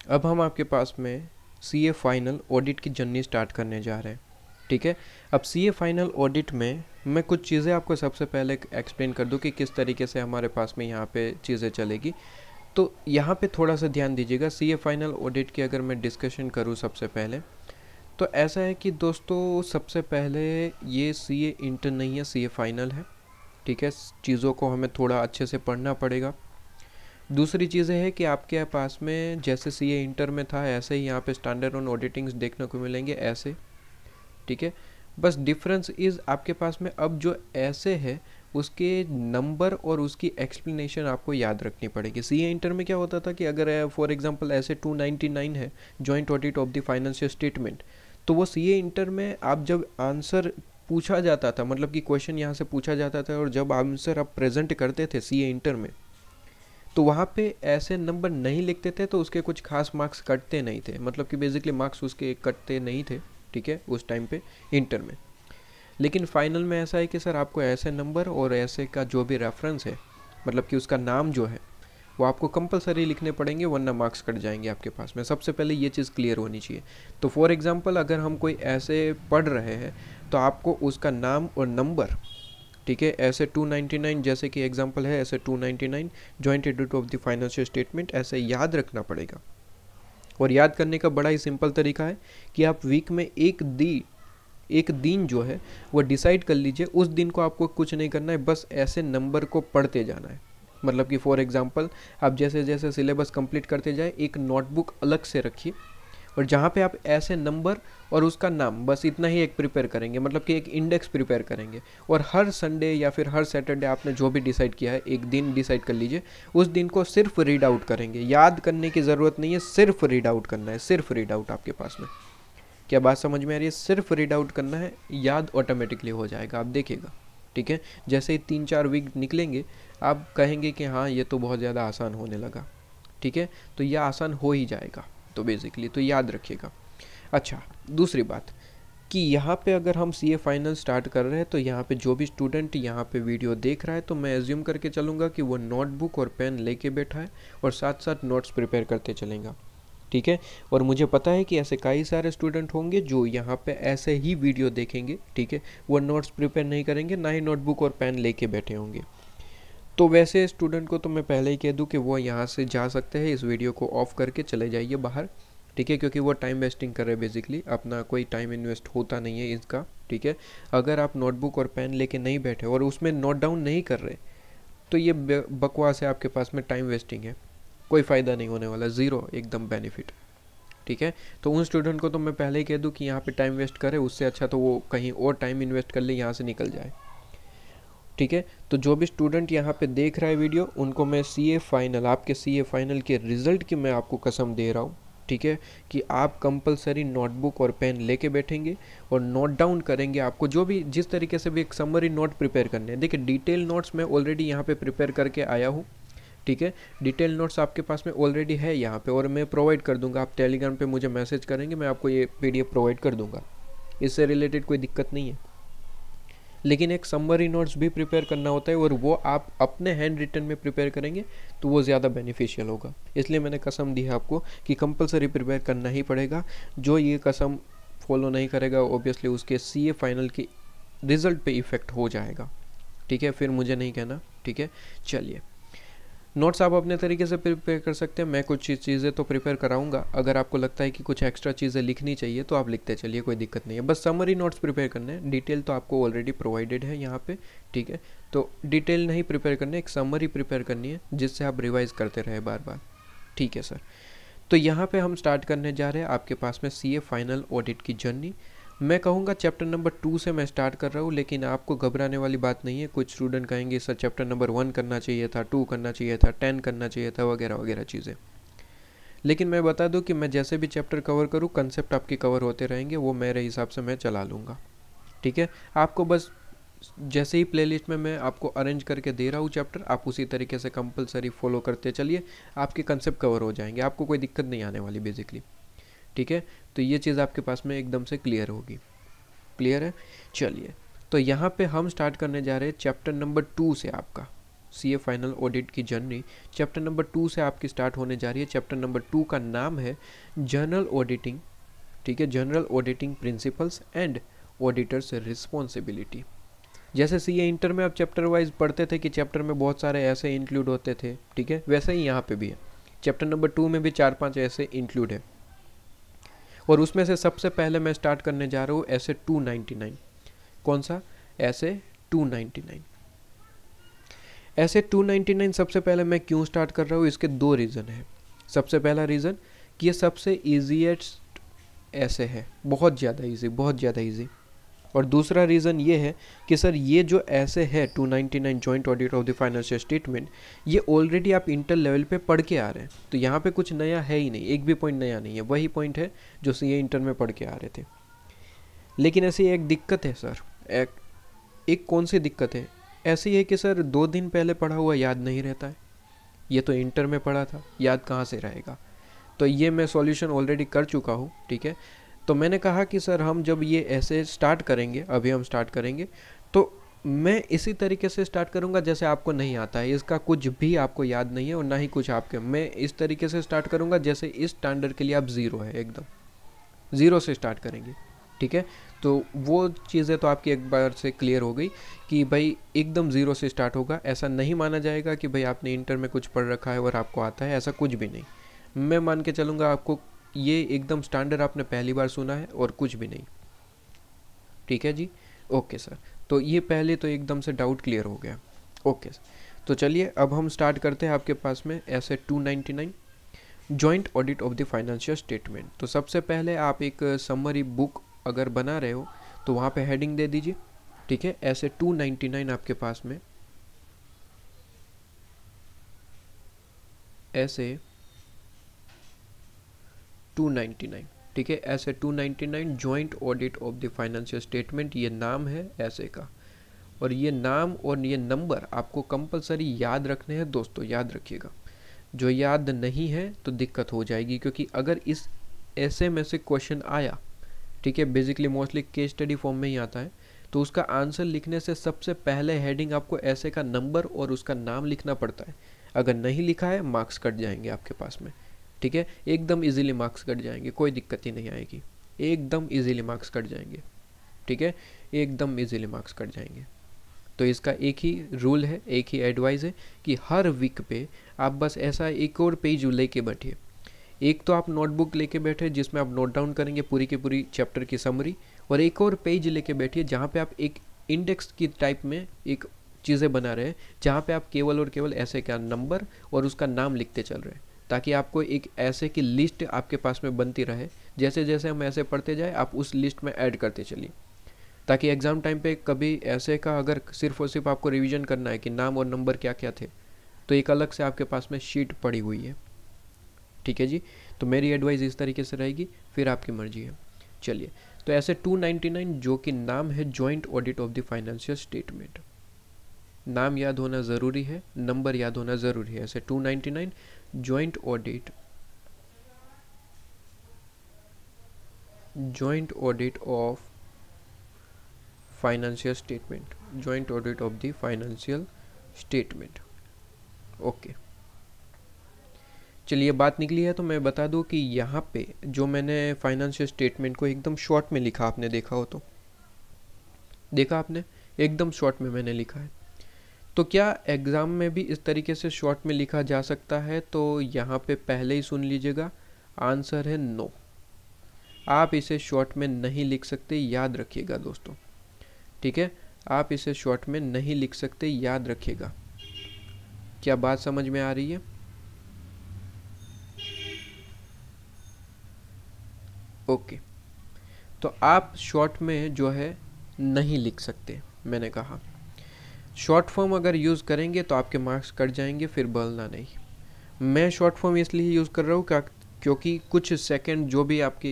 अब हम आपके पास में सीए फाइनल ऑडिट की जर्नी स्टार्ट करने जा रहे हैं। ठीक है, अब सीए फाइनल ऑडिट में मैं कुछ चीज़ें आपको सबसे पहले एक्सप्लेन कर दूं कि किस तरीके से हमारे पास में यहाँ पे चीज़ें चलेगी। तो यहाँ पे थोड़ा सा ध्यान दीजिएगा। सीए फाइनल ऑडिट की अगर मैं डिस्कशन करूँ सबसे पहले, तो ऐसा है कि दोस्तों सबसे पहले ये सीए इंटर नहीं है, सीए फाइनल है। ठीक है, चीज़ों को हमें थोड़ा अच्छे से पढ़ना पड़ेगा। दूसरी चीज़ है कि आपके पास में जैसे सीए इंटर में था ऐसे ही यहाँ पे स्टैंडर्ड ऑन ऑडिटिंग्स देखने को मिलेंगे ऐसे। ठीक है, बस डिफरेंस इज़ आपके पास में अब जो ऐसे है उसके नंबर और उसकी एक्सप्लेनेशन आपको याद रखनी पड़ेगी। सीए इंटर में क्या होता था कि अगर फॉर एग्जांपल ऐसे 299 है joint audit of the financial statement, तो वो सीए इंटर में आप जब आंसर पूछा जाता था, मतलब कि क्वेश्चन यहाँ से पूछा जाता था और जब आंसर आप प्रेजेंट करते थे सीए इंटर में, तो वहाँ पे ऐसे नंबर नहीं लिखते थे तो उसके कुछ खास मार्क्स कटते नहीं थे, मतलब कि बेसिकली मार्क्स उसके कटते नहीं थे। ठीक है, उस टाइम पे इंटर में। लेकिन फाइनल में ऐसा है कि सर आपको ऐसे नंबर और ऐसे का जो भी रेफरेंस है, मतलब कि उसका नाम जो है वो आपको कंपलसरी लिखने पड़ेंगे, वरना मार्क्स कट जाएंगे आपके पास में। सबसे पहले ये चीज़ क्लियर होनी चाहिए। तो फॉर एग्जांपल अगर हम कोई ऐसे पढ़ रहे हैं तो आपको उसका नाम और नंबर, ठीक है, ऐसे 299 जैसे कि एग्जांपल है, ऐसे 299 joint audit of the financial statement ऐसे याद रखना पड़ेगा। और याद करने का बड़ा ही सिंपल तरीका है कि आप वीक में एक दिन जो है वो डिसाइड कर लीजिए। उस दिन को आपको कुछ नहीं करना है, बस ऐसे नंबर को पढ़ते जाना है। मतलब कि फॉर एग्जांपल आप जैसे जैसे सिलेबस कंप्लीट करते जाए एक नोटबुक अलग से रखिए और जहाँ पे आप ऐसे नंबर और उसका नाम, बस इतना ही एक प्रिपेयर करेंगे, मतलब कि एक इंडेक्स प्रिपेयर करेंगे। और हर संडे या फिर हर सैटरडे आपने जो भी डिसाइड किया है, एक दिन डिसाइड कर लीजिए, उस दिन को सिर्फ रीड आउट करेंगे। याद करने की ज़रूरत नहीं है, सिर्फ रीड आउट करना है, सिर्फ रीड आउट आपके पास में। क्या बात समझ में आ रही है? सिर्फ रीड आउट करना है, याद ऑटोमेटिकली हो जाएगा, आप देखिएगा। ठीक है, जैसे ही 3-4 वीक निकलेंगे आप कहेंगे कि हाँ ये तो बहुत ज़्यादा आसान होने लगा। ठीक है, तो यह आसान हो ही जाएगा। तो बेसिकली तो याद रखिएगा। अच्छा, दूसरी बात कि यहाँ पे अगर हम सीए फाइनल स्टार्ट कर रहे हैं तो यहाँ पे जो भी स्टूडेंट यहाँ पे वीडियो देख रहा है, तो मैं एज्यूम करके चलूँगा कि वो नोटबुक और पेन लेके बैठा है और साथ साथ नोट्स प्रिपेयर करते चलेगा। ठीक है, और मुझे पता है कि ऐसे कई सारे स्टूडेंट होंगे जो यहाँ पे ऐसे ही वीडियो देखेंगे। ठीक है, वो नोट्स प्रिपेयर नहीं करेंगे, ना ही नोटबुक और पेन लेके बैठे होंगे। तो वैसे स्टूडेंट को तो मैं पहले ही कह दूं कि वो यहाँ से जा सकते हैं, इस वीडियो को ऑफ करके चले जाइए बाहर। ठीक है, क्योंकि वो टाइम वेस्टिंग कर रहे हैं, बेसिकली अपना कोई टाइम इन्वेस्ट होता नहीं है इसका। ठीक है, अगर आप नोटबुक और पेन लेके नहीं बैठे और उसमें नोट डाउन नहीं कर रहे, तो ये बकवास है, आपके पास में टाइम वेस्टिंग है, कोई फ़ायदा नहीं होने वाला, ज़ीरो एकदम बेनिफिट। ठीक है, तो उन स्टूडेंट को तो मैं पहले ही कह दूँ कि यहाँ पे टाइम वेस्ट करे, उससे अच्छा तो वो कहीं और टाइम इन्वेस्ट कर ले, यहाँ से निकल जाए। ठीक है, तो जो भी स्टूडेंट यहाँ पे देख रहा है वीडियो, उनको मैं सीए फाइनल, आपके सीए फाइनल के रिज़ल्ट की मैं आपको कसम दे रहा हूँ। ठीक है, कि आप कंपलसरी नोटबुक और पेन लेके बैठेंगे और नोट डाउन करेंगे। आपको जो भी जिस तरीके से भी एक समरी नोट प्रिपेयर करने हैं, देखिए डिटेल नोट्स मैं ऑलरेडी यहाँ पे प्रिपेयर करके आया हूँ। ठीक है, डिटेल नोट्स आपके पास में ऑलरेडी है यहाँ पे और मैं प्रोवाइड कर दूंगा। आप टेलीग्राम पे मुझे मैसेज करेंगे, मैं आपको ये पीडीएफ प्रोवाइड कर दूंगा, इससे रिलेटेड कोई दिक्कत नहीं है। लेकिन एक समरी नोट्स भी प्रिपेयर करना होता है और वो आप अपने हैंड रिटन में प्रिपेयर करेंगे तो वो ज़्यादा बेनिफिशियल होगा। इसलिए मैंने कसम दी है आपको कि कंपलसरी प्रिपेयर करना ही पड़ेगा। जो ये कसम फॉलो नहीं करेगा ऑब्वियसली उसके सीए फाइनल के रिज़ल्ट पे इफ़ेक्ट हो जाएगा। ठीक है, फिर मुझे नहीं कहना। ठीक है, चलिए, नोट्स आप अपने तरीके से प्रिपेयर कर सकते हैं, मैं कुछ चीज़ें तो प्रिपेयर कराऊंगा। अगर आपको लगता है कि कुछ एक्स्ट्रा चीज़ें लिखनी चाहिए तो आप लिखते चलिए, कोई दिक्कत नहीं है। बस समरी नोट्स प्रिपेयर करने हैं, डिटेल तो आपको ऑलरेडी प्रोवाइडेड है यहाँ पे। ठीक है, तो डिटेल नहीं प्रिपेयर करनी है, एक समरी प्रिपेयर करनी है जिससे आप रिवाइज करते रहे बार बार। ठीक है सर, तो यहाँ पर हम स्टार्ट करने जा रहे हैं आपके पास में सीए फाइनल ऑडिट की जर्नी। मैं कहूँगा चैप्टर नंबर 2 से मैं स्टार्ट कर रहा हूँ, लेकिन आपको घबराने वाली बात नहीं है। कुछ स्टूडेंट कहेंगे सर चैप्टर नंबर 1 करना चाहिए था, 2 करना चाहिए था, 10 करना चाहिए था, वगैरह वगैरह चीज़ें। लेकिन मैं बता दूं कि मैं जैसे भी चैप्टर कवर करूँ, कंसेप्ट आपके कवर होते रहेंगे, वो मेरे हिसाब से मैं चला लूँगा। ठीक है, आपको बस जैसे ही प्लेलिस्ट में मैं आपको अरेंज करके दे रहा हूँ चैप्टर, आप उसी तरीके से कंपलसरी फॉलो करते चलिए, आपके कंसेप्ट कवर हो जाएंगे, आपको कोई दिक्कत नहीं आने वाली बेसिकली। ठीक है, तो ये चीज़ आपके पास में एकदम से क्लियर होगी। क्लियर है? चलिए, तो यहाँ पे हम स्टार्ट करने जा रहे हैं चैप्टर नंबर 2 से आपका। सीए फाइनल ऑडिट की जर्नी चैप्टर नंबर 2 से आपकी स्टार्ट होने जा रही है। चैप्टर नंबर 2 का नाम है जनरल ऑडिटिंग, ठीक है, general auditing principles and auditors responsibility. जैसे सीए इंटर में आप चैप्टर वाइज पढ़ते थे कि चैप्टर में बहुत सारे ऐसे इंक्लूड होते थे, ठीक है, वैसे ही यहाँ पे भी है। चैप्टर नंबर 2 में भी 4-5 ऐसे इंक्लूड है और उसमें से सबसे पहले मैं स्टार्ट करने जा रहा हूँ ऐसे 299। कौन सा? ऐसे 299। ऐसे 299 सबसे पहले मैं क्यों स्टार्ट कर रहा हूँ, इसके 2 रीज़न है। सबसे पहला रीज़न कि ये सबसे ईजीएस्ट ऐसे है, बहुत ज़्यादा ईजी, बहुत ज़्यादा ईजी। और दूसरा रीज़न ये है कि सर ये जो ऐसे है 299 joint audit of the financial statement, ये ऑलरेडी आप इंटर लेवल पे पढ़ के आ रहे हैं, तो यहाँ पे कुछ नया है ही नहीं, एक भी पॉइंट नया नहीं है, वही पॉइंट है जो सीए इंटर में पढ़ के आ रहे थे। लेकिन ऐसी एक दिक्कत है सर, एक कौन सी दिक्कत है? ऐसी है कि सर 2 दिन पहले पढ़ा हुआ याद नहीं रहता है, ये तो इंटर में पढ़ा था, याद कहाँ से रहेगा? तो ये मैं सॉल्यूशन ऑलरेडी कर चुका हूँ, ठीक है। तो मैंने कहा कि सर हम जब ये ऐसे स्टार्ट करेंगे, अभी हम स्टार्ट करेंगे, तो मैं इसी तरीके से स्टार्ट करूँगा जैसे आपको नहीं आता है, इसका कुछ भी आपको याद नहीं है और ना ही कुछ आपके, मैं इस तरीके से स्टार्ट करूँगा जैसे इस स्टैंडर्ड के लिए आप 0 है, एकदम 0 से स्टार्ट करेंगे, ठीक है। तो वो चीज़ें तो आपकी एक बार से क्लियर हो गई कि भाई एकदम 0 से स्टार्ट होगा। ऐसा नहीं माना जाएगा कि भाई आपने इंटर में कुछ पढ़ रखा है और आपको आता है, ऐसा कुछ भी नहीं। मैं मान के चलूँगा आपको ये एकदम स्टैंडर्ड आपने पहली बार सुना है और कुछ भी नहीं, ठीक है जी। ओके सर, तो ये पहले तो एकदम से डाउट क्लियर हो गया। ओके सर, तो चलिए अब हम स्टार्ट करते हैं आपके पास में ऐसे 299 joint audit of the financial statement. तो सबसे पहले आप एक समरी बुक अगर बना रहे हो तो वहाँ पे हेडिंग दे दीजिए, ठीक है। ऐसे 299 आपके पास में ऐसे 299, ठीक है, ऐसे 299 joint audit of the financial statement, ये नाम है ऐसे का। और ये नाम और ये नंबर आपको कंपलसरी याद रखने हैं दोस्तों, याद रखिएगा। जो याद नहीं है तो दिक्कत हो जाएगी, क्योंकि अगर इस ऐसे में से क्वेश्चन आया, ठीक है, basically mostly case study form में ही आता है, तो उसका आंसर लिखने से सबसे पहले हेडिंग आपको ऐसे का नंबर और उसका नाम लिखना पड़ता है। अगर नहीं लिखा है मार्क्स कट जाएंगे आपके पास में, ठीक है, एकदम इजीली मार्क्स कट जाएंगे, कोई दिक्कत ही नहीं आएगी, एकदम इजीली मार्क्स कट जाएंगे, ठीक है, एकदम इजीली मार्क्स कट जाएंगे। तो इसका एक ही रूल है, एक ही एडवाइस है कि हर वीक पे आप बस ऐसा एक और पेज लेके बैठिए। एक तो आप नोटबुक लेके बैठे जिसमें आप नोट डाउन करेंगे पूरी की पूरी चैप्टर की समरी, और एक और पेज लेके बैठिए जहाँ पे आप एक इंडेक्स की टाइप में एक चीज़ें बना रहे हैं, जहाँ पे आप केवल और केवल ऐसे का नंबर और उसका नाम लिखते चल रहे हैं, ताकि आपको एक ऐसे की लिस्ट आपके पास में बनती रहे। जैसे जैसे हम ऐसे पढ़ते जाए आप उस लिस्ट में ऐड करते चलिए, ताकि एग्ज़ाम टाइम पे कभी ऐसे का अगर सिर्फ और सिर्फ आपको रिवीजन करना है कि नाम और नंबर क्या क्या थे, तो एक अलग से आपके पास में शीट पड़ी हुई है, ठीक है जी। तो मेरी एडवाइस इस तरीके से रहेगी, फिर आपकी मर्जी है। चलिए, तो ऐसे 299 जो कि नाम है joint audit of the financial statement, नाम याद होना ज़रूरी है, नंबर याद होना ज़रूरी है। ऐसे 299 joint audit of financial statement, joint audit of the financial statement. Okay, चलिए बात निकली है तो मैं बता दूं कि यहाँ पे जो मैंने फाइनेंशियल स्टेटमेंट को एकदम शॉर्ट में लिखा, आपने देखा हो तो देखा आपने, एकदम शॉर्ट में मैंने लिखा है। तो क्या एग्ज़ाम में भी इस तरीके से शॉर्ट में लिखा जा सकता है? तो यहाँ पे पहले ही सुन लीजिएगा, आंसर है नो, आप इसे शॉर्ट में नहीं लिख सकते, याद रखिएगा दोस्तों, ठीक है, आप इसे शॉर्ट में नहीं लिख सकते, याद रखिएगा। क्या बात समझ में आ रही है? ओके, तो आप शॉर्ट में जो है नहीं लिख सकते, मैंने कहा शॉर्ट फॉर्म अगर यूज़ करेंगे तो आपके मार्क्स कट जाएंगे, फिर बोलना नहीं। मैं शॉर्ट फॉर्म इसलिए यूज़ कर रहा हूँ क्योंकि कुछ सेकंड जो भी आपकी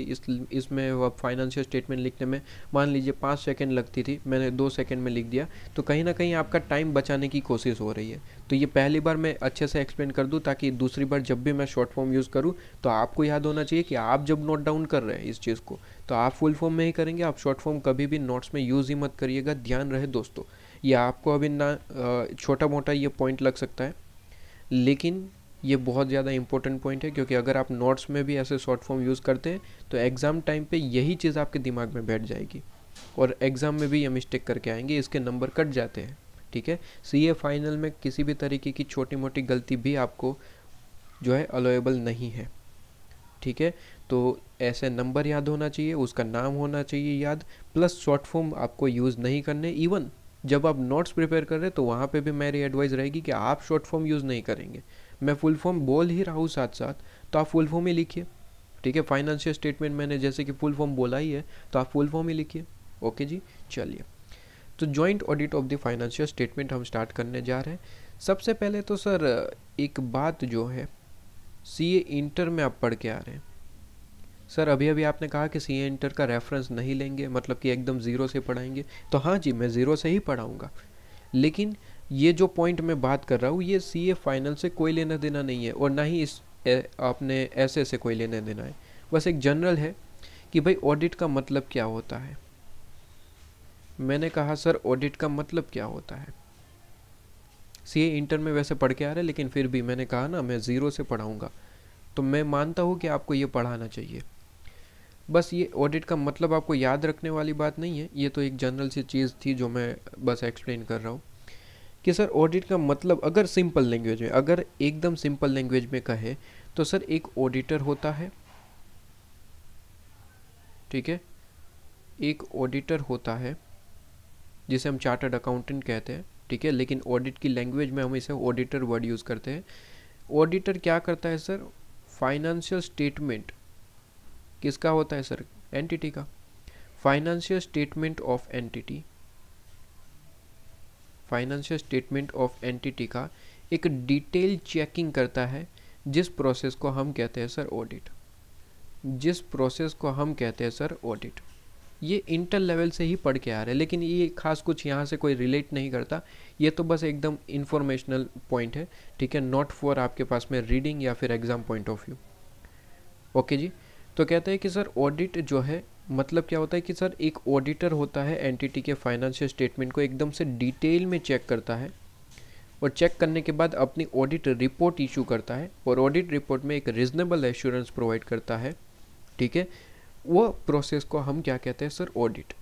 इसमें फाइनेंशियल स्टेटमेंट लिखने में मान लीजिए 5 सेकंड लगती थी, मैंने 2 सेकंड में लिख दिया, तो कहीं ना कहीं आपका टाइम बचाने की कोशिश हो रही है। तो ये पहली बार मैं अच्छे से एक्सप्लेन कर दूं, ताकि दूसरी बार जब भी मैं शॉर्ट फॉर्म यूज़ करूं तो आपको याद होना चाहिए कि आप जब नोट डाउन कर रहे हैं इस चीज़ को, तो आप फुल फॉर्म में ही करेंगे, आप शॉर्ट फॉर्म कभी भी नोट्स में यूज़ ही मत करिएगा, ध्यान रहे दोस्तों। या आपको अभी ना छोटा मोटा ये पॉइंट लग सकता है, लेकिन ये बहुत ज़्यादा इंपॉर्टेंट पॉइंट है, क्योंकि अगर आप नोट्स में भी ऐसे शॉर्ट फॉर्म यूज़ करते हैं तो एग्ज़ाम टाइम पे यही चीज़ आपके दिमाग में बैठ जाएगी और एग्ज़ाम में भी ये मिस्टेक करके आएंगे, इसके नंबर कट जाते हैं। ठीक है, सीए फाइनल में किसी भी तरीके की छोटी मोटी गलती भी आपको जो है अलोएबल नहीं है। ठीक है, तो ऐसे नंबर याद होना चाहिए, उसका नाम होना चाहिए याद, प्लस शॉर्ट फॉर्म आपको यूज़ नहीं करने। इवन जब आप नोट्स प्रिपेयर कर रहे हैं तो वहाँ पे भी मेरी एडवाइस रहेगी कि आप शॉर्ट फॉर्म यूज़ नहीं करेंगे। मैं फुल फॉर्म बोल ही रहा हूँ साथ साथ, तो आप फुल फॉर्म ही लिखिए। ठीक है, फाइनेंशियल स्टेटमेंट मैंने जैसे कि फुल फॉर्म बोला ही है, तो आप फुल फॉर्म ही लिखिए। ओके जी, चलिए, तो joint audit of the financial statement हम स्टार्ट करने जा रहे हैं। सबसे पहले तो सर एक बात जो है, सीए इंटर में आप पढ़ के आ रहे हैं। सर अभी अभी आपने कहा कि सीए इंटर का रेफरेंस नहीं लेंगे, मतलब कि एकदम ज़ीरो से पढ़ाएंगे, तो हाँ जी, मैं ज़ीरो से ही पढ़ाऊँगा, लेकिन ये जो पॉइंट मैं बात कर रहा हूँ ये सीए फाइनल से कोई लेना देना नहीं है, और ना ही इस आपने ऐसे से कोई लेना देना है। बस एक जनरल है कि भाई ऑडिट का मतलब क्या होता है। मैंने कहा सर ऑडिट का मतलब क्या होता है। सीए इंटर में वैसे पढ़ के आ रहे हैं, लेकिन फिर भी मैंने कहा ना मैं ज़ीरो से पढ़ाऊँगा, तो मैं मानता हूँ कि आपको ये पढ़ाना चाहिए। बस ये ऑडिट का मतलब आपको याद रखने वाली बात नहीं है, ये तो एक जनरल सी चीज़ थी जो मैं बस एक्सप्लेन कर रहा हूँ कि सर ऑडिट का मतलब, अगर सिंपल लैंग्वेज में, अगर एकदम सिंपल लैंग्वेज में कहे तो सर एक ऑडिटर होता है। ठीक है, एक ऑडिटर होता है जिसे हम चार्टर्ड अकाउंटेंट कहते हैं। ठीक है, लेकिन ऑडिट की लैंग्वेज में हम इसे ऑडिटर वर्ड यूज़ करते हैं। ऑडिटर क्या करता है सर, फाइनेंशियल स्टेटमेंट किसका होता है सर, एंटिटी का। Financial statement of entity, financial statement of entity का एक डिटेल चेकिंग करता है, जिस प्रोसेस को हम कहते हैं सर ऑडिट, जिस प्रोसेस को हम कहते हैं सर ऑडिट। ये इंटर लेवल से ही पढ़ के आ रहे हैं, लेकिन ये खास कुछ यहाँ से कोई रिलेट नहीं करता, ये तो बस एकदम इंफॉर्मेशनल पॉइंट है। ठीक है, नॉट फॉर आपके पास में रीडिंग या फिर exam point of view. Okay ji, तो कहते हैं कि सर ऑडिट जो है मतलब क्या होता है कि सर एक ऑडिटर होता है एंटिटी के फाइनेंशियल स्टेटमेंट को एकदम से डिटेल में चेक करता है, और चेक करने के बाद अपनी ऑडिट रिपोर्ट इशू करता है, और ऑडिट रिपोर्ट में एक रीजनेबल एश्योरेंस प्रोवाइड करता है। ठीक है, वो प्रोसेस को हम क्या कहते हैं सर, ऑडिट।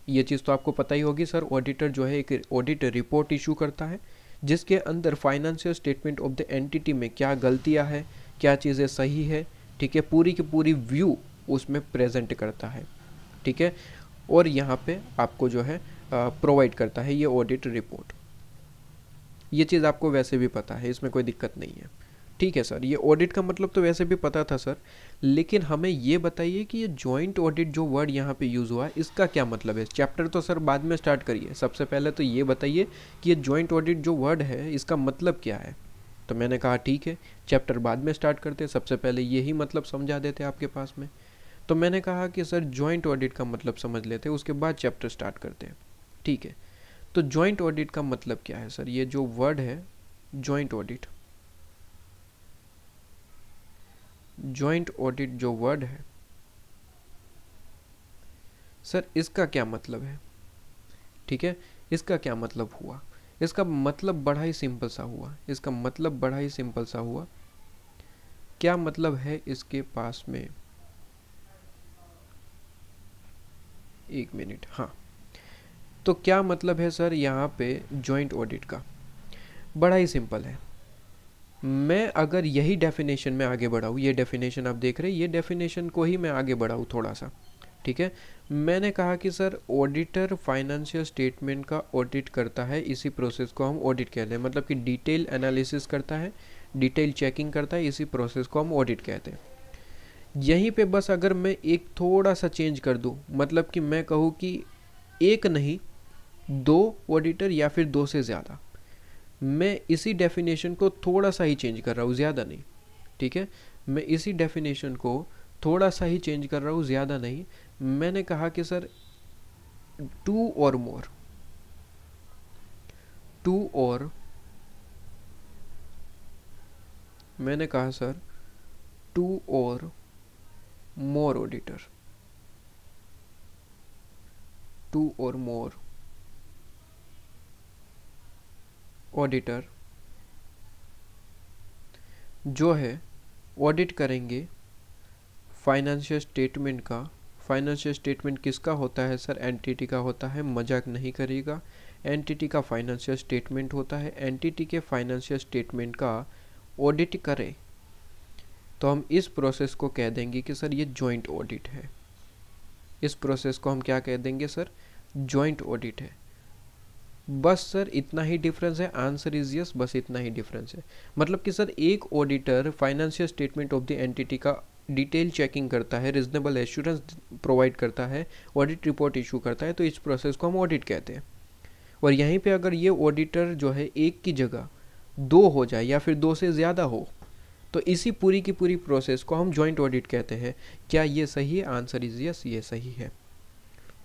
ये चीज़ तो आपको पता ही होगी सर, ऑडिटर जो है एक ऑडिट रिपोर्ट इशू करता है, जिसके अंदर financial statement of the entity में क्या गलतियां हैं, क्या चीज़ें सही है, ठीक है, पूरी की पूरी व्यू उसमें प्रेजेंट करता है। ठीक है, और यहाँ पे आपको जो है प्रोवाइड करता है ये ऑडिट रिपोर्ट। ये चीज़ आपको वैसे भी पता है, इसमें कोई दिक्कत नहीं है। ठीक है सर, ये ऑडिट का मतलब तो वैसे भी पता था सर, लेकिन हमें ये बताइए कि ये जॉइंट ऑडिट जो वर्ड यहाँ पे यूज़ हुआ है इसका क्या मतलब है। चैप्टर तो सर बाद में स्टार्ट करिए, सबसे पहले तो ये बताइए कि ये जॉइंट ऑडिट जो वर्ड है इसका मतलब क्या है। तो मैंने कहा ठीक है, चैप्टर बाद में स्टार्ट करते, सबसे पहले यही मतलब समझा देते आपके पास में। तो मैंने कहा कि सर जॉइंट ऑडिट का मतलब समझ लेते, उसके बाद चैप्टर स्टार्ट करते हैं। ठीक है, तो जॉइंट ऑडिट का मतलब क्या है सर, ये जो वर्ड है जॉइंट ऑडिट, जॉइंट ऑडिट जो वर्ड है सर इसका क्या मतलब है। ठीक है, इसका क्या मतलब हुआ, इसका मतलब बड़ा ही सिंपल सा हुआ, इसका मतलब बड़ा ही सिंपल सा हुआ। क्या मतलब है इसके पास में, एक मिनट, हाँ, तो क्या मतलब है सर यहाँ पे जॉइंट ऑडिट का, बड़ा ही सिंपल है। मैं अगर यही डेफिनेशन में आगे बढ़ाऊँ, ये डेफिनेशन आप देख रहे हैं, ये डेफिनेशन को ही मैं आगे बढ़ाऊँ थोड़ा सा। ठीक है, मैंने कहा कि सर ऑडिटर फाइनेंशियल स्टेटमेंट का ऑडिट करता है, इसी प्रोसेस को हम ऑडिट कहते हैं, मतलब कि डिटेल एनालिसिस करता है, डिटेल चेकिंग करता है, इसी प्रोसेस को हम ऑडिट कहते हैं। यहीं पे बस अगर मैं एक थोड़ा सा चेंज कर दूँ, मतलब कि मैं कहूँ कि एक नहीं दो ऑडिटर या फिर दो से ज़्यादा, मैं इसी डेफिनेशन को थोड़ा सा ही चेंज कर रहा हूँ, ज़्यादा नहीं। ठीक है, मैं इसी डेफिनेशन को थोड़ा सा ही चेंज कर रहा हूँ, ज़्यादा नहीं। मैंने कहा कि सर टू और मोर, टू और, मैंने कहा सर टू और मोर ऑडिटर, टू और मोर ऑडिटर जो है ऑडिट करेंगे फाइनेंशियल स्टेटमेंट का। फाइनेंशियल स्टेटमेंट किसका होता है सर? एंटिटी का होता है, मजाक नहीं करिएगा। एंटिटी का फाइनेंशियल स्टेटमेंट होता है। एंटिटी के फाइनेंशियल स्टेटमेंट का ऑडिट करें तो हम इस प्रोसेस को कह देंगे कि सर ये जॉइंट ऑडिट है। इस प्रोसेस को हम क्या कह देंगे सर? जॉइंट ऑडिट है। बस सर इतना ही डिफरेंस है। आंसर इज यस, बस इतना ही डिफरेंस है। मतलब कि सर एक auditor financial statement of the entity का डिटेल चेकिंग करता है, रीजनेबल एश्योरेंस प्रोवाइड करता है, ऑडिट रिपोर्ट इशू करता है, तो इस प्रोसेस को हम ऑडिट कहते हैं। और यहीं पे अगर ये ऑडिटर जो है एक की जगह दो हो जाए या फिर दो से ज़्यादा हो तो इसी पूरी की पूरी प्रोसेस को हम जॉइंट ऑडिट कहते हैं। क्या ये सही है? आंसर इज यस, ये सही है।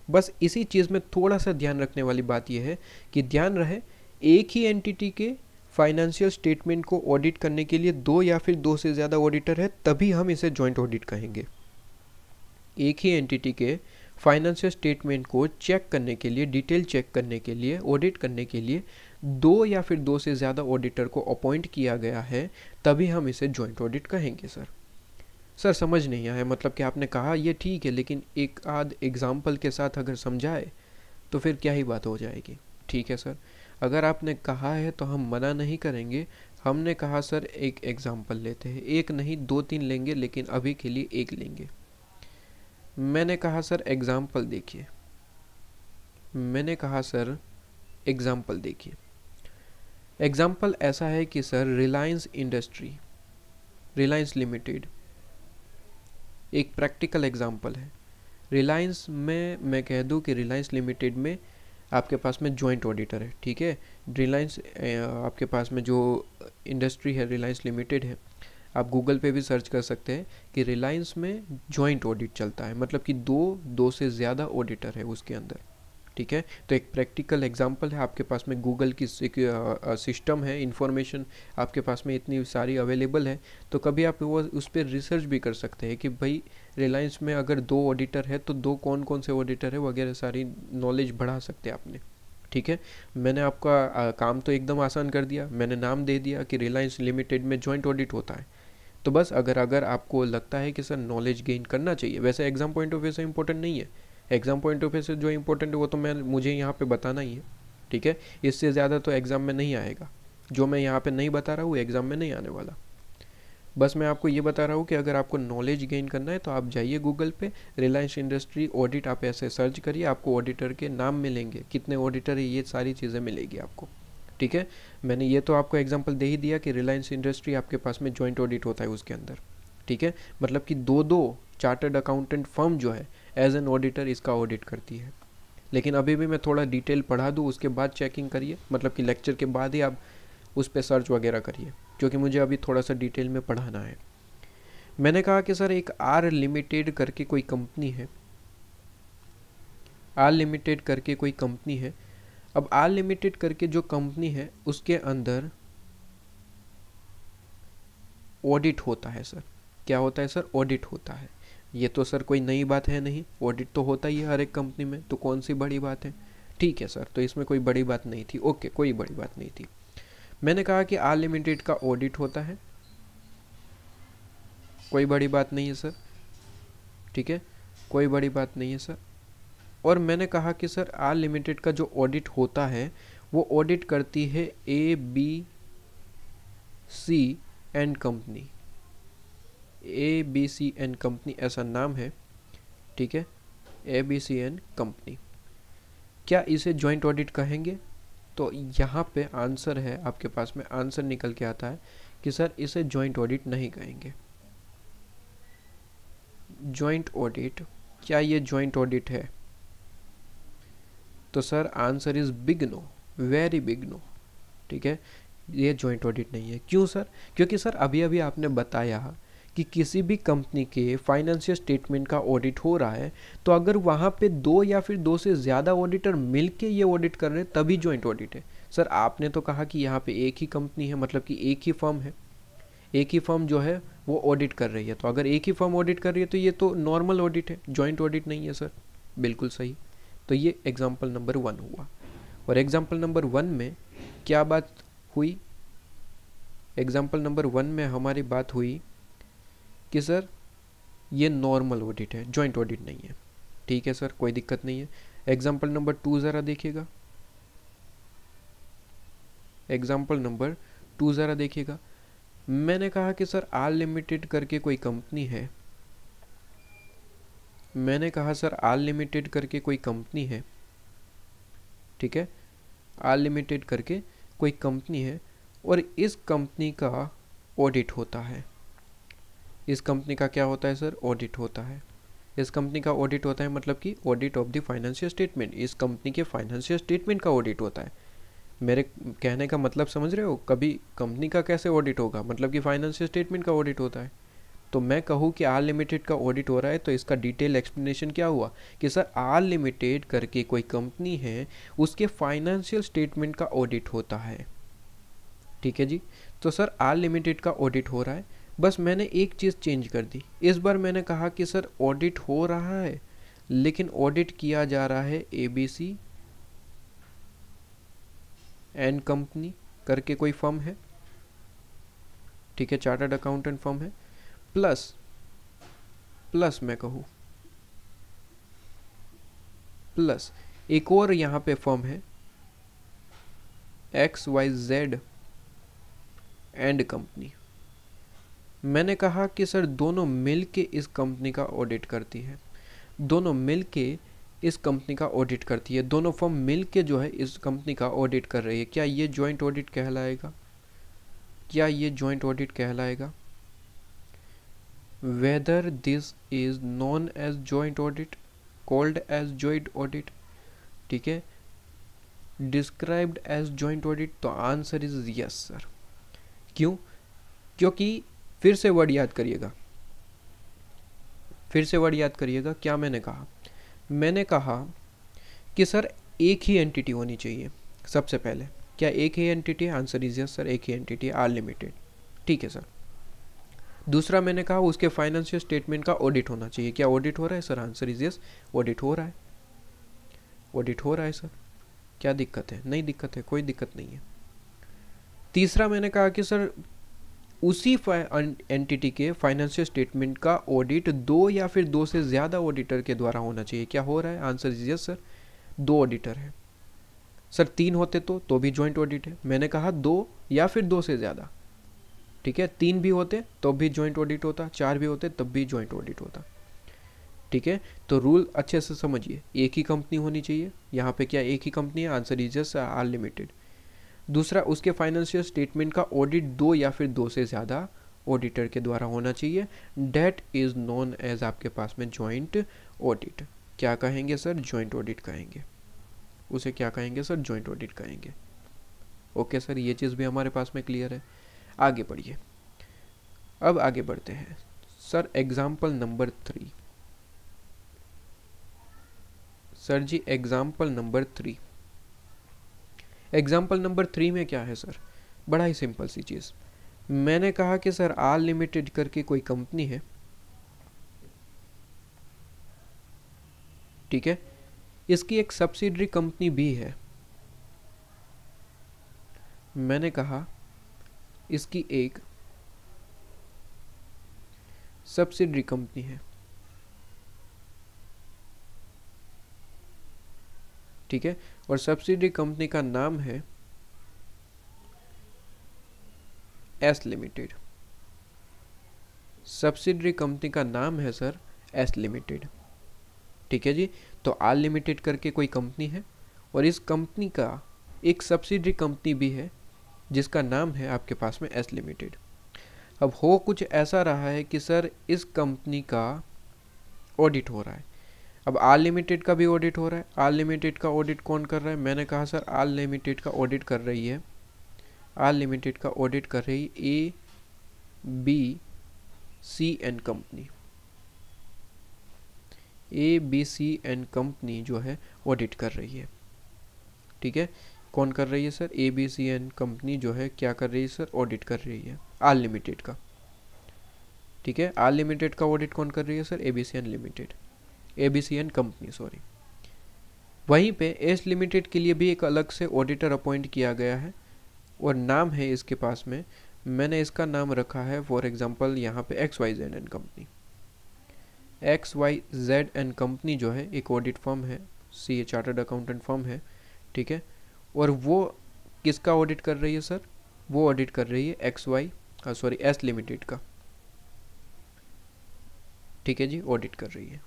बस इसी चीज़ में थोड़ा सा ध्यान रखने वाली बात यह है कि ध्यान रहे एक ही एंटिटी के फाइनेंशियल स्टेटमेंट को ऑडिट करने के लिए दो या फिर दो से ज़्यादा ऑडिटर है, तभी हम इसे जॉइंट ऑडिट कहेंगे। एक ही एंटिटी के फाइनेंशियल स्टेटमेंट को चेक करने के लिए, डिटेल चेक करने के लिए, ऑडिट करने के लिए दो या फिर दो से ज़्यादा ऑडिटर को अपॉइंट किया गया है, तभी हम इसे जॉइंट ऑडिट कहेंगे। सर समझ नहीं आया, मतलब कि आपने कहा ये ठीक है लेकिन एक आध एग्जाम्पल के साथ अगर समझाए तो फिर क्या ही बात हो जाएगी। ठीक है सर, अगर आपने कहा है तो हम मना नहीं करेंगे। हमने कहा सर एक एग्जाम्पल लेते हैं, एक नहीं दो तीन लेंगे, लेकिन अभी के लिए एक लेंगे। मैंने कहा सर एग्जाम्पल देखिए, मैंने कहा सर एग्जाम्पल देखिए। एग्जाम्पल ऐसा है कि sir Reliance industry, Reliance limited एक प्रैक्टिकल एग्जाम्पल है। रिलायंस में मैं कह दूं कि रिलायंस लिमिटेड में आपके पास में जॉइंट ऑडिटर है। ठीक है, रिलायंस आपके पास में जो इंडस्ट्री है रिलायंस लिमिटेड है, आप गूगल पे भी सर्च कर सकते हैं कि रिलायंस में जॉइंट ऑडिट चलता है, मतलब कि दो से ज़्यादा ऑडिटर है उसके अंदर। ठीक है, तो एक प्रैक्टिकल एग्जांपल है। आपके पास में गूगल की सिस्टम है, इंफॉर्मेशन आपके पास में इतनी सारी अवेलेबल है, तो कभी आप वो उस पर रिसर्च भी कर सकते हैं कि भाई रिलायंस में अगर दो ऑडिटर है तो दो कौन कौन से ऑडिटर है वगैरह, सारी नॉलेज बढ़ा सकते हैं आपने। ठीक है, मैंने आपका काम तो एकदम आसान कर दिया, मैंने नाम दे दिया कि रिलायंस लिमिटेड में जॉइंट ऑडिट होता है। तो बस अगर आपको लगता है कि सर नॉलेज गेन करना चाहिए, वैसे एग्जाम पॉइंट ऑफ व्यू से इंपॉर्टेंट नहीं है, एग्जाम पॉइंट ऑफ व्यू से जो इंपॉर्टेंट है वो तो मुझे यहाँ पे बताना ही है। ठीक है, इससे ज़्यादा तो एग्ज़ाम में नहीं आएगा। जो मैं यहाँ पे नहीं बता रहा हूँ एग्ज़ाम में नहीं आने वाला। बस मैं आपको ये बता रहा हूँ कि अगर आपको नॉलेज गेन करना है तो आप जाइए गूगल पे, रिलायंस इंडस्ट्री ऑडिट आप ऐसे सर्च करिए, आपको ऑडिटर के नाम मिलेंगे, कितने ऑडिटर है, ये सारी चीज़ें मिलेगी आपको। ठीक है, मैंने ये तो आपको एग्जांपल दे ही दिया कि रिलायंस इंडस्ट्री आपके पास में जॉइंट ऑडिट होता है उसके अंदर। ठीक है, मतलब कि दो चार्टर्ड अकाउंटेंट फर्म जो है एज एन ऑडिटर इसका ऑडिट करती है। लेकिन अभी भी मैं थोड़ा डिटेल पढ़ा दूँ, उसके बाद चेकिंग करिए, मतलब कि लेक्चर के बाद ही आप उस पर सर्च वगैरह करिए, क्योंकि मुझे अभी थोड़ा सा डिटेल में पढ़ाना है। मैंने कहा कि सर एक आर लिमिटेड करके कोई कंपनी है, आर लिमिटेड करके कोई कंपनी है। अब आर लिमिटेड करके जो कंपनी है उसके अंदर ऑडिट होता है सर। क्या होता है सर? ऑडिट होता है। ये तो सर कोई नई बात है नहीं, ऑडिट तो होता ही है हर एक कंपनी में, तो कौन सी बड़ी बात है। ठीक है सर, तो इसमें कोई बड़ी बात नहीं थी। ओके, कोई बड़ी बात नहीं थी। मैंने कहा कि आर लिमिटेड का ऑडिट होता है, कोई बड़ी बात नहीं है सर। ठीक है, कोई बड़ी बात नहीं है सर। और मैंने कहा कि सर आर लिमिटेड का जो ऑडिट होता है वो ऑडिट करती है ABC and company, ABC and company ऐसा नाम है। ठीक है, ABC एंड कंपनी। क्या इसे जॉइंट ऑडिट कहेंगे? तो यहाँ पे आंसर है, आपके पास में आंसर निकल के आता है कि सर इसे जॉइंट ऑडिट नहीं कहेंगे। जॉइंट ऑडिट, क्या ये जॉइंट ऑडिट है? तो sir answer is big no, very big no. ठीक है, ये जॉइंट ऑडिट नहीं है। क्यों सर? क्योंकि सर अभी अभी आपने बताया कि किसी भी कंपनी के फाइनेंशियल स्टेटमेंट का ऑडिट हो रहा है, तो अगर वहाँ पे दो या फिर दो से ज़्यादा ऑडिटर मिलके ये ऑडिट कर रहे हैं तभी जॉइंट ऑडिट है। सर आपने तो कहा कि यहाँ पे एक ही कंपनी है, मतलब कि एक ही फर्म है, एक ही फर्म जो है वो ऑडिट कर रही है। तो अगर एक ही फर्म ऑडिट कर रही है तो ये तो नॉर्मल ऑडिट है, जॉइंट ऑडिट नहीं है सर। बिल्कुल सही। तो ये एग्जाम्पल नंबर 1 हुआ। और एग्जाम्पल नंबर 1 में क्या बात हुई, एग्जाम्पल नंबर 1 में हमारी बात हुई कि सर ये नॉर्मल ऑडिट है, जॉइंट ऑडिट नहीं है। ठीक है सर, कोई दिक्कत नहीं है। एग्जाम्पल नंबर 2 ज़रा देखिएगा, एग्जाम्पल नंबर 2 ज़रा देखिएगा। मैंने कहा कि सर आल लिमिटेड करके कोई कंपनी है, मैंने कहा सर आल लिमिटेड करके कोई कंपनी है, ठीक है, आल लिमिटेड करके कोई कंपनी है और इस कंपनी का ऑडिट होता है। इस कंपनी का क्या होता है सर? ऑडिट होता है। इस कंपनी का ऑडिट होता है मतलब कि audit of the financial statement, इस कंपनी के फाइनेंशियल स्टेटमेंट का ऑडिट होता है। मेरे कहने का मतलब समझ रहे हो? कभी कंपनी का कैसे ऑडिट होगा, मतलब कि फाइनेंशियल स्टेटमेंट का ऑडिट होता है। तो मैं कहूँ कि आल लिमिटेड का ऑडिट हो रहा है तो इसका डिटेल एक्सप्लेनेशन क्या हुआ कि सर आल लिमिटेड करके कोई कंपनी है, उसके फाइनेंशियल स्टेटमेंट का ऑडिट होता है। ठीक है जी, तो सर आल लिमिटेड का ऑडिट हो रहा है, बस मैंने एक चीज़ चेंज कर दी। इस बार मैंने कहा कि सर ऑडिट हो रहा है लेकिन ऑडिट किया जा रहा है ABC एंड कंपनी करके कोई फर्म है, ठीक है, चार्टर्ड अकाउंटेंट फर्म है, प्लस मैं कहूँ प्लस एक और यहाँ पे फर्म है XYZ एंड कंपनी। मैंने कहा कि सर दोनों मिल के इस कंपनी का ऑडिट करती है, दोनों मिल के इस कंपनी का ऑडिट करती है, दोनों फर्म मिल के जो है इस कंपनी का ऑडिट कर रही है। क्या ये जॉइंट ऑडिट कहलाएगा? क्या ये जॉइंट ऑडिट कहलाएगा? Whether this is known as joint audit, called as joint audit, ठीक है, डिस्क्राइब्ड एज जॉइंट ऑडिट, तो आंसर इज यस सर। क्यों? क्योंकि फिर से वर्ड याद करिएगा, फिर से वर्ड याद करिएगा। क्या मैंने कहा? मैंने कहा कि सर एक ही एंटिटी होनी चाहिए सबसे पहले। क्या एक ही एंटिटी है? आंसर इज यस सर, एक ही एंटिटी है, आल लिमिटेड। ठीक है सर। दूसरा मैंने कहा उसके फाइनेंशियल स्टेटमेंट का ऑडिट होना चाहिए। क्या ऑडिट हो रहा है sir? Answer is yes, audit हो रहा है, ऑडिट हो रहा है सर। क्या दिक्कत है? नहीं दिक्कत है, कोई दिक्कत नहीं है। तीसरा मैंने कहा कि सर उसी एंटिटी के फाइनेंशियल स्टेटमेंट का ऑडिट 2 या फिर 2 से ज़्यादा ऑडिटर के द्वारा होना चाहिए। क्या हो रहा है? Answer is yes sir, 2 auditor है सर। 3 होते तो भी जॉइंट ऑडिट है। मैंने कहा 2 या फिर 2 से ज़्यादा, ठीक है, 3 भी होते तो भी जॉइंट ऑडिट होता, 4 भी होते तब भी जॉइंट ऑडिट होता। ठीक है, तो रूल अच्छे से समझिए, एक ही कंपनी होनी चाहिए। यहाँ पे क्या एक ही कंपनी है? Answer is yes, all limited. दूसरा, उसके फाइनेंशियल स्टेटमेंट का ऑडिट 2 या फिर 2 से ज़्यादा ऑडिटर के द्वारा होना चाहिए। डेट इज़ नोन एज आपके पास में जॉइंट ऑडिट। क्या कहेंगे सर? जॉइंट ऑडिट कहेंगे। उसे क्या कहेंगे सर? जॉइंट ऑडिट कहेंगे। ओके सर, ये चीज़ भी हमारे पास में क्लियर है। आगे बढ़िए, अब आगे बढ़ते हैं सर। एग्जाम्पल नंबर 3 सर जी, एग्जाम्पल नंबर 3। एग्जाम्पल नंबर 3 में क्या है सर? बड़ा ही सिंपल सी चीज़। मैंने कहा कि सर आल लिमिटेड करके कोई कंपनी है, ठीक है, इसकी एक सब्सिडरी कंपनी भी है। मैंने कहा इसकी एक सब्सिडरी कंपनी है, ठीक है, और सब्सिडरी कंपनी का नाम है एस लिमिटेड। सब्सिडरी कंपनी का नाम है सर एस लिमिटेड। ठीक है जी, तो आल लिमिटेड करके कोई कंपनी है और इस कंपनी का एक सब्सिडरी कंपनी भी है जिसका नाम है आपके पास में एस लिमिटेड। अब हो कुछ ऐसा रहा है कि सर इस कंपनी का ऑडिट हो रहा है। अब आल लिमिटेड का भी ऑडिट हो रहा है। आल लिमिटेड का ऑडिट कौन कर रहा है? मैंने कहा सर आल लिमिटेड का ऑडिट कर रही है, आल लिमिटेड का ऑडिट कर रही ABC and company. ABC and company जो है ऑडिट कर रही है। ठीक है, कौन कर रही है सर? ABC एंड कंपनी जो है क्या कर रही है सर? ऑडिट कर रही है आल लिमिटेड का। ठीक है, आल लिमिटेड का ऑडिट कौन कर रही है sir? ABC and limited, ABC and company, sorry. वहीं पे एस लिमिटेड के लिए भी एक अलग से ऑडिटर अपॉइंट किया गया है और नाम है इसके पास में, मैंने इसका नाम रखा है फॉर एग्जांपल यहाँ पे XYZ and company. XYZ and company जो है एक ऑडिट फर्म है, CA चार्टर्ड अकाउंटेंट फर्म है, ठीक है। और वो किसका ऑडिट कर रही है सर? वो ऑडिट कर रही है एस लिमिटेड का, ठीक है जी, ऑडिट कर रही है।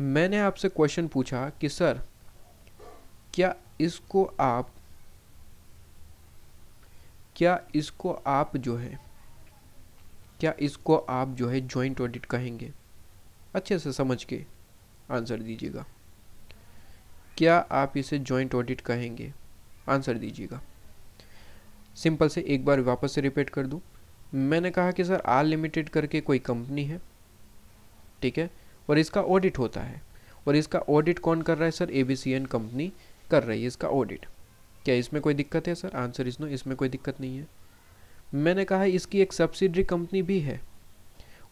मैंने आपसे क्वेश्चन पूछा कि सर क्या इसको आप जो है जॉइंट ऑडिट कहेंगे? अच्छे से समझ के आंसर दीजिएगा। क्या आप इसे जॉइंट ऑडिट कहेंगे? आंसर दीजिएगा। सिंपल से एक बार वापस से रिपीट कर दूं। मैंने कहा कि सर आर लिमिटेड करके कोई कंपनी है, ठीक है, और इसका ऑडिट होता है, और इसका ऑडिट कौन कर रहा है सर? ABCN कंपनी कर रही है इसका ऑडिट। क्या इसमें कोई दिक्कत है सर? आंसर इज नो, इसमें कोई दिक्कत नहीं है। मैंने कहा इसकी एक सब्सिडरी कंपनी भी है,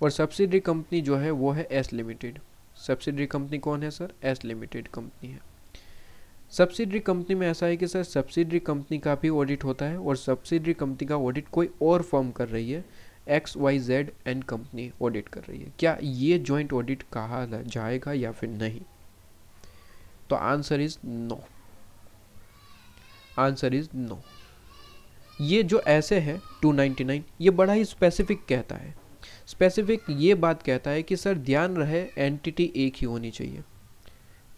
और सब्सिडरी कंपनी जो है वो है एस लिमिटेड। सब्सिडरी कंपनी कौन है सर? एस लिमिटेड कंपनी है। सब्सिडरी कंपनी में ऐसा है कि सर सब्सिडरी कंपनी का भी ऑडिट होता है, और सब्सिडरी कंपनी का ऑडिट कोई और फर्म कर रही है, XYZ एंड कंपनी ऑडिट कर रही है। क्या ये जॉइंट ऑडिट कहा जाएगा या फिर नहीं? तो answer is no, answer is no. ये जो ऐसे है 299, ये बड़ा ही स्पेसिफिक कहता है। स्पेसिफिक ये बात कहता है कि सर ध्यान रहे एंटिटी एक ही होनी चाहिए,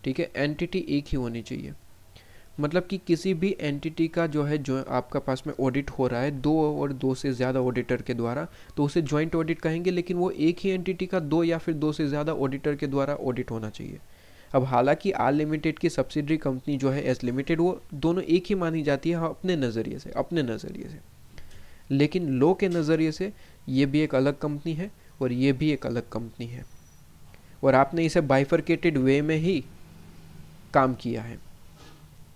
ठीक है, एंटिटी एक ही होनी चाहिए। मतलब कि किसी भी एंटिटी का जो है, जो आपका पास में ऑडिट हो रहा है दो और दो से ज़्यादा ऑडिटर के द्वारा, तो उसे जॉइंट ऑडिट कहेंगे, लेकिन वो एक ही एंटिटी का दो या फिर दो से ज़्यादा ऑडिटर के द्वारा ऑडिट होना चाहिए। अब हालांकि आर लिमिटेड की सब्सिडरी कंपनी जो है एस लिमिटेड, वो दोनों एक ही मानी जाती है अपने नज़रिए से, लेकिन लो के नज़रिए से ये भी एक अलग कंपनी है और ये भी एक अलग कंपनी है, और आपने इसे बाइफरकेटेड वे में ही काम किया है,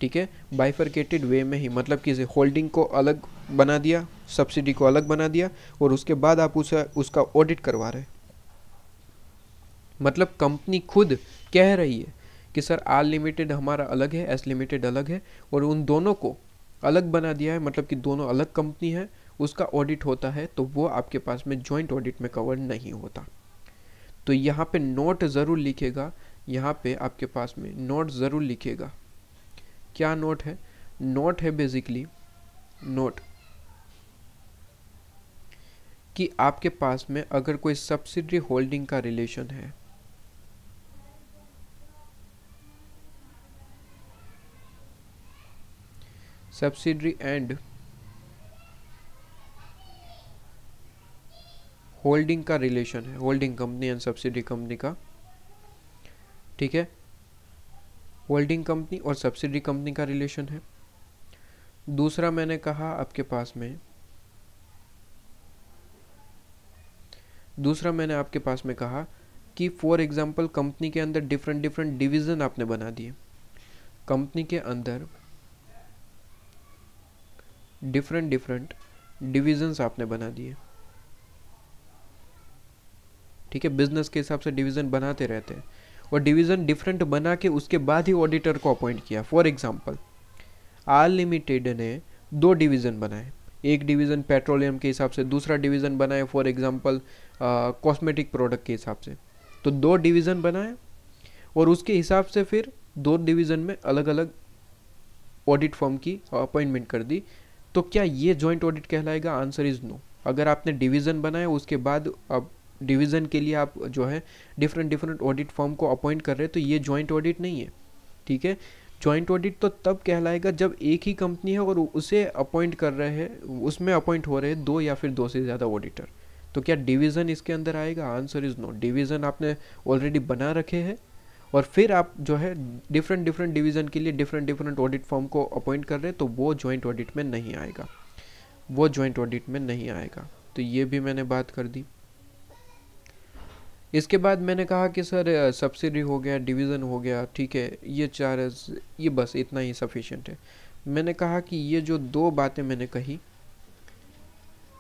ठीक है, बाइफरकेटेड वे में ही। मतलब कि होल्डिंग को अलग बना दिया, सब्सिडी को अलग बना दिया, और उसके बाद आप उसका ऑडिट करवा रहे। मतलब कंपनी खुद कह रही है कि सर आर लिमिटेड हमारा अलग है, एस लिमिटेड अलग है, और उन दोनों को अलग बना दिया है, मतलब कि दोनों अलग कंपनी है, उसका ऑडिट होता है, तो वो आपके पास में जॉइंट ऑडिट में कवर नहीं होता। तो यहाँ पे नोट ज़रूर लिखेगा, यहाँ पे आपके पास में नोट ज़रूर लिखेगा। क्या नोट है? नोट है बेसिकली नोट कि आपके पास में अगर कोई सब्सिडरी होल्डिंग का रिलेशन है, सब्सिडरी एंड होल्डिंग का रिलेशन है, holding company and subsidiary company का, ठीक है, होल्डिंग कंपनी और सब्सिडरी कंपनी का रिलेशन है। दूसरा मैंने कहा आपके पास में, दूसरा मैंने आपके पास में कहा कि फॉर एग्जांपल कंपनी के अंदर डिफरेंट डिफरेंट डिवीज़न आपने बना दिए, कंपनी के अंदर डिफरेंट डिफरेंट डिविजन्स आपने बना दिए, ठीक है, बिजनेस के हिसाब से डिवीज़न बनाते रहते हैं, और डिवीज़न डिफरेंट बना के उसके बाद ही ऑडिटर को अपॉइंट किया। फॉर एग्जांपल आर लिमिटेड ने दो डिवीज़न बनाए, एक डिवीज़न पेट्रोलियम के हिसाब से, दूसरा डिवीज़न बनाए फॉर एग्जांपल कॉस्मेटिक प्रोडक्ट के हिसाब से। तो दो डिवीज़न बनाए और उसके हिसाब से फिर दो डिवीज़न में अलग अलग ऑडिट फर्म की अपॉइंटमेंट कर दी। तो क्या ये जॉइंट ऑडिट कहलाएगा? Answer is no. अगर आपने डिवीज़न बनाया उसके बाद अब डिवीज़न के लिए आप जो है डिफरेंट डिफरेंट ऑडिट फर्म को अपॉइंट कर रहे हैं, तो ये जॉइंट ऑडिट नहीं है, ठीक है। जॉइंट ऑडिट तो तब कहलाएगा जब एक ही कंपनी है और उसे अपॉइंट कर रहे हैं, उसमें अपॉइंट हो रहे हैं दो या फिर दो से ज़्यादा ऑडिटर। तो क्या डिवीज़न इसके अंदर आएगा? Answer is no. डिवीज़न आपने ऑलरेडी बना रखे हैं और फिर आप जो है डिफरेंट डिफरेंट डिवीज़न के लिए डिफरेंट डिफरेंट ऑडिट फर्म को अपॉइंट कर रहे हैं, तो वो जॉइंट ऑडिट में नहीं आएगा, वो जॉइंट ऑडिट में नहीं आएगा। तो ये भी मैंने बात कर दी। इसके बाद मैंने कहा कि सर सब्सिडी हो गया, डिवीज़न हो गया, ठीक है, ये चार, ये बस इतना ही सफिशिएंट है। मैंने कहा कि ये जो दो बातें मैंने कही,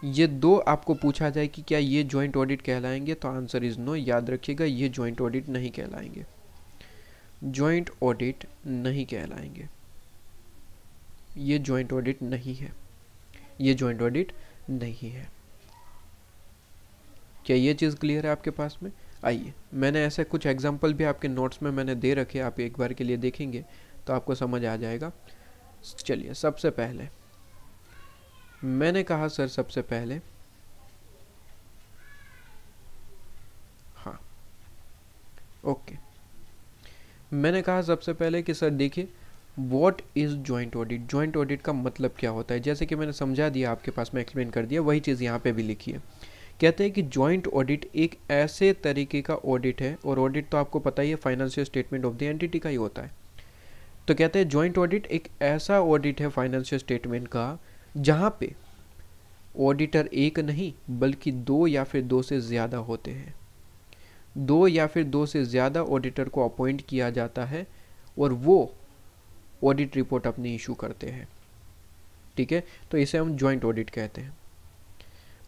ये दो आपको पूछा जाए कि क्या ये जॉइंट ऑडिट कहलाएंगे, तो आंसर इज़ नो। याद रखिएगा, ये जॉइंट ऑडिट नहीं कहलाएंगे, जॉइंट ऑडिट नहीं कहलाएंगे, ये जॉइंट ऑडिट नहीं है, ये जॉइंट ऑडिट नहीं है। क्या ये चीज़ क्लियर है आपके पास में? आइए, मैंने ऐसे कुछ एग्जांपल भी आपके नोट्स में मैंने दे रखे, आप एक बार के लिए देखेंगे तो आपको समझ आ जाएगा। चलिए, सबसे पहले मैंने कहा सर, सबसे पहले हाँ ओके, मैंने कहा सबसे पहले कि सर देखिए, what is joint audit. Joint audit का मतलब क्या होता है, जैसे कि मैंने समझा दिया आपके पास में, एक्सप्लेन कर दिया, वही चीज़ यहाँ पे भी लिखी है। कहते हैं कि जॉइंट ऑडिट एक ऐसे तरीके का ऑडिट है, और ऑडिट तो आपको पता ही है financial statement of the entity का ही होता है। तो कहते हैं जॉइंट ऑडिट एक ऐसा ऑडिट है फाइनेंशियल स्टेटमेंट का जहाँ पे ऑडिटर एक नहीं बल्कि दो या फिर दो से ज़्यादा होते हैं। दो या फिर दो से ज़्यादा ऑडिटर को अपॉइंट किया जाता है और वो ऑडिट रिपोर्ट अपनी इशू करते हैं। ठीक है, तो इसे हम जॉइंट ऑडिट कहते हैं।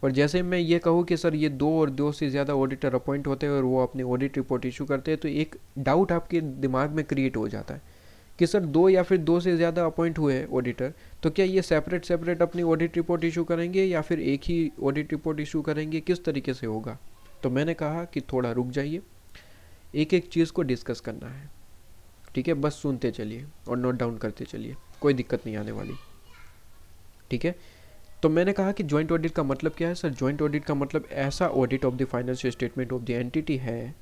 और जैसे मैं ये कहूँ कि सर ये दो और दो से ज़्यादा ऑडिटर अपॉइंट होते हैं और वो अपनी ऑडिट रिपोर्ट इशू करते हैं, तो एक डाउट आपके दिमाग में क्रिएट हो जाता है कि सर दो या फिर दो से ज़्यादा अपॉइंट हुए ऑडिटर, तो क्या ये सेपरेट सेपरेट अपनी ऑडिट रिपोर्ट इशू करेंगे या फिर एक ही ऑडिट रिपोर्ट इशू करेंगे, किस तरीके से होगा? तो मैंने कहा कि थोड़ा रुक जाइए, एक एक चीज़ को डिस्कस करना है। ठीक है, बस सुनते चलिए और नोट डाउन करते चलिए, कोई दिक्कत नहीं आने वाली। ठीक है, तो मैंने कहा कि जॉइंट ऑडिट का मतलब क्या है सर? जॉइंट ऑडिट का मतलब ऐसा audit of the financial statement of the entity है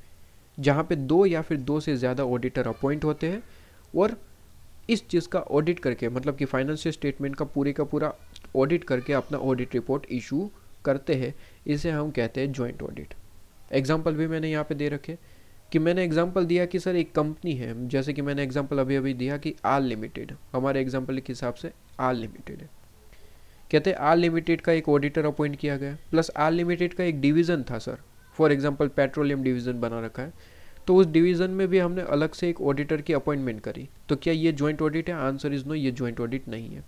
जहाँ पे दो या फिर दो से ज़्यादा ऑडिटर अपॉइंट होते हैं और इस चीज़ का ऑडिट करके, मतलब कि फाइनेंशियल स्टेटमेंट का पूरा ऑडिट करके अपना ऑडिट रिपोर्ट इशू करते हैं। इसे हम कहते हैं जॉइंट ऑडिट। एग्जाम्पल भी मैंने यहाँ पे दे रखे कि मैंने एग्जाम्पल दिया कि सर एक कंपनी है, जैसे कि मैंने एग्जाम्पल अभी दिया कि आल लिमिटेड, हमारे एग्जाम्पल के हिसाब से आल लिमिटेड है। कहते हैं आल लिमिटेड का एक ऑडिटर अपॉइंट किया गया, प्लस आल लिमिटेड का एक डिवीज़न था sir, for example petroleum division बना रखा है, तो उस डिवीज़न में भी हमने अलग से एक ऑडिटर की अपॉइंटमेंट करी। तो क्या ये जॉइंट ऑडिट है? आंसर इज़ नो, ये जॉइंट ऑडिट नहीं है।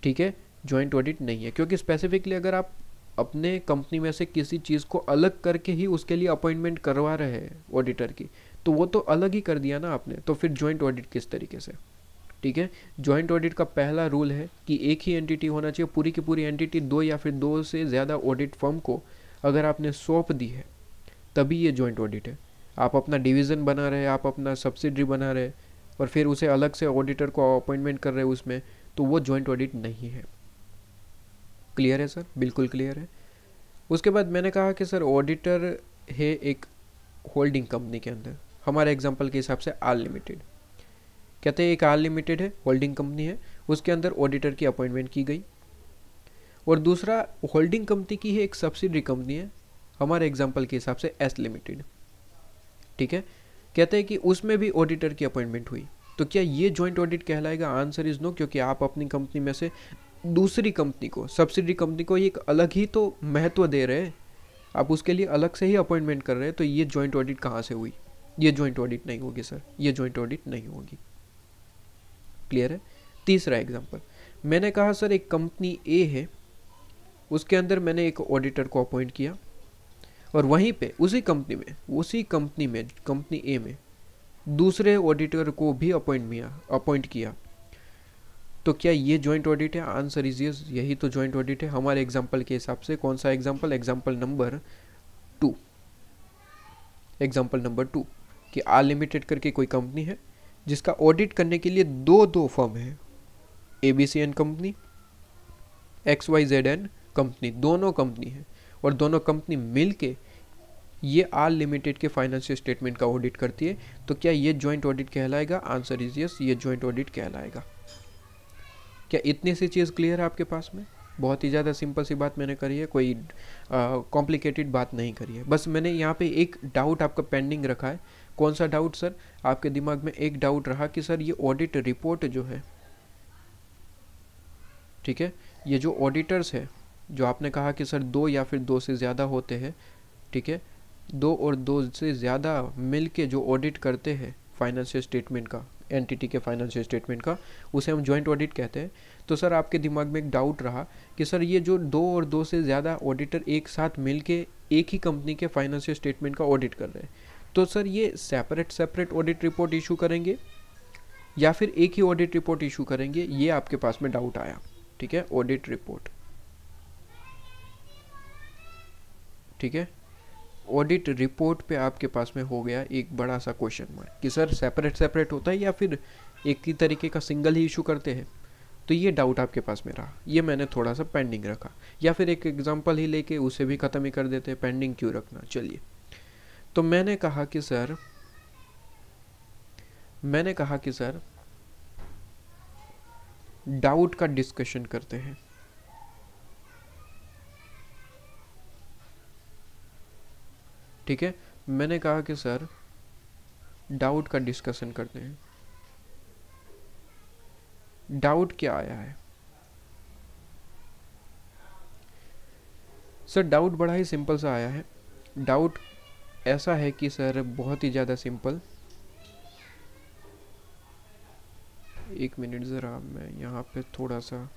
ठीक है, जॉइंट ऑडिट नहीं है, क्योंकि स्पेसिफिकली अगर आप अपने कंपनी में से किसी चीज़ को अलग करके ही उसके लिए अपॉइंटमेंट करवा रहे हैं ऑडिटर की, तो वो तो अलग ही कर दिया ना आपने, तो फिर जॉइंट ऑडिट किस तरीके से? ठीक है, जॉइंट ऑडिट का पहला रूल है कि एक ही एंटिटी होना चाहिए, पूरी की पूरी एंटिटी दो या फिर दो से ज़्यादा ऑडिट फर्म को अगर आपने सौंप दी है तभी ये जॉइंट ऑडिट है। आप अपना डिवीज़न बना रहे हैं, आप अपना सब्सिडरी बना रहे हैं और फिर उसे अलग से ऑडिटर को अपॉइंटमेंट कर रहे हैं उसमें, तो वो जॉइंट ऑडिट नहीं है। क्लियर है सर? बिल्कुल क्लियर है। उसके बाद मैंने कहा कि सर ऑडिटर है एक होल्डिंग कंपनी के अंदर, हमारे एग्जाम्पल के हिसाब से आल लिमिटेड। कहते हैं एक आल लिमिटेड है, होल्डिंग कंपनी है, उसके अंदर ऑडिटर की अपॉइंटमेंट की गई। और दूसरा होल्डिंग कंपनी की है एक सब्सिडरी कंपनी है, हमारे एग्जांपल के हिसाब से एस लिमिटेड। ठीक है, कहते हैं कि उसमें भी ऑडिटर की अपॉइंटमेंट हुई। तो क्या ये जॉइंट ऑडिट कहलाएगा? आंसर इज नो, क्योंकि आप अपनी कंपनी में से दूसरी कंपनी को, सब्सिडरी कंपनी को एक अलग ही तो महत्व दे रहे हैं, आप उसके लिए अलग से ही अपॉइंटमेंट कर रहे हैं, तो ये जॉइंट ऑडिट कहाँ से हुई? ये जॉइंट ऑडिट नहीं होगी सर, ये जॉइंट ऑडिट नहीं होगी। क्लियर है? तीसरा एग्जांपल, मैंने कहा सर एक कंपनी ए है, उसके अंदर मैंने एक ऑडिटर को अपॉइंट किया और वहीं पे उसी कंपनी में कंपनी ए में दूसरे ऑडिटर को भी अपॉइंट किया। तो क्या ये जॉइंट ऑडिट है? आंसर इज यस, यही तो जॉइंट ऑडिट है हमारे एग्जांपल के हिसाब से। कौन सा example? Example number 2। Example number 2 कि आल लिमिटेड करके कोई कंपनी है जिसका ऑडिट करने के लिए दो फर्म है, ABCN कंपनी, XYZN कंपनी, दोनों कंपनी है और दोनों कंपनी मिलके ये आल लिमिटेड के फाइनेंशियल स्टेटमेंट का ऑडिट करती है। तो क्या ये जॉइंट ऑडिट कहलाएगा? आंसर इज यस, ये जॉइंट ऑडिट कहलाएगा। क्या इतनी सी चीज़ क्लियर है आपके पास में? बहुत ही ज़्यादा सिंपल सी बात मैंने करी है, कोई कॉम्प्लिकेटेड बात नहीं करी है। बस मैंने यहाँ पे एक डाउट आपका पेंडिंग रखा है। कौन सा डाउट सर? आपके दिमाग में एक डाउट रहा कि सर ये ऑडिट रिपोर्ट जो है, ठीक है, ये जो ऑडिटर्स है, जो आपने कहा कि सर दो या फिर दो से ज़्यादा होते हैं, ठीक है, दो और दो से ज़्यादा मिल के जो ऑडिट करते हैं फाइनेंशियल स्टेटमेंट का, एंटिटी के फाइनेंशियल स्टेटमेंट का, उसे हम जॉइंट ऑडिट कहते हैं। तो सर आपके दिमाग में एक डाउट रहा कि सर ये जो दो और दो से ज़्यादा ऑडिटर एक साथ मिल के एक ही कंपनी के फाइनेंशियल स्टेटमेंट का ऑडिट कर रहे हैं, तो सर ये सेपरेट ऑडिट रिपोर्ट इशू करेंगे या फिर एक ही ऑडिट रिपोर्ट इशू करेंगे, ये आपके पास में डाउट आया, ठीक है, ऑडिट रिपोर्ट, ठीक है, ऑडिट रिपोर्ट पे आपके पास में हो गया एक बड़ा सा क्वेश्चन मार्क कि सर सेपरेट सेपरेट होता है या फिर एक ही तरीके का सिंगल ही इशू करते हैं। तो ये डाउट आपके पास में रहा, ये मैंने थोड़ा सा पेंडिंग रखा, या फिर एक एग्जांपल ही लेके उसे भी ख़त्म ही कर देते हैं, पेंडिंग क्यों रखना। चलिए, तो मैंने कहा कि सर डाउट का डिस्कशन करते हैं, ठीक है, मैंने कहा कि सर डाउट का डिस्कशन करते हैं। डाउट क्या आया है सर? डाउट बड़ा ही सिंपल सा आया है। डाउट ऐसा है कि सर बहुत ही ज़्यादा सिंपल, एक मिनट ज़रा मैं यहाँ पे थोड़ा सा,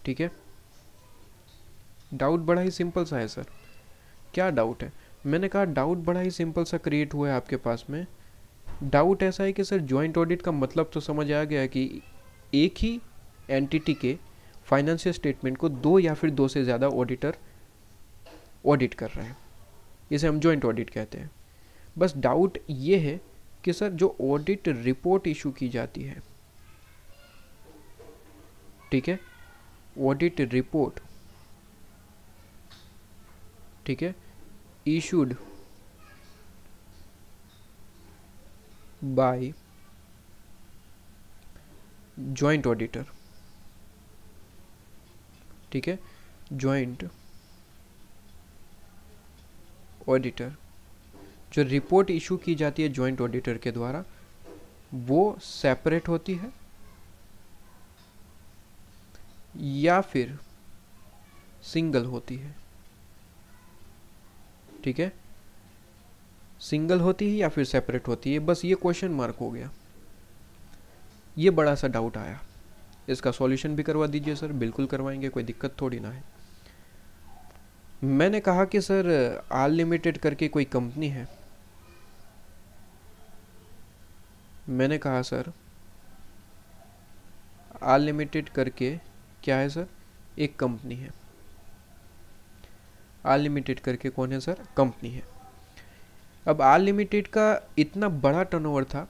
ठीक है, डाउट बड़ा ही सिंपल सा है सर। क्या डाउट है? मैंने कहा डाउट बड़ा ही सिंपल सा क्रिएट हुआ है आपके पास में। डाउट ऐसा है कि सर जॉइंट ऑडिट का मतलब तो समझ आ गया कि एक ही एंटिटी के फाइनेंशियल स्टेटमेंट को दो या फिर दो से ज़्यादा ऑडिटर ऑडिट कर रहे हैं, इसे हम जॉइंट ऑडिट कहते हैं। बस डाउट ये है कि सर जो ऑडिट रिपोर्ट इशू की जाती है, ठीक है, ऑडिट रिपोर्ट, ठीक है, इशूड बाय जॉइंट ऑडिटर, ठीक है, जॉइंट ऑडिटर, जो रिपोर्ट इशू की जाती है जॉइंट ऑडिटर के द्वारा वो सेपरेट होती है या फिर सिंगल होती है, ठीक है, सिंगल होती है या फिर सेपरेट होती है। बस ये क्वेश्चन मार्क हो गया, ये बड़ा सा डाउट आया। इसका सॉल्यूशन भी करवा दीजिए सर। बिल्कुल करवाएंगे, कोई दिक्कत थोड़ी ना है। मैंने कहा कि सर आल लिमिटेड करके कोई कंपनी है। मैंने कहा सर आल लिमिटेड करके क्या है सर? एक कंपनी है। आल लिमिटेड करके कौन है सर? कंपनी है। अब आल लिमिटेड का इतना बड़ा टर्नओवर था।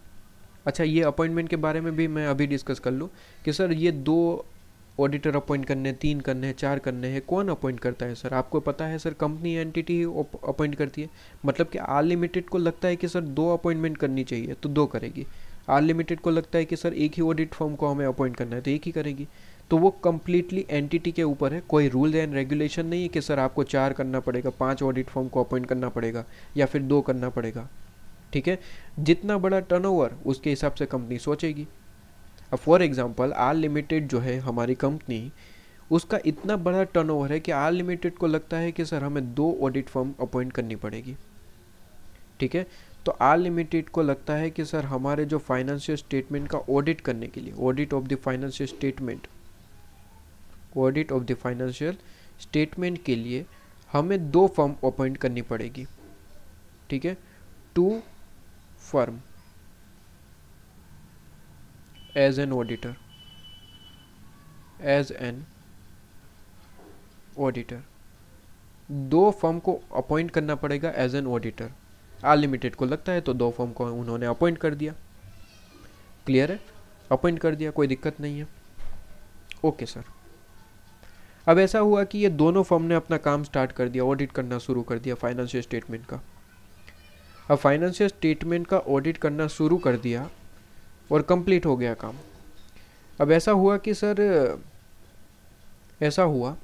अच्छा, ये अपॉइंटमेंट के बारे में भी मैं अभी डिस्कस कर लूँ कि सर ये 2 ऑडिटर अपॉइंट करने, 3 करने हैं, 4 करने हैं, कौन अपॉइंट करता है सर? आपको पता है सर, कंपनी एंटिटी ही अपॉइंट करती है। मतलब कि आल लिमिटेड को लगता है कि सर 2 अपॉइंटमेंट करनी चाहिए तो 2 करेगी। आल लिमिटेड को लगता है कि सर एक ही ऑडिट फर्म को हमें अपॉइंट करना है तो एक ही करेगी। तो वो कम्प्लीटली एंटिटी के ऊपर है। कोई रूल एंड रेगुलेशन नहीं है कि सर आपको 4 करना पड़ेगा, 5 ऑडिट फर्म को अपॉइंट करना पड़ेगा या फिर 2 करना पड़ेगा। ठीक है, जितना बड़ा टर्नओवर उसके हिसाब से कंपनी सोचेगी। अब फॉर एग्जांपल आल लिमिटेड जो है हमारी कंपनी, उसका इतना बड़ा टर्नओवर है कि आल लिमिटेड को लगता है कि सर हमें 2 ऑडिट फर्म अपॉइंट करनी पड़ेगी। ठीक है, तो आल लिमिटेड को लगता है कि सर हमारे जो फाइनेंशियल स्टेटमेंट का ऑडिट करने के लिए, audit of the financial statement, audit of the financial statement के लिए हमें 2 फर्म अपॉइंट करनी पड़ेगी। ठीक है, 2 firm as an auditor, as an auditor 2 firm को अपॉइंट करना पड़ेगा as an auditor. All limited को लगता है तो 2 फर्म को उन्होंने अपॉइंट कर दिया। क्लियर है? अपॉइंट कर दिया, कोई दिक्कत नहीं है। Okay sir. अब ऐसा हुआ कि ये दोनों फर्म ने अपना काम स्टार्ट कर दिया, ऑडिट करना शुरू कर दिया फाइनेंशियल स्टेटमेंट का। अब फाइनेंशियल स्टेटमेंट का ऑडिट करना शुरू कर दिया और कंप्लीट हो गया काम। अब ऐसा हुआ कि सर, ऐसा हुआ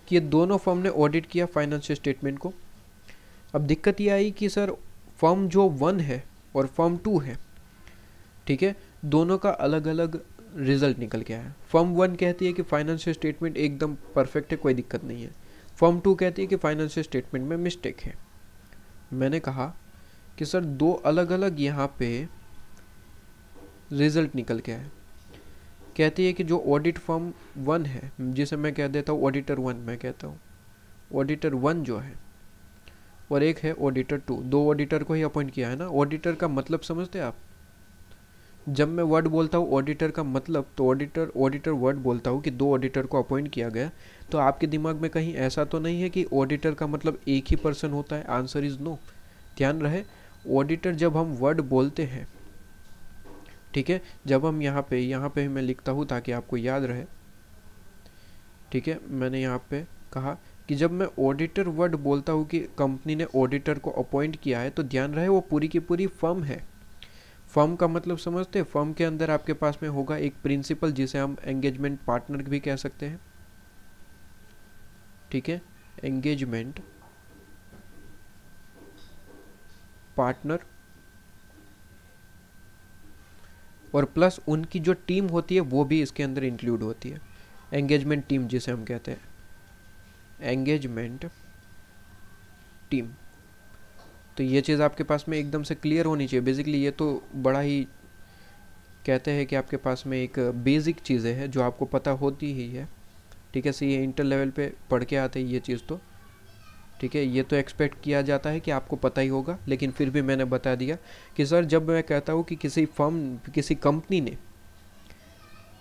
कि ये दोनों फर्म ने ऑडिट किया फाइनेंशियल स्टेटमेंट को। अब दिक्कत ये आई कि सर फर्म जो 1 है और फर्म 2 है, ठीक है, दोनों का अलग अलग रिजल्ट निकल के आया। फर्म 1 कहती है कि फाइनेंशियल स्टेटमेंट एकदम परफेक्ट है, कोई दिक्कत नहीं है। फर्म 2 कहती है कि फाइनेंशियल स्टेटमेंट में मिस्टेक है। मैंने कहा कि सर 2 अलग अलग यहाँ पे रिजल्ट निकल के आए। कहती है कि जो ऑडिट फर्म 1 है, जिसे मैं कह देता हूँ ऑडिटर 1, मैं कहता हूँ ऑडिटर 1 जो है और एक है ऑडिटर 2, दो ऑडिटर को ही अपॉइंट किया है ना। ऑडिटर का मतलब समझते हैं आप? जब मैं वर्ड बोलता हूँ ऑडिटर का मतलब, तो ऑडिटर वर्ड बोलता हूँ कि दो ऑडिटर को अपॉइंट किया गया, तो आपके दिमाग में कहीं ऐसा तो नहीं है कि ऑडिटर का मतलब एक ही पर्सन होता है? Answer is no. ध्यान रहे, ऑडिटर जब हम वर्ड बोलते हैं, ठीक है, जब हम यहाँ पे मैं लिखता हूँ ताकि आपको याद रहे, ठीक है, मैंने यहाँ पे कहा कि जब मैं ऑडिटर वर्ड बोलता हूँ कि कंपनी ने ऑडिटर को अपॉइंट किया है, तो ध्यान रहे वो पूरी की पूरी फर्म है। फर्म का मतलब समझते हैं? फर्म के अंदर आपके पास में होगा एक प्रिंसिपल जिसे हम एंगेजमेंट पार्टनर भी कह सकते हैं, ठीक है, एंगेजमेंट पार्टनर, और प्लस उनकी जो टीम होती है वो भी इसके अंदर इंक्लूड होती है, एंगेजमेंट टीम जिसे हम कहते हैं, एंगेजमेंट टीम। तो ये चीज़ आपके पास में एकदम से क्लियर होनी चाहिए। बेसिकली ये तो बड़ा ही कहते हैं कि आपके पास में एक बेसिक चीज़ें हैं जो आपको पता होती ही है, ठीक है। सही है, इंटर लेवल पे पढ़ के आते हैं ये चीज़ तो, ठीक है, ये तो एक्सपेक्ट किया जाता है कि आपको पता ही होगा, लेकिन फिर भी मैंने बता दिया कि सर जब मैं कहता हूँ कि किसी फर्म, किसी कंपनी ने,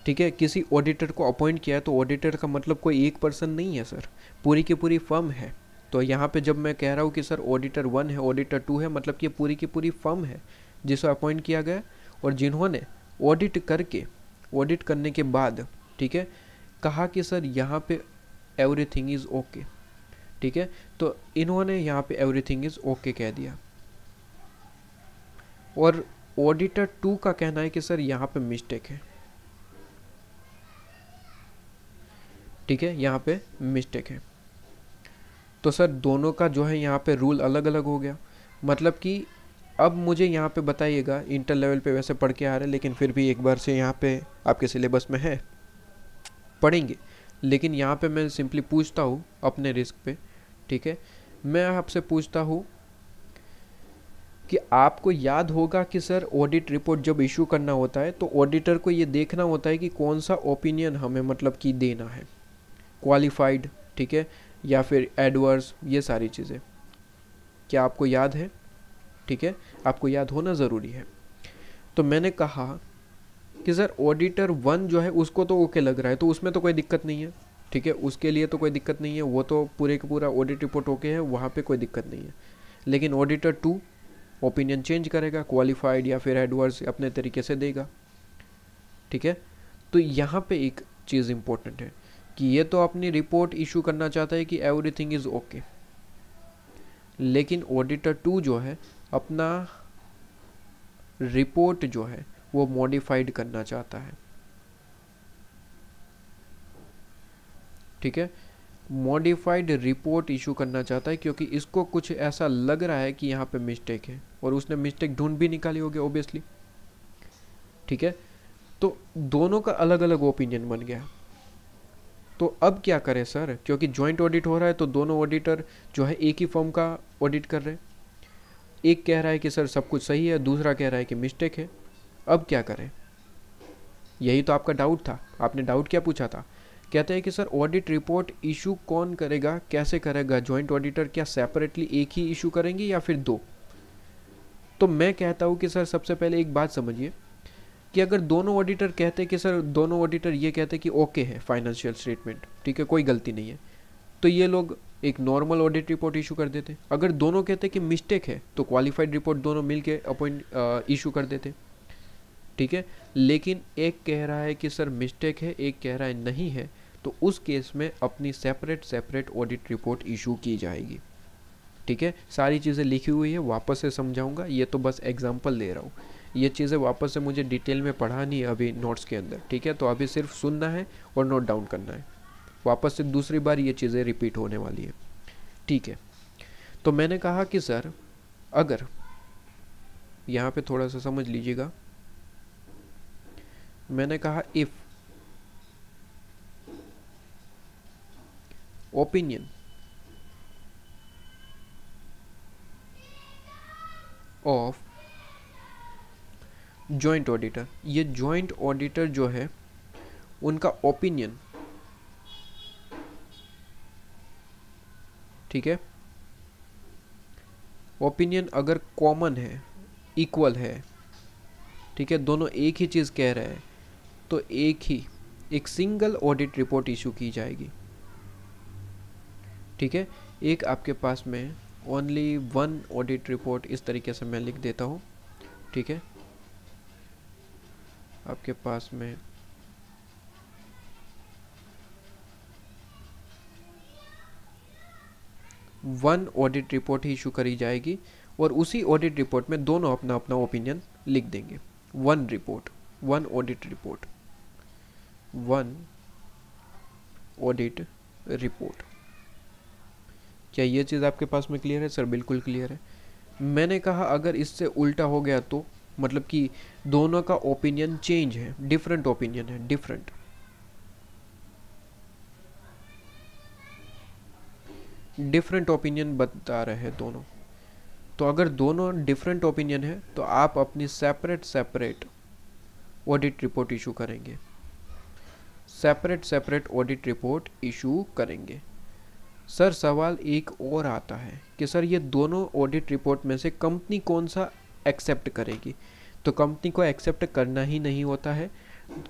ठीक है, किसी ऑडिटर को अपॉइंट किया है, तो ऑडिटर का मतलब कोई एक पर्सन नहीं है सर, पूरी की पूरी फर्म है। तो यहाँ पे जब मैं कह रहा हूँ कि सर ऑडिटर 1 है, ऑडिटर 2 है, मतलब कि पूरी की पूरी फर्म है जिसे अपॉइंट किया गया और जिन्होंने ऑडिट करने के बाद, ठीक है, कहा कि सर यहाँ पे एवरीथिंग इज़ ओके, ठीक है, तो इन्होंने यहाँ पे एवरीथिंग इज़ ओके कह दिया, और ऑडिटर 2 का कहना है कि सर यहाँ पे मिस्टेक है, ठीक है, यहाँ पे मिस्टेक है। तो सर दोनों का जो है यहाँ पे रूल अलग अलग हो गया। मतलब कि अब मुझे यहाँ पे बताइएगा, इंटर लेवल पे वैसे पढ़ के आ रहे हैं, लेकिन फिर भी एक बार से यहाँ पे आपके सिलेबस में है, पढ़ेंगे, लेकिन यहाँ पे मैं सिंपली पूछता हूँ अपने रिस्क पे, ठीक है, मैं आपसे पूछता हूँ कि आपको याद होगा कि सर ऑडिट रिपोर्ट जब इशू करना होता है तो ऑडिटर को ये देखना होता है कि कौन सा ओपिनियन हमें मतलब कि देना है, क्वालिफाइड, ठीक है, या फिर एडवर्स, ये सारी चीज़ें। क्या आपको याद है? ठीक है, आपको याद होना ज़रूरी है। तो मैंने कहा कि सर ऑडिटर 1 जो है उसको तो ओके लग रहा है, तो उसमें तो कोई दिक्कत नहीं है, ठीक है, उसके लिए तो कोई दिक्कत नहीं है, वो तो पूरे का पूरा ऑडिट रिपोर्ट ओके है, वहाँ पे कोई दिक्कत नहीं है। लेकिन ऑडिटर 2 ओपिनियन चेंज करेगा, क्वालिफाइड या फिर एडवर्स अपने तरीके से देगा, ठीक है। तो यहाँ पे एक चीज़ इंपॉर्टेंट है कि ये तो अपनी रिपोर्ट इशू करना चाहता है कि एवरीथिंग इज़ ओके, लेकिन ऑडिटर 2 जो है अपना रिपोर्ट जो है वो मॉडिफाइड करना चाहता है, ठीक है, मॉडिफाइड रिपोर्ट इशू करना चाहता है, क्योंकि इसको कुछ ऐसा लग रहा है कि यहाँ पे मिस्टेक है, और उसने मिस्टेक ढूंढ भी निकाली होगी ऑब्वियसली, ठीक है। तो दोनों का अलग अलग ओपिनियन बन गया। तो अब क्या करें सर, क्योंकि जॉइंट ऑडिट हो रहा है, तो दोनों ऑडिटर जो है एक ही फर्म का ऑडिट कर रहे हैं, एक कह रहा है कि सर सब कुछ सही है, दूसरा कह रहा है कि मिस्टेक है। अब क्या करें? यही तो आपका डाउट था। आपने डाउट क्या पूछा था? कहते हैं कि सर ऑडिट रिपोर्ट इशू कौन करेगा, कैसे करेगा जॉइंट ऑडिटर, क्या सेपरेटली एक ही इशू करेंगे या फिर दो? तो मैं कहता हूँ कि सर सबसे पहले एक बात समझिए कि अगर दोनों ऑडिटर कहते कि सर, दोनों ऑडिटर ये कहते कि ओके है फाइनेंशियल स्टेटमेंट, ठीक है, कोई गलती नहीं है, तो ये लोग एक नॉर्मल ऑडिट रिपोर्ट इशू कर देते। अगर दोनों कहते कि मिस्टेक है तो क्वालिफाइड रिपोर्ट दोनों मिलके अपॉइंट इशू कर देते, ठीक है। लेकिन एक कह रहा है कि सर मिस्टेक है, एक कह रहा है नहीं है, तो उस केस में अपनी सेपरेट ऑडिट रिपोर्ट इशू की जाएगी, ठीक है। सारी चीज़ें लिखी हुई है, वापस से समझाऊंगा, ये तो बस एग्जांपल दे रहा हूँ, ये चीज़ें वापस से मुझे डिटेल में पढ़ानी है अभी नोट्स के अंदर, ठीक है। तो अभी सिर्फ सुनना है और नोट डाउन करना है, वापस से दूसरी बार ये चीज़ें रिपीट होने वाली है, ठीक है। तो मैंने कहा कि सर अगर यहाँ पे थोड़ा सा समझ लीजिएगा, मैंने कहा if opinion of joint auditor, ये जॉइंट ऑडिटर जो है उनका ओपिनियन, ठीक है, ओपिनियन अगर कॉमन है, इक्वल है, ठीक है, दोनों एक ही चीज़ कह रहे हैं, तो एक सिंगल ऑडिट रिपोर्ट इशू की जाएगी। ठीक है, एक आपके पास में ओनली वन ऑडिट रिपोर्ट, इस तरीके से मैं लिख देता हूँ। ठीक है, आपके पास में वन ऑडिट रिपोर्ट ही इशू करी जाएगी और उसी ऑडिट रिपोर्ट में दोनों अपना अपना ओपिनियन लिख देंगे। One report, one audit report, one audit report. क्या ये चीज़ आपके पास में क्लियर है? सर बिल्कुल क्लियर है। मैंने कहा अगर इससे उल्टा हो गया तो मतलब कि दोनों का ओपिनियन चेंज है, डिफरेंट ओपिनियन है, डिफरेंट ओपिनियन बता रहे हैं दोनों, तो अगर दोनों डिफरेंट ओपिनियन है तो आप अपनी सेपरेट ऑडिट रिपोर्ट इशू करेंगे, सेपरेट ऑडिट रिपोर्ट इशू करेंगे। सर सवाल एक और आता है कि सर ये दोनों ऑडिट रिपोर्ट में से कंपनी कौन सा एक्सेप्ट करेगी? तो कंपनी को एक्सेप्ट करना ही नहीं होता है,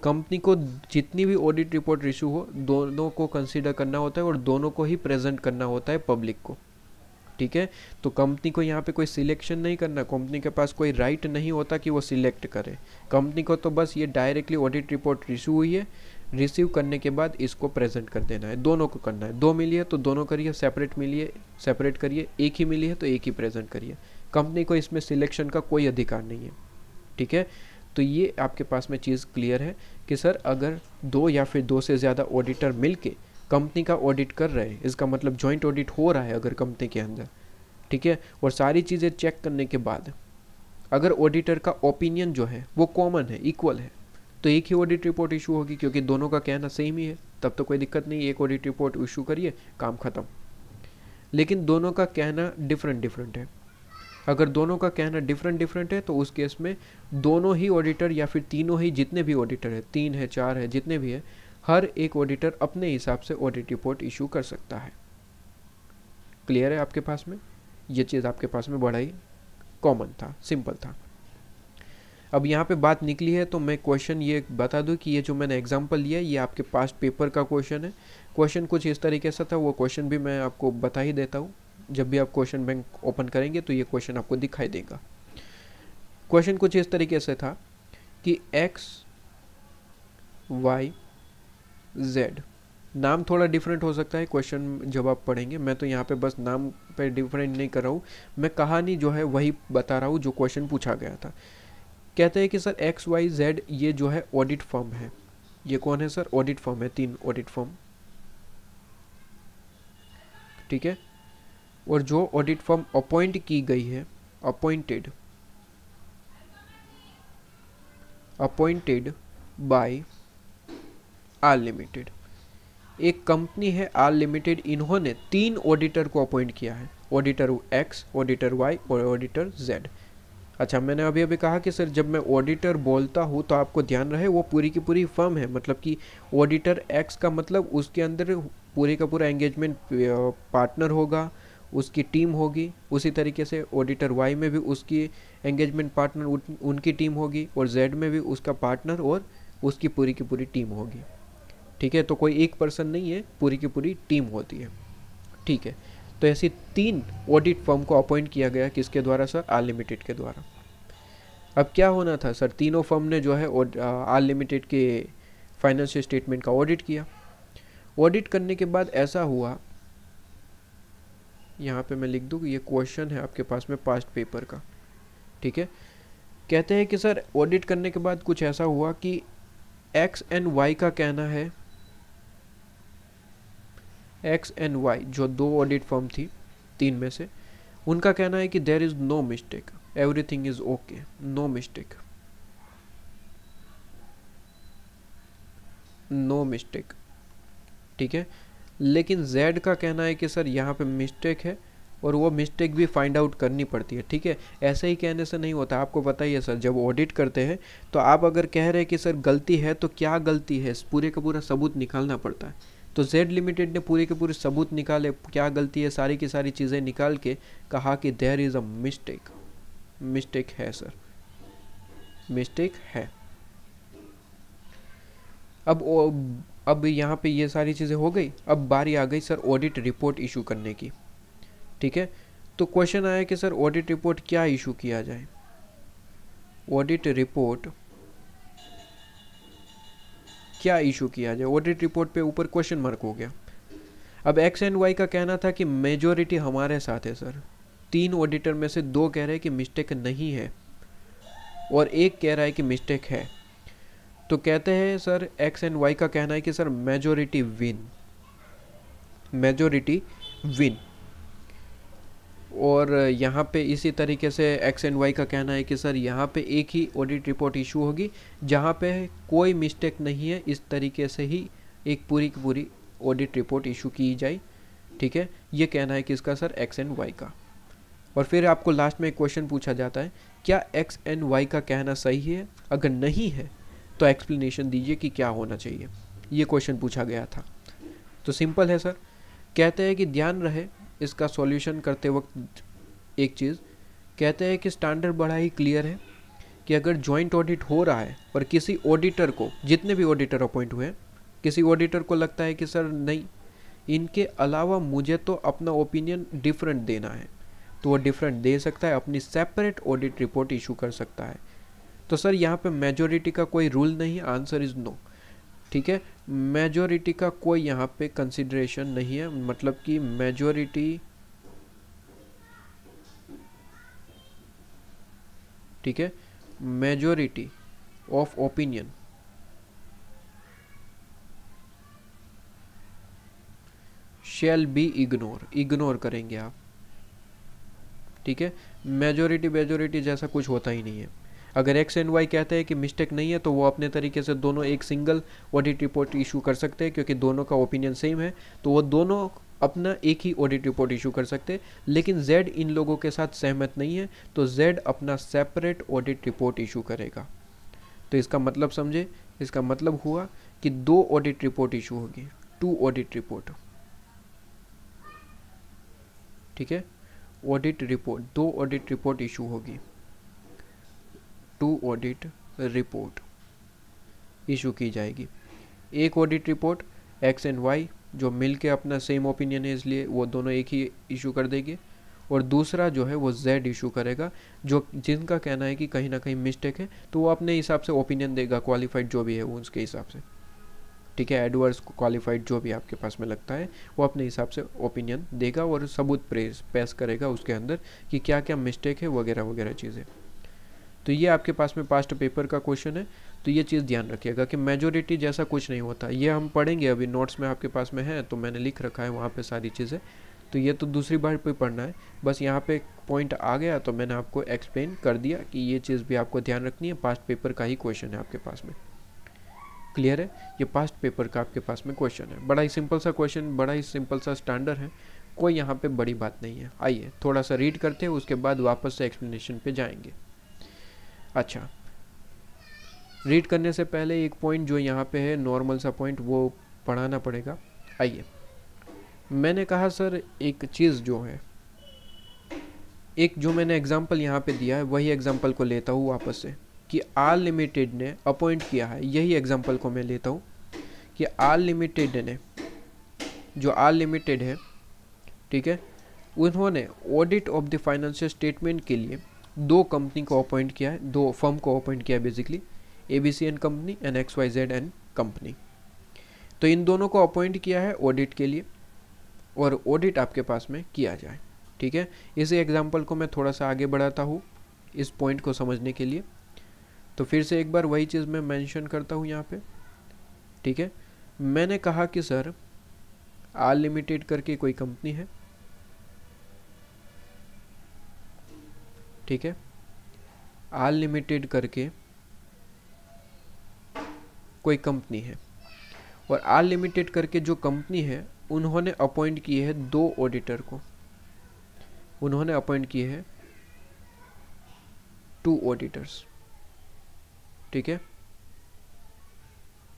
कंपनी को जितनी भी ऑडिट रिपोर्ट इशू हो दोनों को कंसीडर करना होता है और दोनों को ही प्रेजेंट करना होता है पब्लिक को। ठीक है, तो कंपनी को यहाँ पे कोई सिलेक्शन नहीं करना, कंपनी के पास कोई राइट नहीं होता कि वो सिलेक्ट करे। कंपनी को तो बस ये डायरेक्टली ऑडिट रिपोर्ट इशू हुई है, रिसीव करने के बाद इसको प्रेजेंट कर देना है, दोनों को करना है। दो मिली है तो दोनों करिए, सेपरेट मिली है सेपरेट करिए, एक ही मिली है तो एक ही प्रेजेंट करिए। कंपनी को इसमें सिलेक्शन का कोई अधिकार नहीं है। ठीक है, तो ये आपके पास में चीज़ क्लियर है कि सर अगर दो या फिर दो से ज़्यादा ऑडिटर मिलके कंपनी का ऑडिट कर रहे हैं, इसका मतलब जॉइंट ऑडिट हो रहा है अगर कंपनी के अंदर। ठीक है, और सारी चीज़ें चेक करने के बाद अगर ऑडिटर का ओपिनियन जो है वो कॉमन है, इक्वल है, तो एक ही ऑडिट रिपोर्ट इशू होगी, क्योंकि दोनों का कहना सेम ही है, तब तो कोई दिक्कत नहीं, एक ऑडिट रिपोर्ट इशू करिए, काम खत्म। लेकिन दोनों का कहना डिफरेंट है। अगर दोनों का कहना डिफरेंट है तो उस केस में दोनों ही ऑडिटर या फिर तीनों ही, जितने भी ऑडिटर है, 3 है 4 है, जितने भी है, हर एक ऑडिटर अपने हिसाब से ऑडिट रिपोर्ट इशू कर सकता है। क्लियर है आपके पास में? ये चीज़ आपके पास में बड़ा ही कॉमन था, सिंपल था। अब यहाँ पे बात निकली है तो मैं क्वेश्चन ये बता दूं कि ये जो मैंने एग्जांपल लिया है ये आपके पास्ट पेपर का क्वेश्चन है। क्वेश्चन कुछ इस तरीके से था, वो क्वेश्चन भी मैं आपको बता ही देता हूँ। जब भी आप क्वेश्चन बैंक ओपन करेंगे तो ये क्वेश्चन आपको दिखाई देगा। क्वेश्चन कुछ इस तरीके से था कि x, y, z, नाम थोड़ा डिफरेंट हो सकता है क्वेश्चन जब आप पढ़ेंगे, मैं तो यहाँ पे बस नाम पे डिफरेंट नहीं कर रहा हूँ, मैं कहानी जो है वही बता रहा हूँ जो क्वेश्चन पूछा गया था। कहते हैं कि सर एक्स वाई जेड ये जो है ऑडिट फर्म है। ये कौन है सर? ऑडिट फर्म है, 3 ऑडिट फर्म। ठीक है, और जो ऑडिट फर्म अपॉइंट की गई है, अपॉइंटेड बाय आर लिमिटेड, एक कंपनी है आर लिमिटेड, इन्होंने 3 ऑडिटर को अपॉइंट किया है, ऑडिटर एक्स, ऑडिटर वाई और ऑडिटर जेड। अच्छा, मैंने अभी अभी कहा कि सर जब मैं ऑडिटर बोलता हूँ तो आपको ध्यान रहे वो पूरी की पूरी फर्म है, मतलब कि ऑडिटर एक्स का मतलब उसके अंदर पूरे का पूरा एंगेजमेंट पार्टनर होगा, उसकी टीम होगी। उसी तरीके से ऑडिटर वाई में भी उसकी एंगेजमेंट पार्टनर उनकी टीम होगी, और जेड में भी उसका पार्टनर और उसकी पूरी की पूरी टीम होगी। ठीक है, तो कोई एक पर्सन नहीं है, पूरी की पूरी टीम होती है। ठीक है, तो ऐसी 3 ऑडिट फर्म को अपॉइंट किया गया, किसके द्वारा सर? आर लिमिटेड के द्वारा। अब क्या होना था सर? तीनों फर्म ने जो है आर लिमिटेड के फाइनेंशियल स्टेटमेंट का ऑडिट किया। ऑडिट करने के बाद ऐसा हुआ, यहाँ पे मैं लिख दूँ कि ये क्वेश्चन है आपके पास में पास्ट पेपर का। ठीक है, कहते हैं कि सर ऑडिट करने के बाद कुछ ऐसा हुआ कि एक्स एंड वाई का कहना है, एक्स एंड वाई जो 2 ऑडिट फर्म थी 3 में से, उनका कहना है कि there is no mistake, everything is okay, no mistake, no mistake. ठीक है, लेकिन जेड का कहना है कि सर यहाँ पे मिस्टेक है और वो मिस्टेक भी फाइंड आउट करनी पड़ती है। ठीक है, ऐसे ही कहने से नहीं होता, आपको पता ही है सर, जब ऑडिट करते हैं तो आप अगर कह रहे हैं कि सर गलती है तो क्या गलती है, पूरे का पूरा सबूत निकालना पड़ता है। तो जेड लिमिटेड ने पूरे के पूरे सबूत निकाले, क्या गलती है, सारी की सारी चीज़ें निकाल के कहा कि there is a mistake. Mistake है सर, मिस्टेक है। अब यहाँ पे ये सारी चीज़ें हो गई। अब बारी आ गई सर ऑडिट रिपोर्ट इशू करने की। ठीक है, तो क्वेश्चन आया कि सर ऑडिट रिपोर्ट क्या इशू किया जाए। ऑडिट रिपोर्ट क्या इशू किया जाए, ऑडिट रिपोर्ट पे ऊपर क्वेश्चन मार्क हो गया। अब एक्स एंड वाई का कहना था कि मेजोरिटी हमारे साथ है सर, 3 ऑडिटर में से 2 कह रहे हैं कि मिस्टेक नहीं है और 1 कह रहा है कि मिस्टेक है। तो कहते हैं सर एक्स एंड वाई का कहना है कि sir majority win, majority win. और यहाँ पे इसी तरीके से एक्स एंड वाई का कहना है कि सर यहाँ पे एक ही ऑडिट रिपोर्ट इशू होगी जहाँ पे कोई मिस्टेक नहीं है, इस तरीके से ही एक पूरी की पूरी ऑडिट रिपोर्ट इशू की जाए। ठीक है, ये कहना है किसका सर, एक्स एंड वाई का। और फिर आपको लास्ट में एक क्वेश्चन पूछा जाता है, क्या एक्स एंड वाई का कहना सही है, अगर नहीं है तो एक्सप्लेनेशन दीजिए कि क्या होना चाहिए। ये क्वेश्चन पूछा गया था। तो सिंपल है सर, कहते हैं कि ध्यान रहे इसका सॉल्यूशन करते वक्त एक चीज़, कहते हैं कि स्टैंडर्ड बड़ा ही क्लियर है कि अगर जॉइंट ऑडिट हो रहा है और किसी ऑडिटर को, जितने भी ऑडिटर अपॉइंट हुए हैं, किसी ऑडिटर को लगता है कि सर नहीं, इनके अलावा मुझे तो अपना ओपिनियन डिफरेंट देना है, तो वो डिफरेंट दे सकता है, अपनी सेपरेट ऑडिट रिपोर्ट इशू कर सकता है। तो सर यहाँ पे मेजोरिटी का कोई रूल नहीं, आंसर इज़ नो। ठीक है, मेजोरिटी का कोई यहाँ पे कंसिडरेशन नहीं है, मतलब कि मेजोरिटी, ठीक है, majority of opinion shall be ignore, ignore करेंगे आप। ठीक है, मेजोरिटी जैसा कुछ होता ही नहीं है। अगर एक्स एंड वाई कहते हैं कि मिस्टेक नहीं है तो वो अपने तरीके से दोनों एक सिंगल ऑडिट रिपोर्ट इशू कर सकते हैं, क्योंकि दोनों का ओपिनियन सेम है, तो वो दोनों अपना एक ही ऑडिट रिपोर्ट इशू कर सकते हैं। लेकिन जेड इन लोगों के साथ सहमत नहीं है, तो जेड अपना सेपरेट ऑडिट रिपोर्ट इशू करेगा। तो इसका मतलब समझे, इसका मतलब हुआ कि 2 ऑडिट रिपोर्ट इशू होगी, 2 ऑडिट रिपोर्ट। ठीक है, audit report, 2 audit report issue होगी, 2 ऑडिट रिपोर्ट इशू की जाएगी। एक audit report X and Y जो मिलके अपना सेम ओपिनियन है इसलिए वो दोनों एक ही इशू कर देंगे, और दूसरा जो है वो जेड इशू करेगा, जो जिनका कहना है कि कहीं ना कहीं मिस्टेक है, तो वो अपने हिसाब से ओपिनियन देगा, क्वालिफाइड जो भी है वो उसके हिसाब से। ठीक है, एडवर्स क्वालिफाइड जो भी आपके पास में लगता है वो अपने हिसाब से ओपिनियन देगा और सबूत पेश करेगा उसके अंदर कि क्या क्या मिस्टेक है वगैरह वगैरह चीज़ें। तो ये आपके पास में पास्ट पेपर का क्वेश्चन है, तो ये चीज़ ध्यान रखिएगा कि मेजोरिटी जैसा कुछ नहीं होता। ये हम पढ़ेंगे, अभी नोट्स में आपके पास में है तो मैंने लिख रखा है वहाँ पे सारी चीज़ें, तो ये तो दूसरी बार पे पढ़ना है। बस यहाँ पे पॉइंट आ गया तो मैंने आपको एक्सप्लेन कर दिया कि ये चीज़ भी आपको ध्यान रखनी है, पास्ट पेपर का ही क्वेश्चन है आपके पास में। क्लियर है, ये पास्ट पेपर का आपके पास में क्वेश्चन है, बड़ा ही सिंपल सा क्वेश्चन, बड़ा ही सिंपल सा स्टैंडर्ड है, कोई यहाँ पे बड़ी बात नहीं है। आइए थोड़ा सा रीड करते हैं, उसके बाद वापस से एक्सप्लेनेशन पे जाएंगे। अच्छा, रीड करने से पहले एक पॉइंट जो यहाँ पे है नॉर्मल सा पॉइंट वो पढ़ाना पड़ेगा। आइए, मैंने कहा सर एक चीज़ जो है, एक जो मैंने एग्जांपल यहाँ पे दिया है वही एग्जांपल को लेता हूँ वापस से, कि आर लिमिटेड ने अपॉइंट किया है, यही एग्जांपल को मैं लेता हूँ कि आर लिमिटेड ने, जो आर लिमिटेड है, ठीक है, उन्होंने audit of the financial statement के लिए 2 कंपनी को अपॉइंट किया है, 2 फर्म को अपॉइंट किया है basically, ABC and company and XYZ and company. तो इन दोनों को अपॉइंट किया है ऑडिट के लिए, और ऑडिट आपके पास में किया जाए। ठीक है, इसी एग्जांपल को मैं थोड़ा सा आगे बढ़ाता हूँ इस पॉइंट को समझने के लिए। तो फिर से एक बार वही चीज़ मैं मेंशन करता हूँ यहाँ पे। ठीक है, मैंने कहा कि सर आर लिमिटेड करके कोई कंपनी है, ठीक है, आर लिमिटेड करके कोई कंपनी है, और आर लिमिटेड करके जो कंपनी है उन्होंने अपॉइंट किए हैं 2 ऑडिटर को, उन्होंने अपॉइंट किए हैं 2 ऑडिटर्स। ठीक है,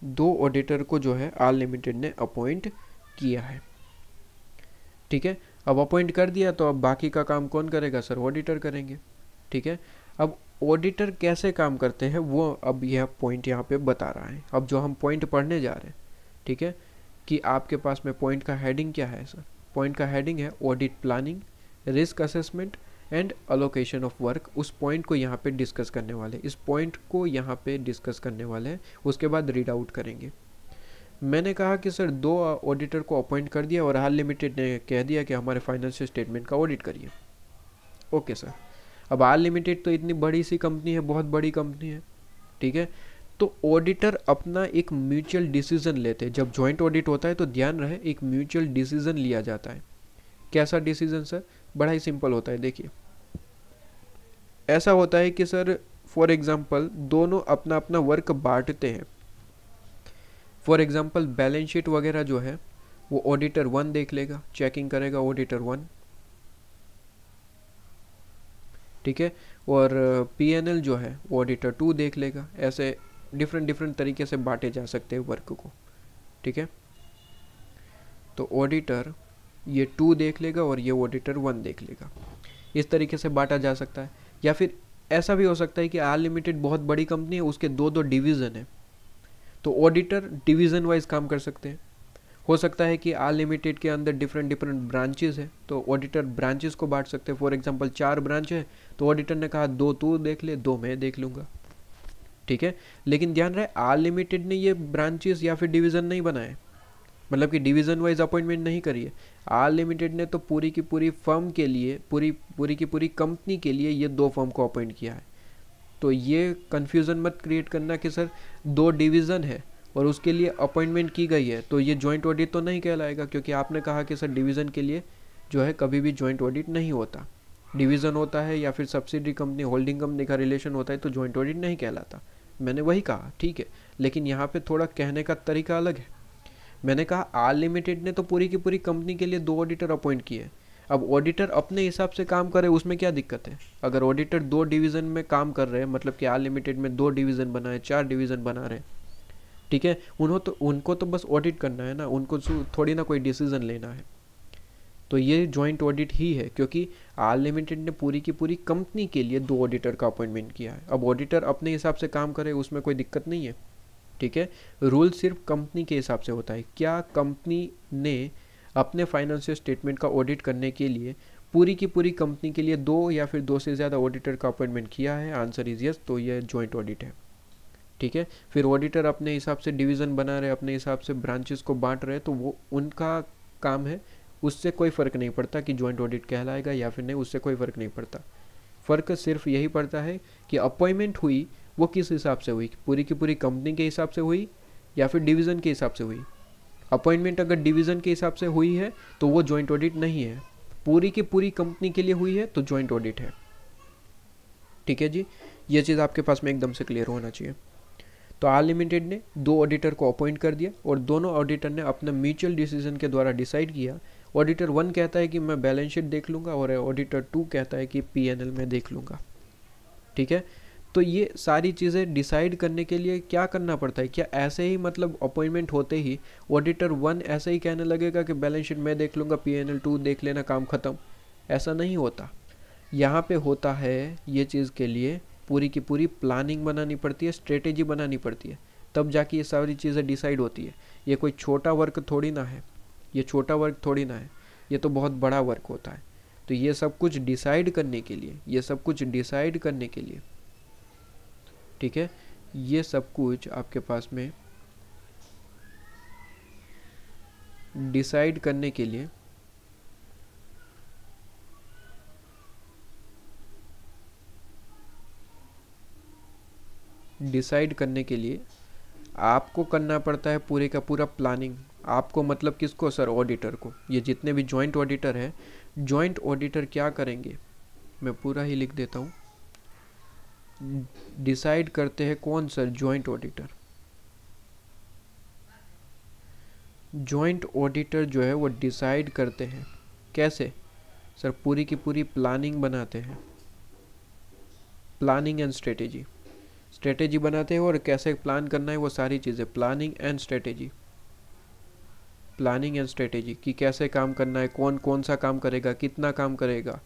2 ऑडिटर को जो है आल लिमिटेड ने अपॉइंट किया है। ठीक है, अब अपॉइंट कर दिया तो अब बाकी का काम कौन करेगा सर? ऑडिटर करेंगे। ठीक है, अब ऑडिटर कैसे काम करते हैं वो अब यह पॉइंट यहाँ पे बता रहा है। अब जो हम पॉइंट पढ़ने जा रहे हैं, ठीक है, कि आपके पास में पॉइंट का हेडिंग क्या है सर? पॉइंट का हेडिंग है audit planning, risk assessment and allocation of work. उस पॉइंट को यहाँ पे डिस्कस करने वाले, इस पॉइंट को यहाँ पे डिस्कस करने वाले हैं, उसके बाद रीड आउट करेंगे। मैंने कहा कि सर 2 ऑडिटर को अपॉइंट कर दिया और हाल लिमिटेड ने कह दिया कि हमारे फाइनेंशियल स्टेटमेंट का ऑडिट करिए। ओके सर, अब हाल लिमिटेड तो इतनी बड़ी सी कंपनी है, बहुत बड़ी कंपनी है, ठीक है, तो ऑडिटर अपना एक म्यूचुअल डिसीजन लेते हैं। जब जॉइंट ऑडिट होता है तो ध्यान रहे एक म्यूचुअल डिसीजन लिया जाता है। कैसा डिसीजन सर? बड़ा ही सिंपल होता है। देखिए, ऐसा होता है कि सर फॉर एग्जांपल दोनों अपना अपना वर्क बांटते हैं। फॉर एग्जांपल बैलेंस शीट वगैरह जो है वो ऑडिटर 1 देख लेगा, चेकिंग करेगा ऑडिटर 1, ठीक है, और P&L जो है वो ऑडिटर 2 देख लेगा। ऐसे डिफरेंट तरीके से बांटे जा सकते हैं वर्क को। ठीक है, तो ऑडिटर ये 2 देख लेगा और ये ऑडिटर 1 देख लेगा। इस तरीके से बांटा जा सकता है। या फिर ऐसा भी हो सकता है कि आर लिमिटेड बहुत बड़ी कंपनी है, उसके 2 डिवीज़न है, तो ऑडिटर डिवीज़न वाइज काम कर सकते हैं। हो सकता है कि आर लिमिटेड के अंदर डिफरेंट ब्रांचेस है, तो ऑडिटर ब्रांचेस को बांट सकते हैं। फॉर एग्जांपल 4 ब्रांच है, तो ऑडिटर ने कहा 2 तू देख ले, 2 मैं देख लूँगा। ठीक है, लेकिन ध्यान रहे आर लिमिटेड ने ये ब्रांचेस या फिर डिवीज़न नहीं बनाए, मतलब कि डिवीज़न वाइज अपॉइंटमेंट नहीं करी है। आर लिमिटेड ने तो पूरी की पूरी फर्म के लिए, पूरी की पूरी कंपनी के लिए ये 2 फर्म को अपॉइंट किया है। तो ये कन्फ्यूज़न मत क्रिएट करना कि सर 2 डिवीज़न है और उसके लिए अपॉइंटमेंट की गई है तो ये जॉइंट ऑडिट तो नहीं कहलाएगा, क्योंकि आपने कहा कि सर डिवीज़न के लिए जो है कभी भी जॉइंट ऑडिट नहीं होता। डिवीज़न होता है या फिर सब्सिडरी कंपनी होल्डिंग कंपनी का रिलेशन होता है तो जॉइंट ऑडिट नहीं कहलाता। मैंने वही कहा, ठीक है, लेकिन यहाँ पे थोड़ा कहने का तरीका अलग है। मैंने कहा आर लिमिटेड ने तो पूरी की पूरी कंपनी के लिए 2 ऑडिटर अपॉइंट किए। अब ऑडिटर अपने हिसाब से काम करे उसमें क्या दिक्कत है? अगर ऑडिटर 2 डिवीज़न में काम कर रहे हैं, मतलब कि आर लिमिटेड में 2 डिवीज़न बनाए, 4 डिवीज़न बना रहे हैं, ठीक है, उनको तो बस ऑडिट करना है ना, उनको थोड़ी ना कोई डिसीजन लेना है। तो ये जॉइंट ऑडिट ही है, क्योंकि आर लिमिटेड ने पूरी की पूरी कंपनी के लिए 2 ऑडिटर का अपॉइंटमेंट किया है। अब ऑडिटर अपने हिसाब से काम करे उसमें कोई दिक्कत नहीं है। ठीक है, रूल सिर्फ कंपनी के हिसाब से होता है। क्या कंपनी ने अपने फाइनेंशियल स्टेटमेंट का ऑडिट करने के लिए पूरी की पूरी कंपनी के लिए 2 या फिर 2 से ज़्यादा ऑडिटर का अपॉइंटमेंट किया है? आंसर इज यस, तो ये जॉइंट ऑडिट है। ठीक है, फिर ऑडिटर अपने हिसाब से डिवीज़न बना रहे, अपने हिसाब से ब्रांचेस को बांट रहे, तो वो उनका काम है, उससे कोई फ़र्क नहीं पड़ता कि जॉइंट ऑडिट कहलाएगा या फिर नहीं, उससे कोई फ़र्क नहीं पड़ता। फ़र्क सिर्फ यही पड़ता है कि अपॉइंटमेंट हुई वो किस हिसाब से हुई, पूरी की पूरी कंपनी के हिसाब से हुई या फिर डिवीज़न के हिसाब से हुई। अपॉइंटमेंट अगर डिवीज़न के हिसाब से हुई है तो वो जॉइंट ऑडिट नहीं है, पूरी की पूरी कंपनी के लिए हुई है तो जॉइंट ऑडिट है। ठीक है जी, ये चीज़ आपके पास में एकदम से क्लियर होना चाहिए। तो आर लिमिटेड ने 2 ऑडिटर को अपॉइंट कर दिया और दोनों ऑडिटर ने अपना म्यूचुअल डिसीजन के द्वारा डिसाइड किया। ऑडिटर 1 कहता है कि मैं बैलेंस शीट देख लूँगा और ऑडिटर 2 कहता है कि P&L में देख लूँगा। ठीक है, तो ये सारी चीज़ें डिसाइड करने के लिए क्या करना पड़ता है? क्या ऐसे ही मतलब अपॉइंटमेंट होते ही ऑडिटर 1 ऐसे ही कहने लगेगा कि बैलेंस शीट मैं देख लूँगा, P&L 2 देख लेना, काम ख़त्म? ऐसा नहीं होता। यहाँ पे होता है ये चीज़ के लिए पूरी की पूरी प्लानिंग बनानी पड़ती है, स्ट्रेटेजी बनानी पड़ती है, तब जाके ये सारी चीज़ें डिसाइड होती है। ये कोई छोटा वर्क थोड़ी ना है, ये छोटा वर्क थोड़ी ना है, ये तो बहुत बड़ा वर्क होता है। तो ये सब कुछ डिसाइड करने के लिए, ठीक है, ये सब कुछ आपके पास में डिसाइड करने के लिए आपको करना पड़ता है पूरे का पूरा प्लानिंग। आपको मतलब किसको सर? ऑडिटर को। ये जितने भी जॉइंट ऑडिटर है, जॉइंट ऑडिटर क्या करेंगे, मैं पूरा ही लिख देता हूँ। डिसाइड करते हैं कौन sir? Joint auditor. Joint auditor जो है वो डिसाइड करते हैं। कैसे सर? पूरी की पूरी प्लानिंग बनाते हैं, प्लानिंग एंड स्ट्रेटेजी। स्ट्रेटेजी बनाते हैं और कैसे प्लान करना है वो सारी चीज़ें, planning and strategy, planning and strategy कि कैसे काम करना है, कौन कौन सा काम करेगा, कितना काम करेगा,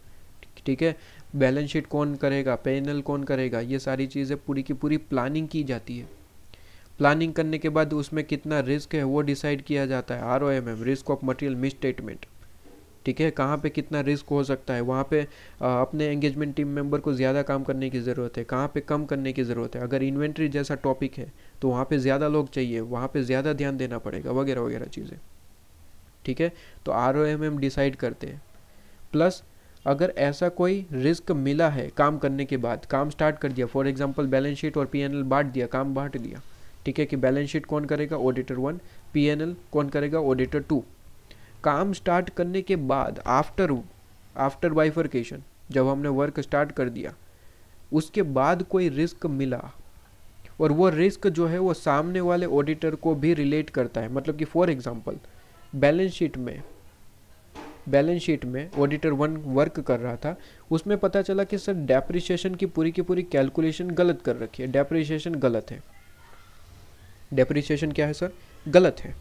ठीक है, बैलेंस शीट कौन करेगा, P&L कौन करेगा, ये सारी चीज़ें पूरी की पूरी प्लानिंग की जाती है। प्लानिंग करने के बाद उसमें कितना रिस्क है वो डिसाइड किया जाता है, ROMM, risk of material misstatement, ठीक है, कहाँ पे कितना रिस्क हो सकता है, वहाँ पे अपने एंगेजमेंट टीम मेंबर को ज़्यादा काम करने की ज़रूरत है, कहाँ पे कम करने की ज़रूरत है, अगर इन्वेंट्री जैसा टॉपिक है तो वहाँ पे ज़्यादा लोग चाहिए, वहाँ पे ज़्यादा ध्यान देना पड़ेगा, वगैरह वगैरह चीज़ें, ठीक है। तो ROMM डिसाइड करते हैं। प्लस अगर ऐसा कोई रिस्क मिला है काम करने के बाद, काम स्टार्ट कर दिया, फॉर एग्जांपल बैलेंस शीट और P&L बांट दिया, काम बांट दिया, ठीक है, कि बैलेंस शीट कौन करेगा, ऑडिटर 1, P&L कौन करेगा, ऑडिटर 2। काम स्टार्ट करने के बाद आफ्टर बाइफर्केशन, जब हमने वर्क स्टार्ट कर दिया, उसके बाद कोई रिस्क मिला और वो रिस्क जो है वो सामने वाले ऑडिटर को भी रिलेट करता है, मतलब कि फॉर एग्जांपल बैलेंस शीट में ऑडिटर 1 वर्क कर रहा था, उसमें पता चला कि सर डेप्रिसिएशन की पूरी कैलकुलेशन गलत कर रखी है, डेप्रिसिएशन गलत है। डेप्रिसिएशन क्या है सर, गलत है।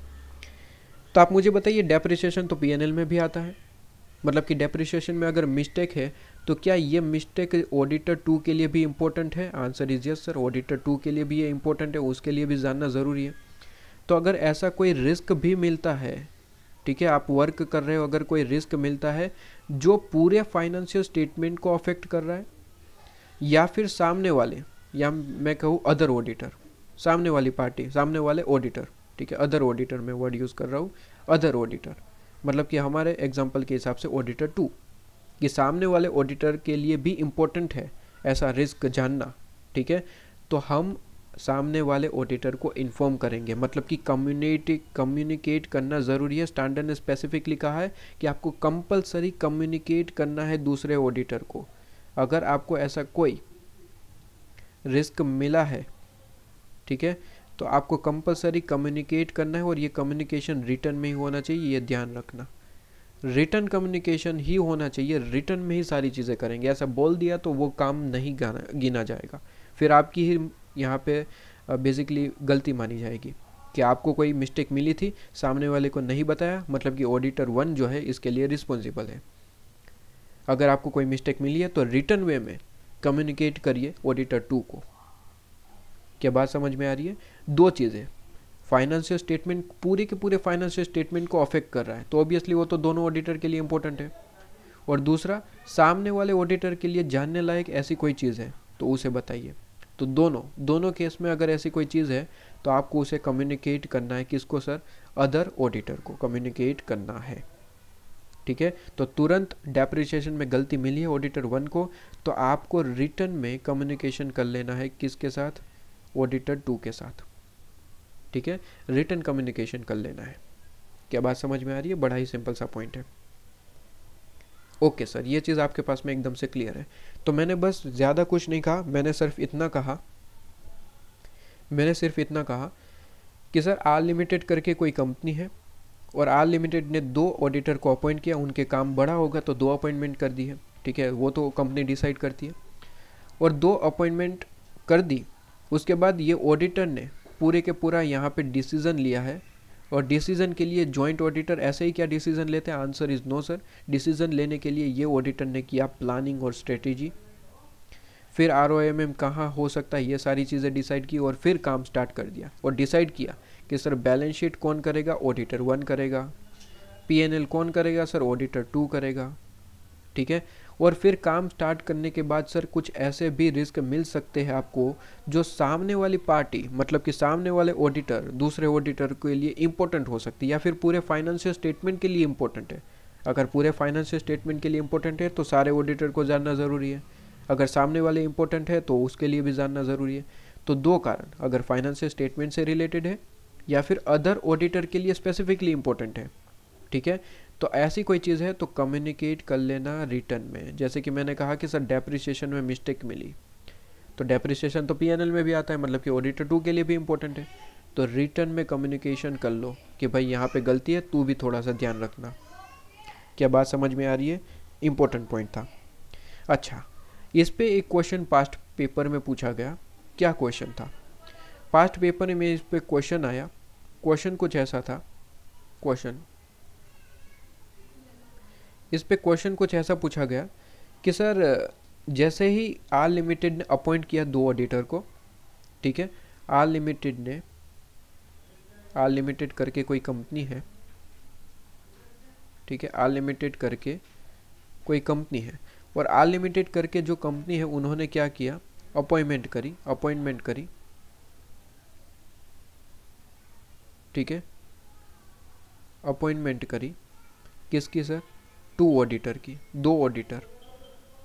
तो आप मुझे बताइए, डेप्रिसिएशन तो P&L में भी आता है, मतलब कि डेप्रिसिएशन में अगर मिस्टेक है तो क्या ये मिस्टेक ऑडिटर 2 के लिए भी इम्पोर्टेंट है? Answer is yes sir, auditor 2 के लिए भी ये इम्पोर्टेंट है, उसके लिए भी जानना ज़रूरी है। तो अगर ऐसा कोई रिस्क भी मिलता है, ठीक है, आप वर्क कर रहे हो, अगर कोई रिस्क मिलता है जो पूरे फाइनेंशियल स्टेटमेंट को अफेक्ट कर रहा है, या फिर सामने वाले, या मैं कहूँ अदर ऑडिटर, सामने वाली पार्टी, सामने वाले ऑडिटर, ठीक है, अदर ऑडिटर मैं वर्ड यूज़ कर रहा हूँ, अदर ऑडिटर, मतलब कि हमारे एग्जांपल के हिसाब से ऑडिटर 2, कि सामने वाले ऑडिटर के लिए भी इम्पोर्टेंट है ऐसा रिस्क जानना, ठीक है, तो हम सामने वाले ऑडिटर को इन्फॉर्म करेंगे, मतलब कि कम्युनिकेट करना ज़रूरी है। स्टैंडर्ड ने स्पेसिफिकली कहा है कि आपको कंपलसरी कम्युनिकेट करना है दूसरे ऑडिटर को। अगर आपको ऐसा कोई रिस्क मिला है, ठीक है, तो आपको कंपलसरी कम्युनिकेट करना है और ये कम्युनिकेशन रिटर्न में ही होना चाहिए, ये ध्यान रखना, रिटर्न कम्युनिकेशन ही होना चाहिए, रिटर्न में ही सारी चीज़ें करेंगे। ऐसा बोल दिया तो वो काम नहीं गिना जाएगा, फिर आपकी ही यहाँ पे बेसिकली गलती मानी जाएगी कि आपको कोई मिस्टेक मिली थी, सामने वाले को नहीं बताया, मतलब कि ऑडिटर 1 जो है इसके लिए रिस्पॉन्सिबल है। अगर आपको कोई मिस्टेक मिली है तो रिटर्न वे में कम्युनिकेट करिए ऑडिटर 2 को। क्या बात समझ में आ रही है? दो चीज़ें, फाइनेंशियल स्टेटमेंट पूरे के पूरे फाइनेंशियल स्टेटमेंट को अफेक्ट कर रहा है तो ऑब्वियसली वो तो दोनों ऑडिटर के लिए इंपॉर्टेंट है, और दूसरा सामने वाले ऑडिटर के लिए जानने लायक ऐसी कोई चीज़ है तो उसे बताइए। तो दोनों केस में अगर ऐसी कोई चीज़ है तो आपको उसे कम्युनिकेट करना है, किसको सर? अदर ऑडिटर को कम्युनिकेट करना है, ठीक है। तो तुरंत डेप्रिसिएशन में गलती मिली है ऑडिटर 1 को, तो आपको रिटर्न में कम्युनिकेशन कर लेना है, किसके साथ? ऑडिटर 2 के साथ, ठीक है, रिटर्न कम्युनिकेशन कर लेना है। क्या बात समझ में आ रही है? बड़ा ही सिंपल सा पॉइंट है। ओके सर, ये चीज़ आपके पास में एकदम से क्लियर है। तो मैंने बस ज़्यादा कुछ नहीं कहा, मैंने सिर्फ इतना कहा कि सर आर लिमिटेड करके कोई कंपनी है और आर लिमिटेड ने 2 ऑडिटर को अपॉइंट किया, उनके काम बड़ा होगा तो 2 अपॉइंटमेंट कर दी है, ठीक है, वो तो कंपनी डिसाइड करती है, और 2 अपॉइंटमेंट कर दी। उसके बाद ये ऑडिटर ने पूरे के पूरा यहाँ पे डिसीज़न लिया है, और डिसीज़न के लिए जॉइंट ऑडिटर ऐसे ही क्या डिसीज़न लेते हैं? Answer is no sir. Decision लेने के लिए ये ऑडिटर ने किया प्लानिंग और स्ट्रेटेजी, फिर ROMM कहाँ हो सकता है ये सारी चीज़ें डिसाइड की, और फिर काम स्टार्ट कर दिया और डिसाइड किया कि सर बैलेंस शीट कौन करेगा? ऑडिटर 1 करेगा। P&L कौन करेगा? सर ऑडिटर 2 करेगा, ठीक है। और फिर काम स्टार्ट करने के बाद सर कुछ ऐसे भी रिस्क मिल सकते हैं आपको जो सामने वाली पार्टी, मतलब कि सामने वाले ऑडिटर, दूसरे ऑडिटर के लिए इम्पोर्टेंट हो सकती है, या फिर पूरे फाइनेंशियल स्टेटमेंट के लिए इम्पोर्टेंट है। अगर पूरे फाइनेंशियल स्टेटमेंट के लिए इम्पोर्टेंट है तो सारे ऑडिटर को जानना ज़रूरी है, अगर सामने वाले इम्पोर्टेंट है तो उसके लिए भी जानना ज़रूरी है। तो 2 कारण, अगर फाइनेंशियल स्टेटमेंट से रिलेटेड है या फिर अदर ऑडिटर के लिए स्पेसिफिकली इम्पोर्टेंट है, ठीक है। तो ऐसी कोई चीज़ है तो कम्युनिकेट कर लेना रिटर्न में। जैसे कि मैंने कहा कि सर डेप्रिसिएशन में मिस्टेक मिली, तो डेप्रिसिएशन तो P&L में भी आता है, मतलब कि ऑडिटर 2 के लिए भी इम्पोर्टेंट है, तो रिटर्न में कम्युनिकेशन कर लो कि भाई यहाँ पे गलती है, तू भी थोड़ा सा ध्यान रखना। क्या बात समझ में आ रही है? इंपॉर्टेंट पॉइंट था। अच्छा, इस पे एक क्वेश्चन पास्ट पेपर में पूछा गया क्या क्वेश्चन था। पास्ट पेपर में इस पे क्वेश्चन आया, क्वेश्चन कुछ ऐसा था, इस पे क्वेश्चन कुछ ऐसा पूछा गया कि सर जैसे ही आर लिमिटेड ने अपॉइंट किया 2 ऑडिटर को, ठीक है, आर लिमिटेड करके कोई कंपनी है, ठीक है, आर लिमिटेड करके कोई कंपनी है, और आर लिमिटेड करके जो कंपनी है उन्होंने क्या किया, अपॉइंटमेंट करी, ठीक है, अपॉइंटमेंट करी किसकी सर, 2 ऑडिटर की, 2 ऑडिटर,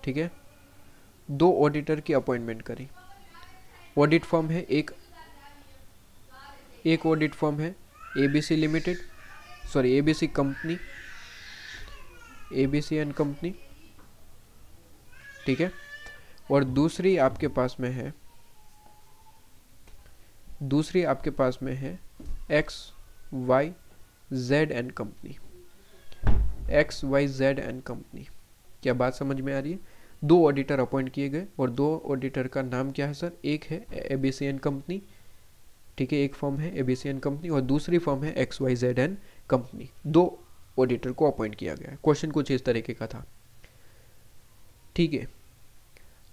ठीक है, 2 ऑडिटर की अपॉइंटमेंट करी। ऑडिट फर्म है एक ऑडिट फर्म है ABC limited, sorry ABC company, ABC and company, ठीक है, और दूसरी आपके पास में है XYZ and company, XYZ and company. क्या बात समझ में आ रही है। 2 ऑडिटर अपॉइंट किए गए और 2 ऑडिटर का नाम क्या है सर, एक है एबीसी एंड कंपनी, ठीक है, एक फर्म है एबीसी एंड कंपनी और दूसरी फर्म है XYZ एंड कंपनी। 2 ऑडिटर को अपॉइंट किया गया है। क्वेश्चन कुछ इस तरीके का था, ठीक है।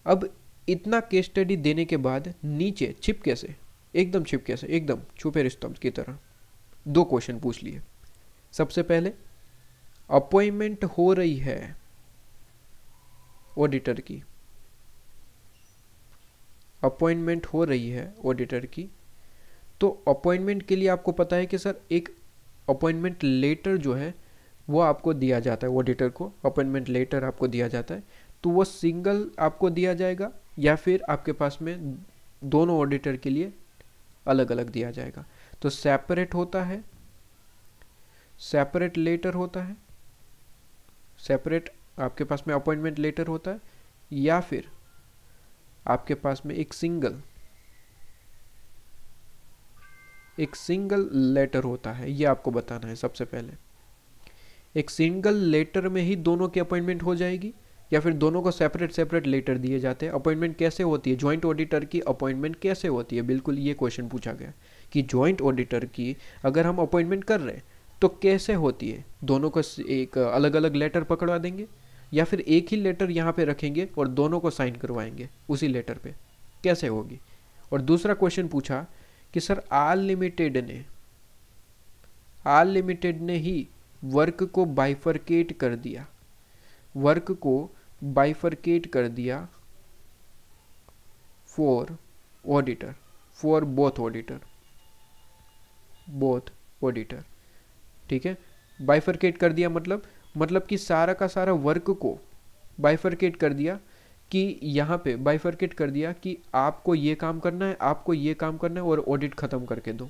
अब इतना केस स्टडी देने के बाद नीचे छिपके से, एकदम छुपे रुस्तम की तरह 2 क्वेश्चन पूछ लिए। सबसे पहले अपॉइंटमेंट हो रही है ऑडिटर की, अपॉइंटमेंट हो रही है ऑडिटर की, तो अपॉइंटमेंट के लिए आपको पता है कि सर एक अपॉइंटमेंट लेटर जो है वो आपको दिया जाता है, ऑडिटर को अपॉइंटमेंट लेटर आपको दिया जाता है, तो वो सिंगल आपको दिया जाएगा या फिर आपके पास में दोनों ऑडिटर के लिए अलग अलग दिया जाएगा। तो सेपरेट होता है, सेपरेट लेटर होता है, सेपरेट आपके पास में अपॉइंटमेंट लेटर होता है, या फिर आपके पास में एक सिंगल लेटर होता है। ये आपको बताना है सबसे पहले। एक सिंगल लेटर में ही दोनों की अपॉइंटमेंट हो जाएगी या फिर दोनों को सेपरेट लेटर दिए जाते हैं। अपॉइंटमेंट कैसे होती है, जॉइंट ऑडिटर की अपॉइंटमेंट कैसे होती है, बिल्कुल ये क्वेश्चन पूछा गया कि जॉइंट ऑडिटर की अगर हम अपॉइंटमेंट कर रहे हैं तो कैसे होती है। दोनों को एक अलग अलग लेटर पकड़वा देंगे या फिर एक ही लेटर यहाँ पे रखेंगे और दोनों को साइन करवाएंगे उसी लेटर पे, कैसे होगी। और दूसरा क्वेश्चन पूछा कि सर आर लिमिटेड ने ही वर्क को बाइफरकेट कर दिया, फॉर बोथ ऑडिटर, ठीक है। बाइफरकेट कर दिया मतलब कि सारा का सारा वर्क को बाइफरकेट कर दिया, कि यहाँ पे बाइफरकेट कर दिया कि आपको ये काम करना है, आपको ये काम करना है और ऑडिट खत्म करके दो,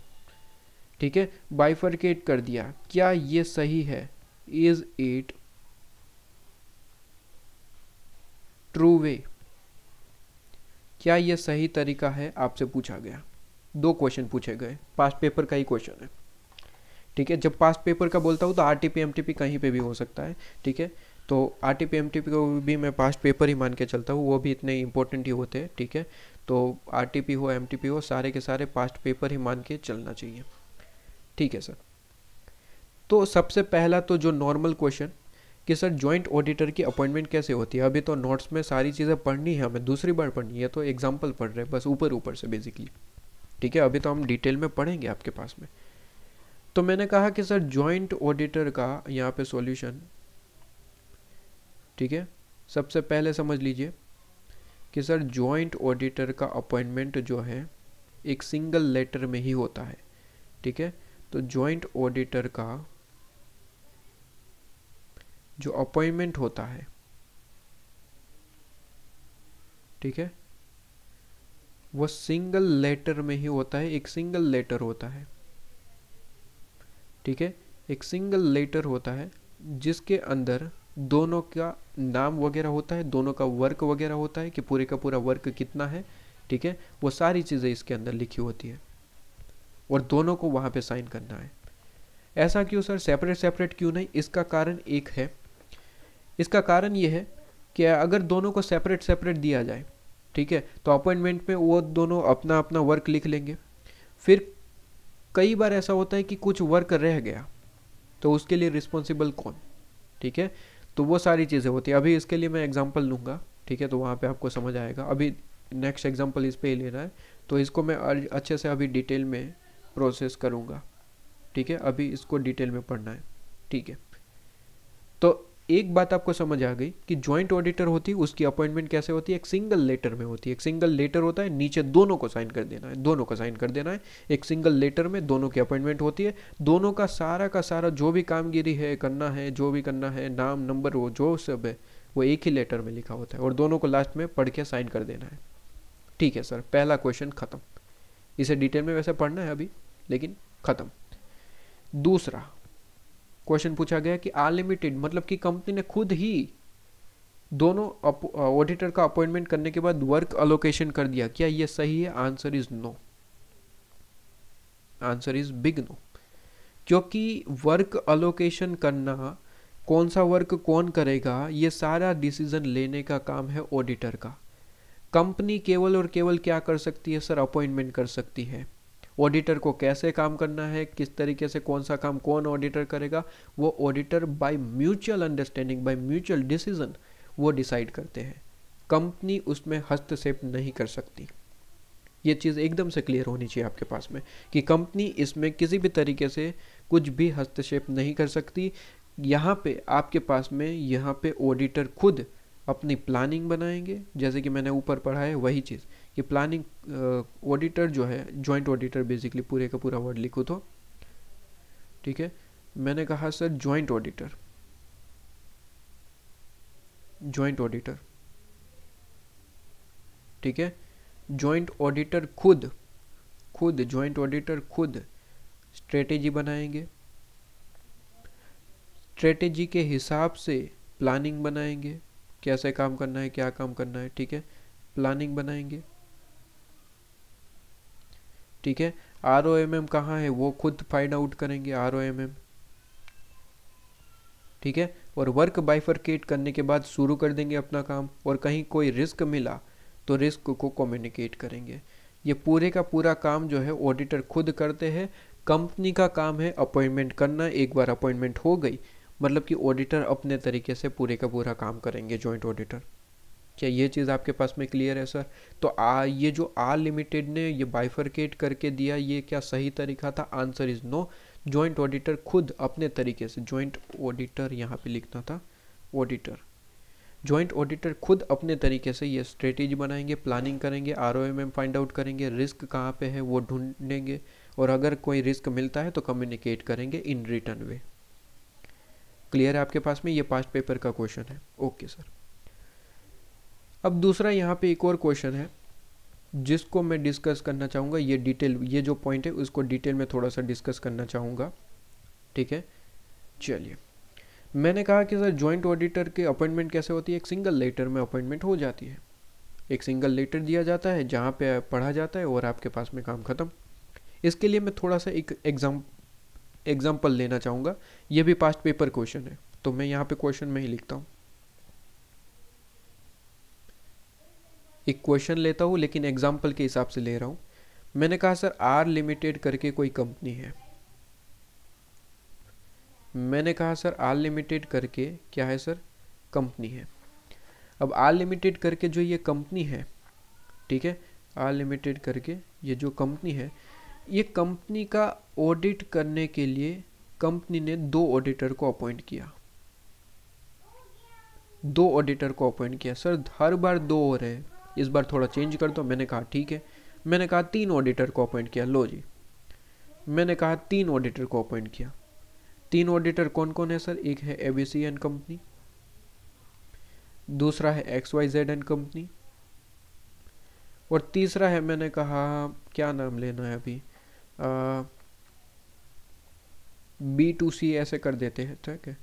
ठीक है। बाइफरकेट कर दिया, क्या ये सही है, इज इट ट्रू वे, क्या ये सही तरीका है, आपसे पूछा गया। 2 क्वेश्चन पूछे गए, पास्ट पेपर का ही क्वेश्चन है, ठीक है। जब पास्ट पेपर का बोलता हूँ तो आरटीपी एमटीपी कहीं पे भी हो सकता है, ठीक है। तो आरटीपी एमटीपी को भी मैं पास्ट पेपर ही मान के चलता हूँ, वो भी इतने इंपॉर्टेंट ही होते हैं, ठीक है। तो आरटीपी हो एमटीपी हो, सारे के सारे पास्ट पेपर ही मान के चलना चाहिए, ठीक है सर। तो सबसे पहला तो जो नॉर्मल क्वेश्चन कि सर जॉइंट ऑडिटर की अपॉइंटमेंट कैसे होती है। अभी तो नोट्स में सारी चीज़ें पढ़नी है, हमें दूसरी बार पढ़नी है, तो एग्जाम्पल पढ़ रहे हैं बस ऊपर से बेसिकली, ठीक है। अभी तो हम डिटेल में पढ़ेंगे आपके पास में। तो मैंने कहा कि सर जॉइंट ऑडिटर का यहाँ पे सॉल्यूशन, ठीक है। सबसे पहले समझ लीजिए कि सर जॉइंट ऑडिटर का अपॉइंटमेंट जो है एक सिंगल लेटर में ही होता है, ठीक है। तो जॉइंट ऑडिटर का जो अपॉइंटमेंट होता है, ठीक है, वो सिंगल लेटर में ही होता है, एक सिंगल लेटर होता है, ठीक है। एक सिंगल लेटर होता है जिसके अंदर दोनों का नाम वगैरह होता है, दोनों का वर्क वगैरह होता है कि पूरे का पूरा वर्क कितना है, ठीक है। वो सारी चीज़ें इसके अंदर लिखी होती है और दोनों को वहाँ पे साइन करना है। ऐसा क्यों सर, सेपरेट क्यों नहीं, इसका कारण एक है। इसका कारण ये है कि अगर दोनों को सेपरेट दिया जाए ठीक है। तो अपॉइंटमेंट में वो दोनों अपना अपना वर्क लिख लेंगे। फिर कई बार ऐसा होता है कि कुछ वर्क रह गया, तो उसके लिए रिस्पॉन्सिबल कौन, ठीक है। तो वो सारी चीज़ें होती है। अभी इसके लिए मैं एग्जांपल लूँगा, ठीक है, तो वहाँ पे आपको समझ आएगा। अभी नेक्स्ट एग्जांपल इस पे ही लेना है, तो इसको मैं अच्छे से अभी डिटेल में प्रोसेस करूँगा, ठीक है। अभी इसको डिटेल में पढ़ना है, ठीक है। तो एक बात आपको समझ आ गई कि जॉइंट ऑडिटर होती है, उसकी अपॉइंटमेंट कैसे होती है, एक सिंगल लेटर में होती है। एक सिंगल लेटर होता है, नीचे दोनों को साइन कर देना है, दोनों को साइन कर देना है। एक सिंगल लेटर में दोनों की अपॉइंटमेंट होती है। दोनों का सारा जो भी कामगिरी है करना है, जो भी करना है, नाम नंबर वो जो सब है, वो एक ही लेटर में लिखा होता है और दोनों को लास्ट में पढ़ के साइन कर देना है, ठीक है सर। पहला क्वेश्चन खत्म। इसे डिटेल में वैसे पढ़ना है अभी, लेकिन खत्म। दूसरा क्वेश्चन पूछा गया कि आर लिमिटेड मतलब कि कंपनी ने खुद ही दोनों ऑडिटर का अपॉइंटमेंट करने के बाद वर्क अलोकेशन कर दिया, क्या ये सही है? Answer is no, answer is big no. क्योंकि वर्क अलोकेशन करना, कौन सा वर्क कौन करेगा, ये सारा डिसीजन लेने का काम है ऑडिटर का। कंपनी केवल और केवल क्या कर सकती है सर? अपॉइंटमेंट कर सकती है। ऑडिटर को कैसे काम करना है, किस तरीके से कौन सा काम कौन ऑडिटर करेगा, वो auditor by mutual understanding, by mutual decision वो डिसाइड करते हैं। कंपनी उसमें हस्तक्षेप नहीं कर सकती। ये चीज़ एकदम से क्लियर होनी चाहिए आपके पास में कि कंपनी इसमें किसी भी तरीके से कुछ भी हस्तक्षेप नहीं कर सकती। यहाँ पे आपके पास में यहाँ पे ऑडिटर खुद अपनी प्लानिंग बनाएंगे, जैसे कि मैंने ऊपर पढ़ा है वही चीज़ कि प्लानिंग ऑडिटर जो है, जॉइंट ऑडिटर बेसिकली पूरे का पूरा वर्ड लिखो तो, ठीक है। मैंने कहा sir joint auditor, joint auditor, ठीक है। जॉइंट ऑडिटर खुद जॉइंट ऑडिटर खुद स्ट्रेटेजी बनाएंगे, स्ट्रेटेजी के हिसाब से प्लानिंग बनाएंगे, कैसे काम करना है, क्या काम करना है, ठीक है। प्लानिंग बनाएंगे, ठीक है। ROMM कहाँ है वो खुद फाइंड आउट करेंगे, ROMM, ठीक है। और वर्क बाइफरकेट करने के बाद शुरू कर देंगे अपना काम, और कहीं कोई रिस्क मिला तो रिस्क को कम्युनिकेट करेंगे। ये पूरे का पूरा काम जो है ऑडिटर खुद करते हैं। कंपनी का काम है अपॉइंटमेंट करना। एक बार अपॉइंटमेंट हो गई मतलब कि ऑडिटर अपने तरीके से पूरे का पूरा काम करेंगे, जॉइंट ऑडिटर। क्या ये चीज़ आपके पास में क्लियर है सर? तो ये जो आर लिमिटेड ने ये बाइफरकेट करके दिया, ये क्या सही तरीका था? Answer is no. Joint auditor खुद अपने तरीके से, जॉइंट ऑडिटर यहाँ पे लिखना था, ऑडिटर, जॉइंट ऑडिटर खुद अपने तरीके से ये स्ट्रेटेजी बनाएंगे, प्लानिंग करेंगे, ROMM फाइंड आउट करेंगे, रिस्क कहाँ पे है वो ढूंढेंगे, और अगर कोई रिस्क मिलता है तो कम्युनिकेट करेंगे इन रिटर्न वे। क्लियर है आपके पास में? ये पास्ट पेपर का क्वेश्चन है। Okay sir. अब दूसरा यहाँ पे एक और क्वेश्चन है जिसको मैं डिस्कस करना चाहूँगा। ये डिटेल, ये जो पॉइंट है उसको डिटेल में थोड़ा सा डिस्कस करना चाहूँगा, ठीक है। चलिए, मैंने कहा कि सर जॉइंट ऑडिटर के अपॉइंटमेंट कैसे होती है? एक सिंगल लेटर में अपॉइंटमेंट हो जाती है। एक सिंगल लेटर दिया जाता है जहाँ पे पढ़ा जाता है और आपके पास में काम खत्म। इसके लिए मैं थोड़ा सा एक एग्जाम्पल लेना चाहूँगा। ये भी पास्ट पेपर क्वेश्चन है, तो मैं यहाँ पे क्वेश्चन में ही लिखता हूँ। एक क्वेश्चन लेता हूँ लेकिन एग्जाम्पल के हिसाब से ले रहा हूँ। मैंने कहा सर आर लिमिटेड करके कोई कंपनी है। मैंने कहा सर आर लिमिटेड करके क्या है सर? कंपनी है। अब आर लिमिटेड करके जो ये कंपनी है, ठीक है, आर लिमिटेड करके ये जो कंपनी है, ये कंपनी का ऑडिट करने के लिए कंपनी ने 2 ऑडिटर को अपॉइंट किया। 2 ऑडिटर को अपॉइंट किया। सर हर बार 2 हो रहे हैं, इस बार थोड़ा चेंज कर दो। मैंने कहा ठीक है। मैंने कहा 3 ऑडिटर को अपॉइंट किया। लो जी, मैंने कहा 3 ऑडिटर को अपॉइंट किया। 3 ऑडिटर कौन कौन है सर? एक है ABC एंड कंपनी, दूसरा है XYZ एंड कंपनी, और तीसरा है, मैंने कहा क्या नाम लेना है अभी, B2C ऐसे कर देते हैं, ठीक है,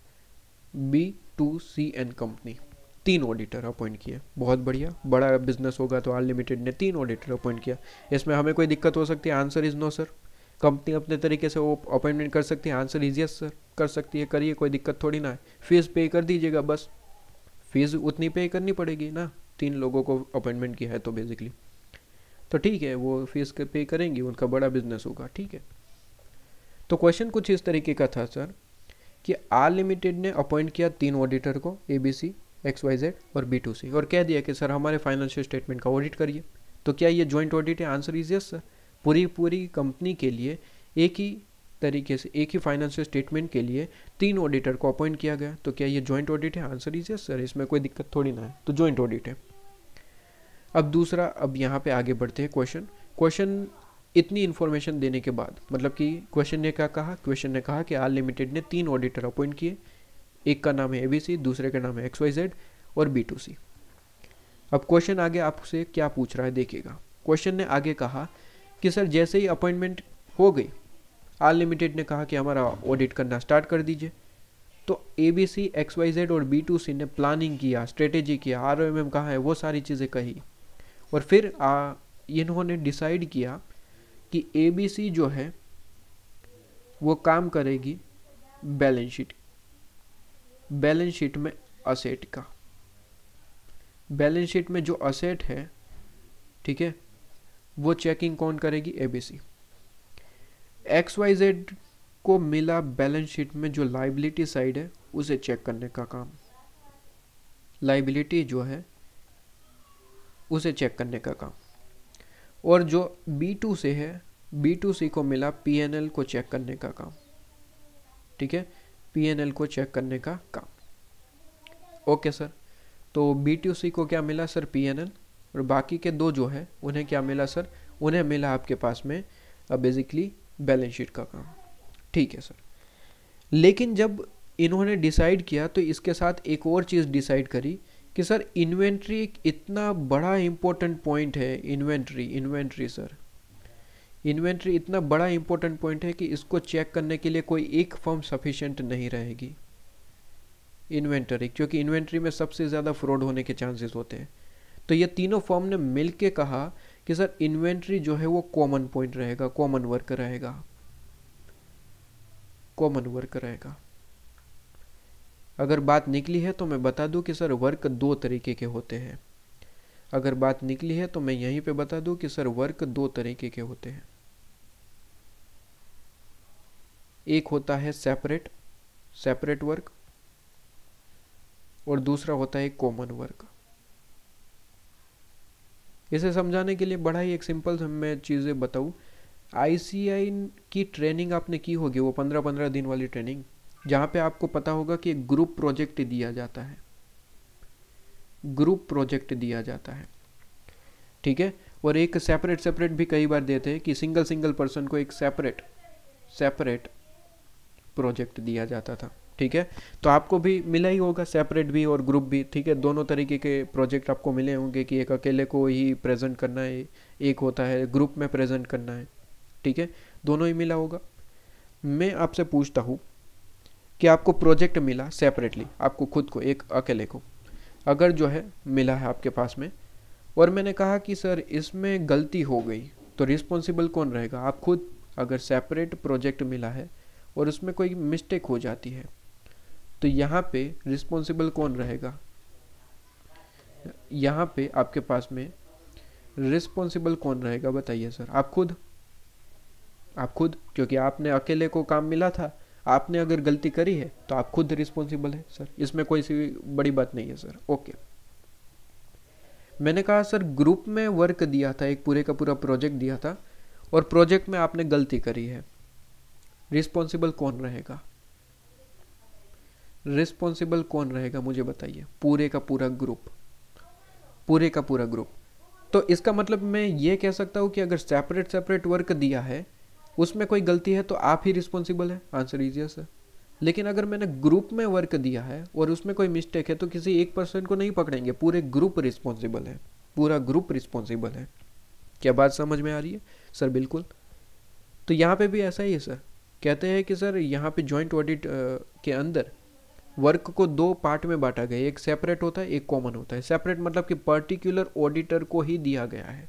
B2C and company. 3 auditor appoint किए। बहुत बढ़िया, बड़ा बिजनेस होगा तो आर लिमिटेड ने 3 ऑडिटर अपॉइंट किया। इसमें हमें कोई दिक्कत हो सकती है? Answer is no sir. Company अपने तरीके से वो अपॉइंटमेंट कर सकती है। आंसर इज यस सर, कर सकती है, करिए, कोई दिक्कत थोड़ी ना है। फीस पे कर दीजिएगा बस, फीस उतनी पे करनी पड़ेगी ना, 3 लोगों को अपॉइंटमेंट किया है तो बेसिकली, तो ठीक है वो फीस पे करेंगी, उनका बड़ा बिजनेस होगा, ठीक है। तो क्वेश्चन कुछ इस तरीके का था सर कि आर लिमिटेड ने अपॉइंट किया 3 ऑडिटर को, ABC, XYZ और B2C, और कह दिया कि सर हमारे फाइनेंशियल स्टेटमेंट का ऑडिट करिए। तो क्या ये जॉइंट ऑडिट है? Answer is yes sir. पूरी कंपनी के लिए एक ही तरीके से एक ही फाइनेंशियल स्टेटमेंट के लिए 3 ऑडिटर को अपॉइंट किया गया, तो क्या ये जॉइंट ऑडिट है? आंसर इज यस सर, इसमें कोई दिक्कत थोड़ी ना है, तो जॉइंट ऑडिट है। अब दूसरा, अब यहाँ पे आगे बढ़ते हैं। क्वेश्चन इतनी इन्फॉर्मेशन देने के बाद, मतलब कि क्वेश्चन ने क्या कहा? क्वेश्चन ने कहा कि आर लिमिटेड ने 3 ऑडिटर अपॉइंट किए, एक का नाम है ABC, दूसरे का नाम है XYZ और B2C। अब क्वेश्चन आगे आपसे क्या पूछ रहा है देखिएगा। क्वेश्चन ने आगे कहा कि सर जैसे ही अपॉइंटमेंट हो गई, आर लिमिटेड ने कहा कि हमारा ऑडिट करना स्टार्ट कर दीजिए। तो ABC, XYZ और B2C ने प्लानिंग किया, स्ट्रेटेजी किया, ROMM कहाँ है, वो सारी चीज़ें कही, और फिर इन्होंने डिसाइड किया कि ABC जो है वो काम करेगी बैलेंस शीट में असेट का। बैलेंस शीट में जो असेट है, ठीक है, वो चेकिंग कौन करेगी? ABC। XYZ को मिला बैलेंस शीट में जो लाइबिलिटी साइड है उसे चेक करने का काम, लाइबिलिटी जो है उसे चेक करने का काम। और जो B2C है, B2C को मिला P&L को चेक करने का काम, ठीक है, P&L को चेक करने का काम। ओके सर, तो B2C को क्या मिला सर? P&L, और बाकी के 2 जो है उन्हें क्या मिला सर? उन्हें मिला आपके पास में बेसिकली बैलेंस शीट का काम, ठीक है सर। लेकिन जब इन्होंने डिसाइड किया तो इसके साथ एक और चीज़ डिसाइड करी कि सर इन्वेंट्री इतना बड़ा इंपॉर्टेंट पॉइंट है। इन्वेंट्री सर, इन्वेंट्री इतना बड़ा इंपॉर्टेंट पॉइंट है कि इसको चेक करने के लिए कोई एक फर्म सफिशिएंट नहीं रहेगी। इन्वेंटरी, क्योंकि इन्वेंट्री में सबसे ज़्यादा फ्रॉड होने के चांसेस होते हैं। तो ये तीनों फर्म ने मिलके कहा कि सर इन्वेंट्री जो है वो कॉमन पॉइंट रहेगा, कॉमन वर्क रहेगा। अगर बात निकली है तो मैं बता दूं कि सर वर्क 2 तरीके के होते हैं। अगर बात निकली है तो मैं यहीं पे बता दूं कि सर वर्क 2 तरीके के होते हैं। एक होता है सेपरेट वर्क, और दूसरा होता है कॉमन वर्क। इसे समझाने के लिए बड़ा ही एक सिंपल मैं चीज़ें बताऊं। ICI की ट्रेनिंग आपने की होगी, वो 15-15 दिन वाली ट्रेनिंग, जहाँ पे आपको पता होगा कि एक ग्रुप प्रोजेक्ट दिया जाता है, ठीक है, और एक सेपरेट भी कई बार देते हैं कि सिंगल पर्सन को एक सेपरेट प्रोजेक्ट दिया जाता था, ठीक है। तो आपको भी मिला ही होगा सेपरेट भी और ग्रुप भी, ठीक है, दोनों तरीके के प्रोजेक्ट आपको मिले होंगे कि एक अकेले को ही प्रेजेंट करना है, एक होता है ग्रुप में प्रेजेंट करना है, ठीक है, दोनों ही मिला होगा। मैं आपसे पूछता हूँ कि आपको प्रोजेक्ट मिला सेपरेटली, आपको खुद को, एक अकेले को अगर जो है मिला है आपके पास में, और मैंने कहा कि सर इसमें गलती हो गई, तो रिस्पॉन्सिबल कौन रहेगा? आप खुद। अगर सेपरेट प्रोजेक्ट मिला है और उसमें कोई मिस्टेक हो जाती है तो यहाँ पे रिस्पॉन्सिबल कौन रहेगा? यहाँ पे आपके पास में रिस्पॉन्सिबल कौन रहेगा बताइए सर? आप खुद, क्योंकि आपने अकेले को काम मिला था, आपने अगर गलती करी है तो आप खुद रिस्पॉन्सिबल है सर, इसमें कोई सी बड़ी बात नहीं है सर। ओके, मैंने कहा सर ग्रुप में वर्क दिया था, एक पूरे का पूरा प्रोजेक्ट दिया था, और प्रोजेक्ट में आपने गलती करी है, रिस्पॉन्सिबल कौन रहेगा? मुझे बताइए। पूरे का पूरा ग्रुप। तो इसका मतलब मैं ये कह सकता हूँ कि अगर सेपरेट वर्क दिया है, उसमें कोई गलती है तो आप ही रिस्पॉन्सिबल है। Answer is yes sir. लेकिन अगर मैंने ग्रुप में वर्क दिया है और उसमें कोई मिस्टेक है तो किसी एक पर्सन को नहीं पकड़ेंगे, पूरा ग्रुप रिस्पॉन्सिबल है। क्या बात समझ में आ रही है सर? बिल्कुल। तो यहाँ पे भी ऐसा ही है सर। कहते हैं कि सर यहाँ पे जॉइंट ऑडिट के अंदर वर्क को 2 पार्ट में बांटा गया, एक सेपरेट होता है, एक कॉमन होता है। सेपरेट मतलब कि पर्टिकुलर ऑडिटर को ही दिया गया है।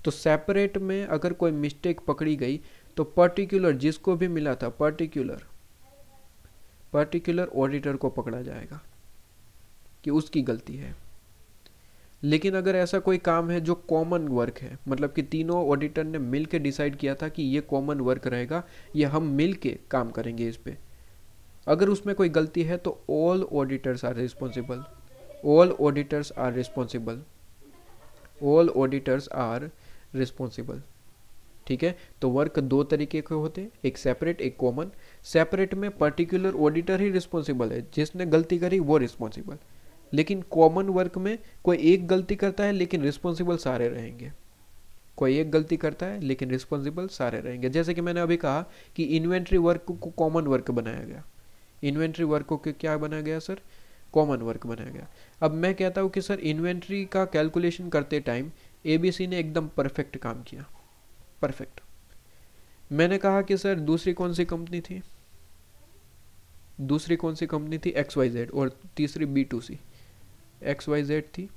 तो सेपरेट में अगर कोई मिस्टेक पकड़ी गई तो पर्टिकुलर जिसको भी मिला था, पर्टिकुलर ऑडिटर को पकड़ा जाएगा कि उसकी गलती है। लेकिन अगर ऐसा कोई काम है जो कॉमन वर्क है, मतलब कि तीनों ऑडिटर ने मिल के डिसाइड किया था कि ये कॉमन वर्क रहेगा, ये हम मिल के काम करेंगे इस पे, अगर उसमें कोई गलती है तो all auditors are responsible, all auditors are responsible, all auditors are responsible. ठीक है, तो वर्क दो तरीके के होते हैं, एक सेपरेट एक कॉमन। सेपरेट में पर्टिकुलर ऑडिटर ही रिस्पॉन्सिबल है, जिसने गलती करी वो रिस्पॉन्सिबल, लेकिन कॉमन वर्क में कोई एक गलती करता है लेकिन रिस्पॉन्सिबल सारे रहेंगे, कोई एक गलती करता है लेकिन रिस्पॉन्सिबल सारे रहेंगे। जैसे कि मैंने अभी कहा कि इन्वेंट्री वर्क को कॉमन वर्क बनाया गया, इन्वेंट्री वर्क को क्या बनाया गया सर, कॉमन वर्क बनाया गया। अब मैं कहता हूँ कि सर इन्वेंट्री का कैलकुलेशन करते टाइम एबीसी ने एकदम परफेक्ट काम किया, परफेक्ट। मैंने कहा कि सर दूसरी कौन सी कंपनी थी, दूसरी कौन सी कंपनी थी, XYZ, और तीसरी B2C, XYZ थी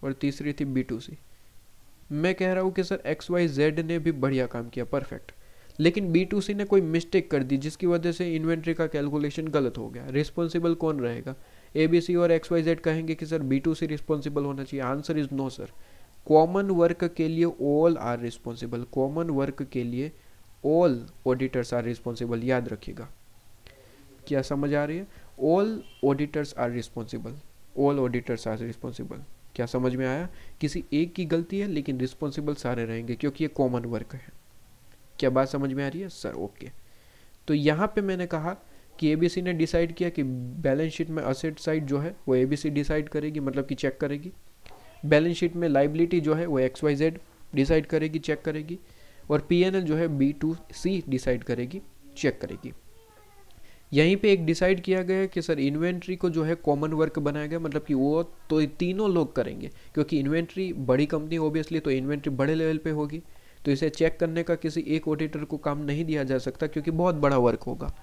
और तीसरी थी B2C। मैं कह रहा हूँ कि सर XYZ ने भी बढ़िया काम किया, परफेक्ट, लेकिन B2C ने कोई मिस्टेक कर दी जिसकी वजह से इन्वेंट्री का कैलकुलेशन गलत हो गया। रिस्पॉन्सिबल कौन रहेगा, ABC और XYZ कहेंगे कि सर B2C रिस्पॉन्सिबल होना चाहिए। Answer is no sir, common work के लिए all are responsible, common work के लिए ऑल ऑडिटर्स आर रिस्पॉन्सिबल, याद रखिएगा। क्या समझ आ रही है, all auditors are responsible, all auditors are responsible. क्या समझ में आया, किसी एक की गलती है लेकिन रिस्पॉन्सिबल सारे रहेंगे क्योंकि ये कॉमन वर्क है। क्या बात समझ में आ रही है सर, ओके। तो यहाँ पे मैंने कहा कि एबीसी ने डिसाइड किया कि बैलेंस शीट में असेट साइड जो है वो एबीसी डिसाइड करेगी, मतलब कि चेक करेगी। बैलेंस शीट में लाइबिलिटी जो है वो XYZ डिसाइड करेगी, चेक करेगी। और PNL जो है B2C डिसाइड करेगी, चेक करेगी। यहीं पे एक डिसाइड किया गया है कि सर इन्वेंट्री को जो है कॉमन वर्क बनाया गया, मतलब कि वो तो तीनों लोग करेंगे, क्योंकि इन्वेंट्री बड़ी कंपनी ओबियसली, तो इन्वेंट्री बड़े लेवल पे होगी, तो इसे चेक करने का किसी एक ऑडिटर को काम नहीं दिया जा सकता क्योंकि बहुत बड़ा वर्क होगा।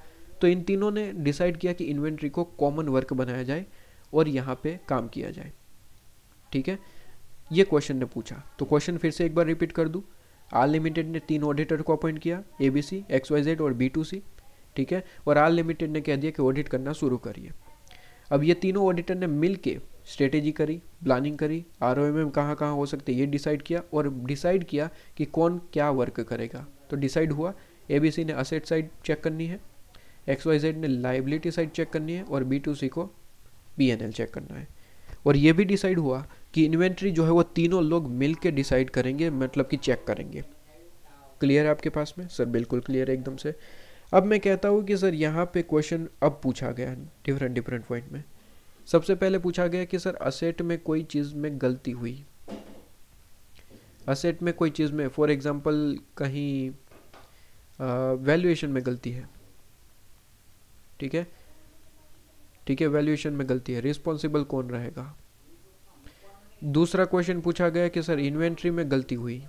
तो इन तीनों ने डिसाइड किया कि इन्वेंट्री को कॉमन वर्क बनाया जाए और यहाँ पे काम किया जाए। ठीक है, ये क्वेश्चन ने पूछा, तो क्वेश्चन फिर से एक बार रिपीट कर दूँ। आर लिमिटेड ने 3 ऑडिटर को अपॉइंट किया, ABC, XYZ और B2C। ठीक है, और आर लिमिटेड ने कह दिया कि ऑडिट करना शुरू करिए। अब ये तीनों ऑडिटर ने मिल के स्ट्रेटेजी करी, प्लानिंग करी, ROMM कहाँ कहाँ हो सकते ये डिसाइड किया, और डिसाइड किया कि कौन क्या वर्क करेगा। तो डिसाइड हुआ ABC ने असेट साइड चेक करनी है, XYZ ने लाइबिलिटी साइड चेक करनी है और B2C को PNL चेक करना है। और ये भी डिसाइड हुआ कि इन्वेंट्री जो है वो तीनों लोग मिल के डिसाइड करेंगे, मतलब कि चेक करेंगे। क्लियर है आपके पास में सर, बिल्कुल क्लियर है एकदम से। अब मैं कहता हूँ कि सर यहाँ पे क्वेश्चन अब पूछा गया डिफरेंट पॉइंट में। सबसे पहले पूछा गया कि सर असेट में कोई चीज़ में गलती हुई, असेट में कोई चीज़ में, फॉर एग्जांपल कहीं वैल्यूएशन में गलती है। ठीक है, ठीक है, वैल्यूएशन में गलती है, रिस्पॉन्सिबल कौन रहेगा। दूसरा क्वेश्चन पूछा गया कि सर इन्वेंट्री में गलती हुई।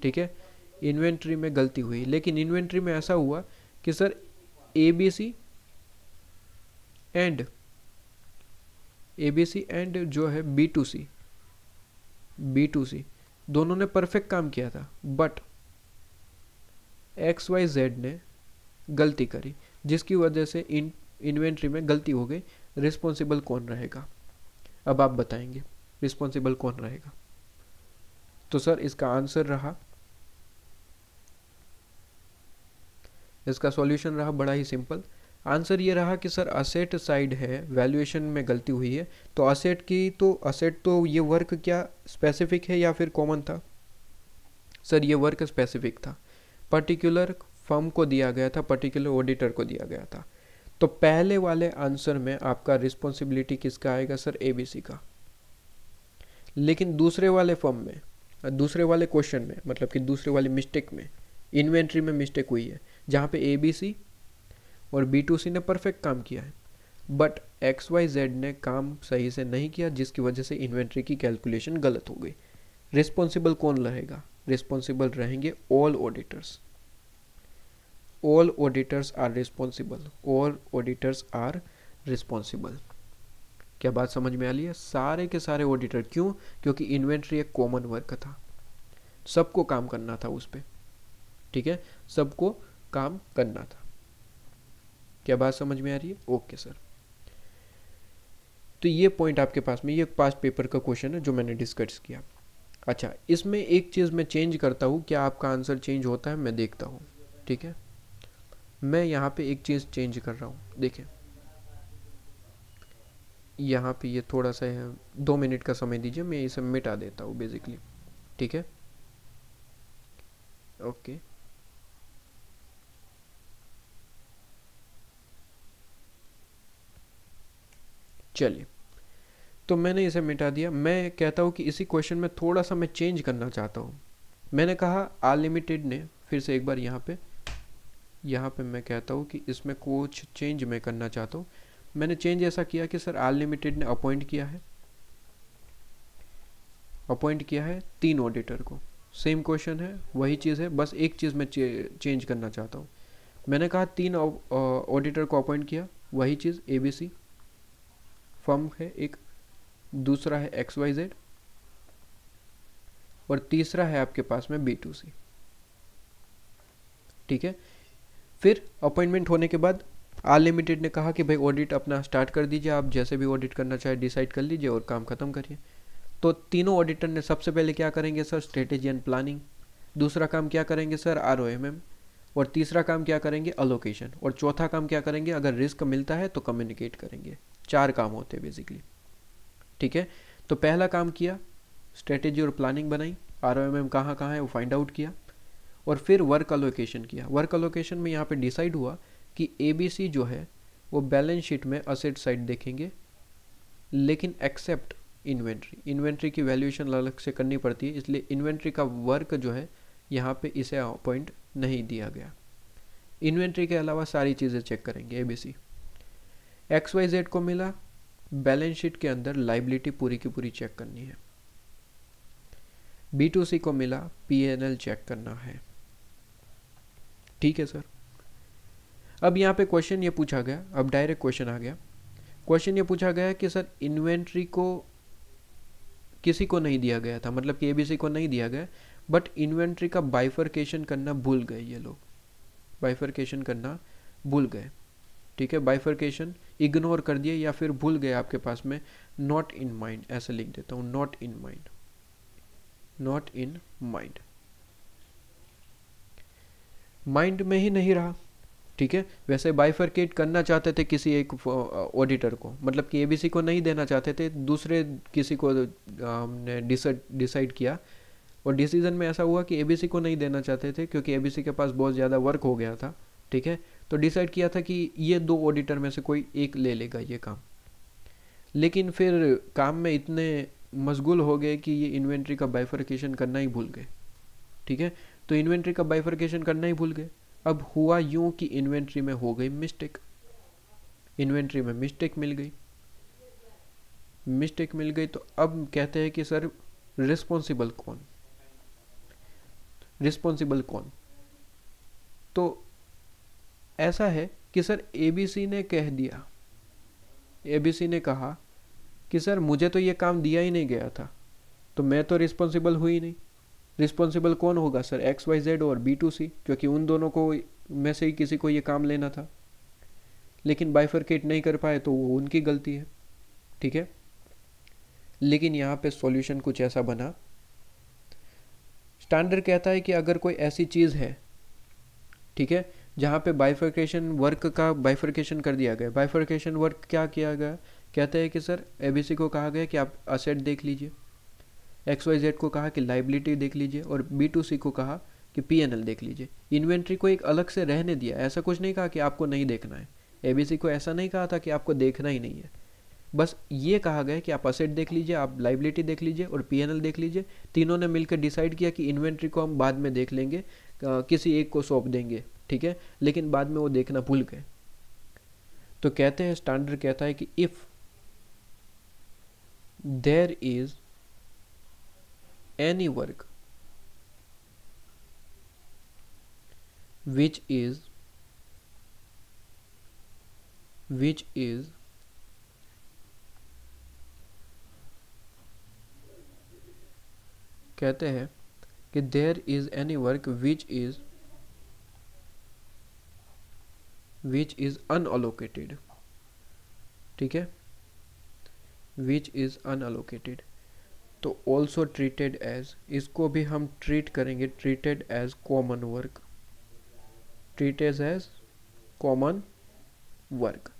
ठीक है, इन्वेंट्री में गलती हुई, लेकिन इन्वेंट्री में ऐसा हुआ कि सर ABC एंड जो है B2C दोनों ने परफेक्ट काम किया था, बट XYZ ने गलती करी जिसकी वजह से इन्वेंट्री में गलती हो गई। रिस्पॉन्सिबल कौन रहेगा, अब आप बताएंगे रिस्पॉन्सिबल कौन रहेगा। तो सर इसका आंसर रहा, इसका सॉल्यूशन रहा बड़ा ही सिंपल। आंसर ये रहा कि सर असेट साइड है, वैल्यूएशन में गलती हुई है, तो असेट तो ये वर्क क्या स्पेसिफिक है या फिर कॉमन था। सर ये वर्क स्पेसिफिक था, पर्टिकुलर फर्म को दिया गया था, पर्टिकुलर ऑडिटर को दिया गया था। तो पहले वाले आंसर में आपका रिस्पॉन्सिबिलिटी किसका आएगा सर, ABC का। लेकिन दूसरे वाले फर्म में, दूसरे वाले क्वेश्चन में, मतलब कि दूसरे वाली मिस्टेक में, इन्वेंट्री में मिस्टेक हुई है जहाँ पे ABC और B2C ने परफेक्ट काम किया है, बट XYZ ने काम सही से नहीं किया जिसकी वजह से इन्वेंट्री की कैलकुलेशन गलत हो गई। रिस्पॉन्सिबल कौन रहेगा, रिस्पॉन्सिबल रहेंगे all auditors, all auditors are responsible, all auditors are responsible. क्या बात समझ में आ रही है, सारे के सारे ऑडिटर। क्यों, क्योंकि इन्वेंट्री एक कॉमन वर्क था, सबको काम करना था उस पर। ठीक है, सबको काम करना था। क्या बात समझ में आ रही है, ओके सर। तो ये पॉइंट आपके पास में, ये पास्ट पेपर का क्वेश्चन है जो मैंने डिस्कस किया। अच्छा, इसमें एक चीज़ मैं चेंज करता हूँ, क्या आपका आंसर चेंज होता है, मैं देखता हूँ। ठीक है, मैं यहाँ पे एक चीज़ चेंज कर रहा हूँ, देखें यहाँ पे ये थोड़ा सा है, 2 मिनट का समय दीजिए, मैं इसे मिटा देता हूँ बेसिकली। ठीक है, ओके। चलिए, तो मैंने इसे मिटा दिया। मैं कहता हूँ कि इसी क्वेश्चन में थोड़ा सा मैं चेंज करना चाहता हूँ। मैंने कहा आर लिमिटेड ने, फिर से एक बार यहाँ पे मैं कहता हूँ कि इसमें कुछ चेंज मैं करना चाहता हूँ। मैंने चेंज ऐसा किया कि सर आर लिमिटेड ने अपॉइंट किया है 3 ऑडिटर को। सेम क्वेश्चन है, वही चीज़ है, बस एक चीज़ मैं चेंज करना चाहता हूँ। मैंने कहा 3 ऑडिटर को अपॉइंट किया, वही चीज़ ABC फर्म है एक, दूसरा है XYZ, और तीसरा है आपके पास में B2C। ठीक है, फिर अपॉइंटमेंट होने के बाद आर लिमिटेड ने कहा कि भाई ऑडिट अपना स्टार्ट कर दीजिए, आप जैसे भी ऑडिट करना चाहे डिसाइड कर लीजिए और काम खत्म करिए। तो तीनों ऑडिटर ने सबसे पहले क्या करेंगे सर, स्ट्रेटेजी एंड प्लानिंग। दूसरा काम क्या करेंगे सर, ROMM। और तीसरा काम क्या करेंगे, अलोकेशन। और चौथा काम क्या करेंगे, अगर रिस्क मिलता है तो कम्युनिकेट करेंगे। 4 काम होते हैं बेसिकली। ठीक है, तो पहला काम किया, स्ट्रेटेजी और प्लानिंग बनाई, ROMM कहाँ कहाँ है वो फाइंड आउट किया, और फिर वर्क अलोकेशन किया। वर्क अलोकेशन में यहाँ पे डिसाइड हुआ कि ABC जो है वो बैलेंस शीट में असेट साइड देखेंगे, लेकिन एक्सेप्ट इन्वेंट्री की वैल्यूएशन अलग से करनी पड़ती है, इसलिए इन्वेंट्री का वर्क जो है यहाँ पे इसे अपॉइंट नहीं दिया गया। इन्वेंट्री के अलावा सारी चीज़ें चेक करेंगे ABC। XYZ को मिला बैलेंस शीट के अंदर लाइबिलिटी पूरी की पूरी चेक करनी है। B2C को मिला P&L चेक करना है। ठीक है सर, अब यहाँ पे क्वेश्चन ये पूछा गया, अब डायरेक्ट क्वेश्चन आ गया। क्वेश्चन ये पूछा गया कि सर इन्वेंट्री को किसी को नहीं दिया गया था, मतलब कि ABC को नहीं दिया गया, बट इन्वेंट्री का बाइफर्केशन करना भूल गए ये लोग, बाइफर्केशन करना भूल गए। ठीक है, बाइफर्केशन इग्नोर कर दिए या फिर भूल गए, आपके पास में नॉट इन माइंड ऐसे लिख देता हूँ, not in mind, not in mind, mind में ही नहीं रहा। ठीक है, वैसे बाइफरकेट करना चाहते थे किसी एक ऑडिटर को, मतलब कि ABC को नहीं देना चाहते थे, दूसरे किसी को हमने डिसाइड किया, और डिसीजन में ऐसा हुआ कि ABC को नहीं देना चाहते थे क्योंकि ABC के पास बहुत ज़्यादा वर्क हो गया था। ठीक है, तो डिसाइड किया था कि ये 2 ऑडिटर में से कोई एक ले लेगा ये काम, लेकिन फिर काम में इतने मशगूल हो गए कि ये इन्वेंट्री का बाइफरकेशन करना ही भूल गए। ठीक है, तो इन्वेंट्री का बाइफरकेशन करना ही भूल गए। अब हुआ यूं कि इन्वेंट्री में हो गई मिस्टेक, इन्वेंट्री में मिस्टेक मिल गई, तो अब कहते हैं कि सर रिस्पॉन्सिबल कौन। तो ऐसा है कि सर ABC ने कह दिया, ABC ने कहा कि सर मुझे तो ये काम दिया ही नहीं गया था, तो मैं तो रिस्पॉन्सिबल हुई नहीं। रिस्पॉन्सिबल कौन होगा सर, XYZ और B2C, क्योंकि उन दोनों को में से ही किसी को ये काम लेना था, लेकिन बाइफरकेट नहीं कर पाए तो वो उनकी गलती है। ठीक है, लेकिन यहाँ पे सॉल्यूशन कुछ ऐसा बना, स्टैंडर्ड कहता है कि अगर कोई ऐसी चीज़ है, ठीक है, जहाँ पे बाइफरकेशन वर्क का बाइफरकेशन कर दिया गया, बाइफरकेशन वर्क क्या किया गया, कहते हैं कि सर ABC को कहा गया कि आप असेट देख लीजिए, XYZ को कहा कि लाइबिलिटी देख लीजिए, और B2C को कहा कि P&L देख लीजिए। इन्वेंट्री को एक अलग से रहने दिया, ऐसा कुछ नहीं कहा कि आपको नहीं देखना है। ABC को ऐसा नहीं कहा था कि आपको देखना ही नहीं है, बस ये कहा गया कि आप असेट देख लीजिए, आप लाइबिलिटी देख लीजिए और P&L देख लीजिए। तीनों ने मिलकर डिसाइड किया कि इन्वेंट्री को हम बाद में देख लेंगे, किसी एक को सौंप देंगे। ठीक है, लेकिन बाद में वो देखना भूल गए। तो कहते हैं, स्टैंडर्ड कहता है कि if there is any work which is कहते हैं कि there is any work which is unallocated। ठीक है, विच इज़ अनअलोकेटेड। तो ऑल्सो ट्रीटेड एज, इसको भी हम ट्रीट करेंगे treated as common work, treated as common work.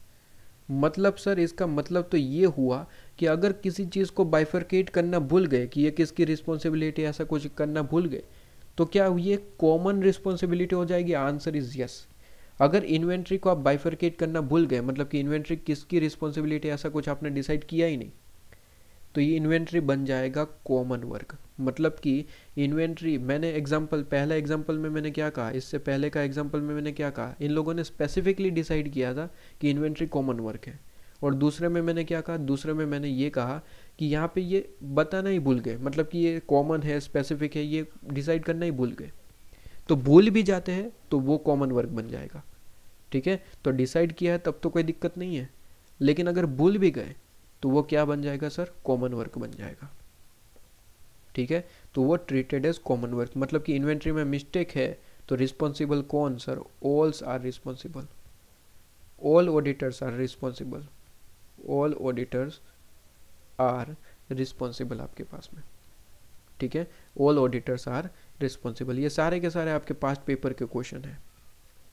मतलब सर इसका मतलब तो ये हुआ कि अगर किसी चीज़ को बाइफरकेट करना भूल गए कि ये किसकी रिस्पॉन्सिबिलिटी, ऐसा कुछ करना भूल गए, तो क्या ये कॉमन रिस्पॉन्सिबिलिटी हो जाएगी? Answer is yes. अगर इन्वेंट्री को आप बाइफरकेट करना भूल गए, मतलब कि इन्वेंट्री किसकी रिस्पॉन्सिबिलिटी, ऐसा कुछ आपने डिसाइड किया ही नहीं, तो ये इन्वेंट्री बन जाएगा कॉमन वर्क। मतलब कि इन्वेंट्री, मैंने एग्जांपल, पहला एग्जांपल में मैंने क्या कहा, इससे पहले का एग्जांपल में मैंने क्या कहा, इन लोगों ने स्पेसिफिकली डिसाइड किया था कि इन्वेंट्री कॉमन वर्क है। और दूसरे में मैंने क्या कहा, दूसरे में मैंने ये कहा कि यहाँ पे ये बताना ही भूल गए, मतलब कि ये कॉमन है स्पेसिफिक है ये डिसाइड करना ही भूल गए। तो भूल भी जाते हैं तो वो कॉमन वर्क बन जाएगा, ठीक है। तो डिसाइड किया है तब तो कोई दिक्कत नहीं है, लेकिन अगर भूल भी गए तो वो क्या बन जाएगा सर? कॉमन वर्क बन जाएगा, ठीक है। तो वो ट्रीटेड एज कॉमन वर्क, मतलब कि इन्वेंट्री में मिस्टेक है तो रिस्पॉन्सिबल कौन सर? ऑल्स are responsible, all auditors are responsible, all auditors are responsible आपके पास में, ठीक है। ऑल ऑडिटर्स आर रिस्पॉन्सिबल, ये सारे के सारे आपके पास्ट पेपर के क्वेश्चन है,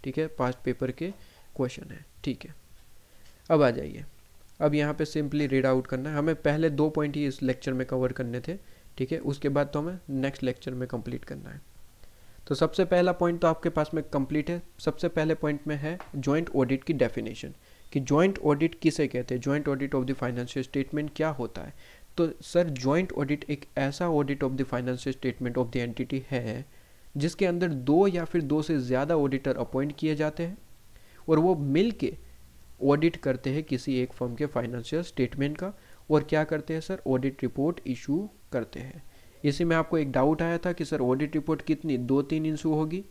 ठीक है, पास्ट पेपर के क्वेश्चन है, ठीक है। अब आ जाइए, अब यहाँ पे सिंपली रीड आउट करना है, हमें पहले 2 पॉइंट ही इस लेक्चर में कवर करने थे, ठीक है, उसके बाद तो हमें नेक्स्ट लेक्चर में कंप्लीट करना है। तो सबसे पहला पॉइंट तो आपके पास में कंप्लीट है। सबसे पहले पॉइंट में है जॉइंट ऑडिट की डेफिनेशन, कि जॉइंट ऑडिट किसे कहते हैं, joint audit of the financial statement क्या होता है। तो सर जॉइंट ऑडिट एक ऐसा audit of the financial statement of the entity है जिसके अंदर 2 या फिर 2 से ज़्यादा ऑडिटर अपॉइंट किए जाते हैं और वो मिल के ऑडिट करते हैं किसी एक फर्म के फाइनेंशियल स्टेटमेंट का, और क्या करते हैं सर? ऑडिट रिपोर्ट इशू करते हैं। इसी में आपको एक डाउट आया था कि सर ऑडिट रिपोर्ट कितनी, 2-3 इशू होगी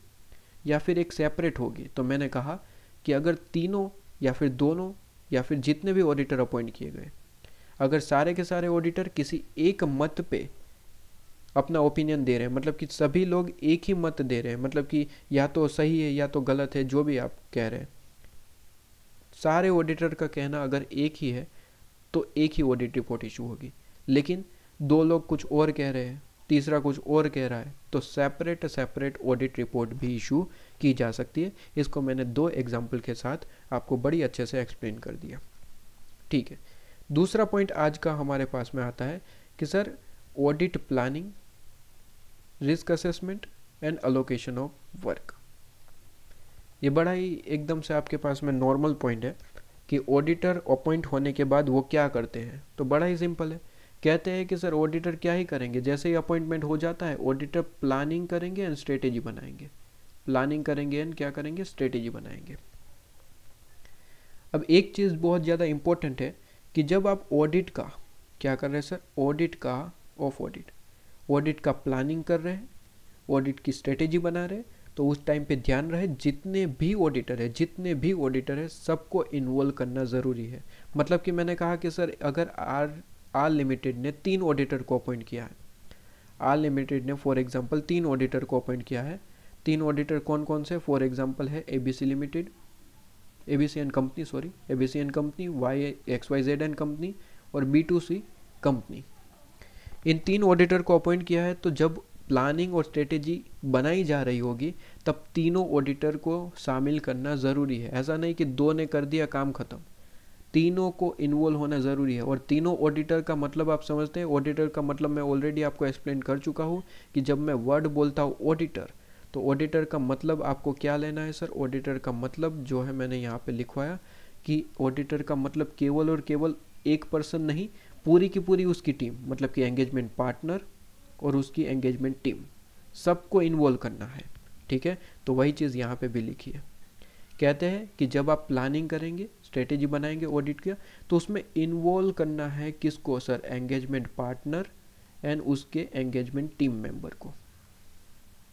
या फिर एक सेपरेट होगी? तो मैंने कहा कि अगर तीनों या फिर दोनों या फिर जितने भी ऑडिटर अपॉइंट किए गए, अगर सारे के सारे ऑडिटर किसी एक मत पे अपना ओपिनियन दे रहे हैं, मतलब कि सभी लोग एक ही मत दे रहे हैं, मतलब कि या तो सही है या तो गलत है, जो भी आप कह रहे हैं, सारे ऑडिटर का कहना अगर एक ही है तो एक ही ऑडिट रिपोर्ट इशू होगी। लेकिन 2 लोग कुछ और कह रहे हैं, तीसरा कुछ और कह रहा है, तो सेपरेट ऑडिट रिपोर्ट भी इशू की जा सकती है। इसको मैंने 2 एग्जाम्पल के साथ आपको बड़ी अच्छे से एक्सप्लेन कर दिया, ठीक है। दूसरा पॉइंट आज का हमारे पास में आता है कि sir audit planning, risk assessment and allocation of work. ये बड़ा ही एकदम से आपके पास में नॉर्मल पॉइंट है कि ऑडिटर अपॉइंट होने के बाद वो क्या करते हैं। तो बड़ा ही सिंपल है, कहते हैं कि सर ऑडिटर क्या ही करेंगे, जैसे ही अपॉइंटमेंट हो जाता है ऑडिटर प्लानिंग करेंगे एंड स्ट्रेटेजी बनाएंगे, प्लानिंग करेंगे एंड क्या करेंगे? स्ट्रेटेजी बनाएंगे। अब एक चीज़ बहुत ज़्यादा इंपॉर्टेंट है कि जब आप ऑडिट का क्या कर रहे हैं सर, ऑडिट का ऑडिट का प्लानिंग कर रहे हैं, ऑडिट की स्ट्रेटेजी बना रहे हैं, तो उस टाइम पे ध्यान रहे जितने भी ऑडिटर है सबको इन्वॉल्व करना ज़रूरी है। मतलब कि मैंने कहा कि सर अगर आर लिमिटेड ने 3 ऑडिटर को अपॉइंट किया है, आर लिमिटेड ने फॉर एग्जांपल 3 ऑडिटर को अपॉइंट किया है, 3 ऑडिटर कौन कौन से? फॉर एग्जांपल है ABC limited, ABC and company, XYZ and company और B2C कंपनी। इन 3 ऑडिटर को अपॉइंट किया है, तो जब प्लानिंग और स्ट्रेटेजी बनाई जा रही होगी तब तीनों ऑडिटर को शामिल करना ज़रूरी है। ऐसा नहीं कि 2 ने कर दिया काम ख़त्म, तीनों को इन्वॉल्व होना ज़रूरी है। और तीनों ऑडिटर का मतलब आप समझते हैं, ऑडिटर का मतलब मैं ऑलरेडी आपको एक्सप्लेन कर चुका हूँ कि जब मैं वर्ड बोलता हूँ ऑडिटर, तो ऑडिटर का मतलब आपको क्या लेना है सर? ऑडिटर का मतलब जो है मैंने यहाँ पे लिखवाया कि ऑडिटर का मतलब केवल और केवल एक पर्सन नहीं, पूरी की पूरी उसकी टीम, मतलब कि एंगेजमेंट पार्टनर और उसकी एंगेजमेंट टीम, सबको इन्वॉल्व करना है, ठीक है। तो वही चीज़ यहाँ पे भी लिखी है। कहते हैं कि जब आप प्लानिंग करेंगे, स्ट्रेटेजी बनाएंगे ऑडिट का, तो उसमें इन्वॉल्व करना है किसको सर? एंगेजमेंट पार्टनर एंड उसके एंगेजमेंट टीम मेंबर को,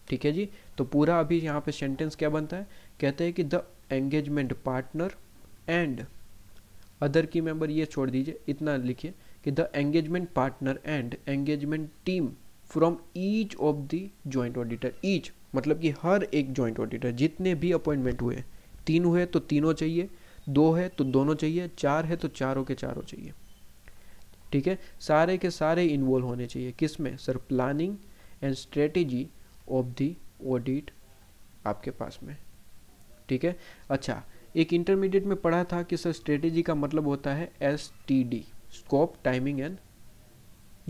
ठीक है जी। तो पूरा अभी यहाँ पे सेंटेंस क्या बनता है? कहते हैं कि the engagement partner and other की मेंबर, ये छोड़ दीजिए, इतना लिखिए कि the engagement partner and engagement team from each of the joint auditor. Each मतलब कि हर एक जॉइंट ऑडिटर, जितने भी अपॉइंटमेंट हुए, 3 हुए तो तीनों चाहिए, 2 है तो दोनों चाहिए, 4 है तो चारों के चारों चाहिए। ठीक है, सारे के सारे इन्वॉल्व होने चाहिए किस में sir, planning and strategy of the audit आपके पास में, ठीक है। अच्छा, एक इंटरमीडिएट में पढ़ा था कि सर स्ट्रेटेजी का मतलब होता है STD, scope, timing and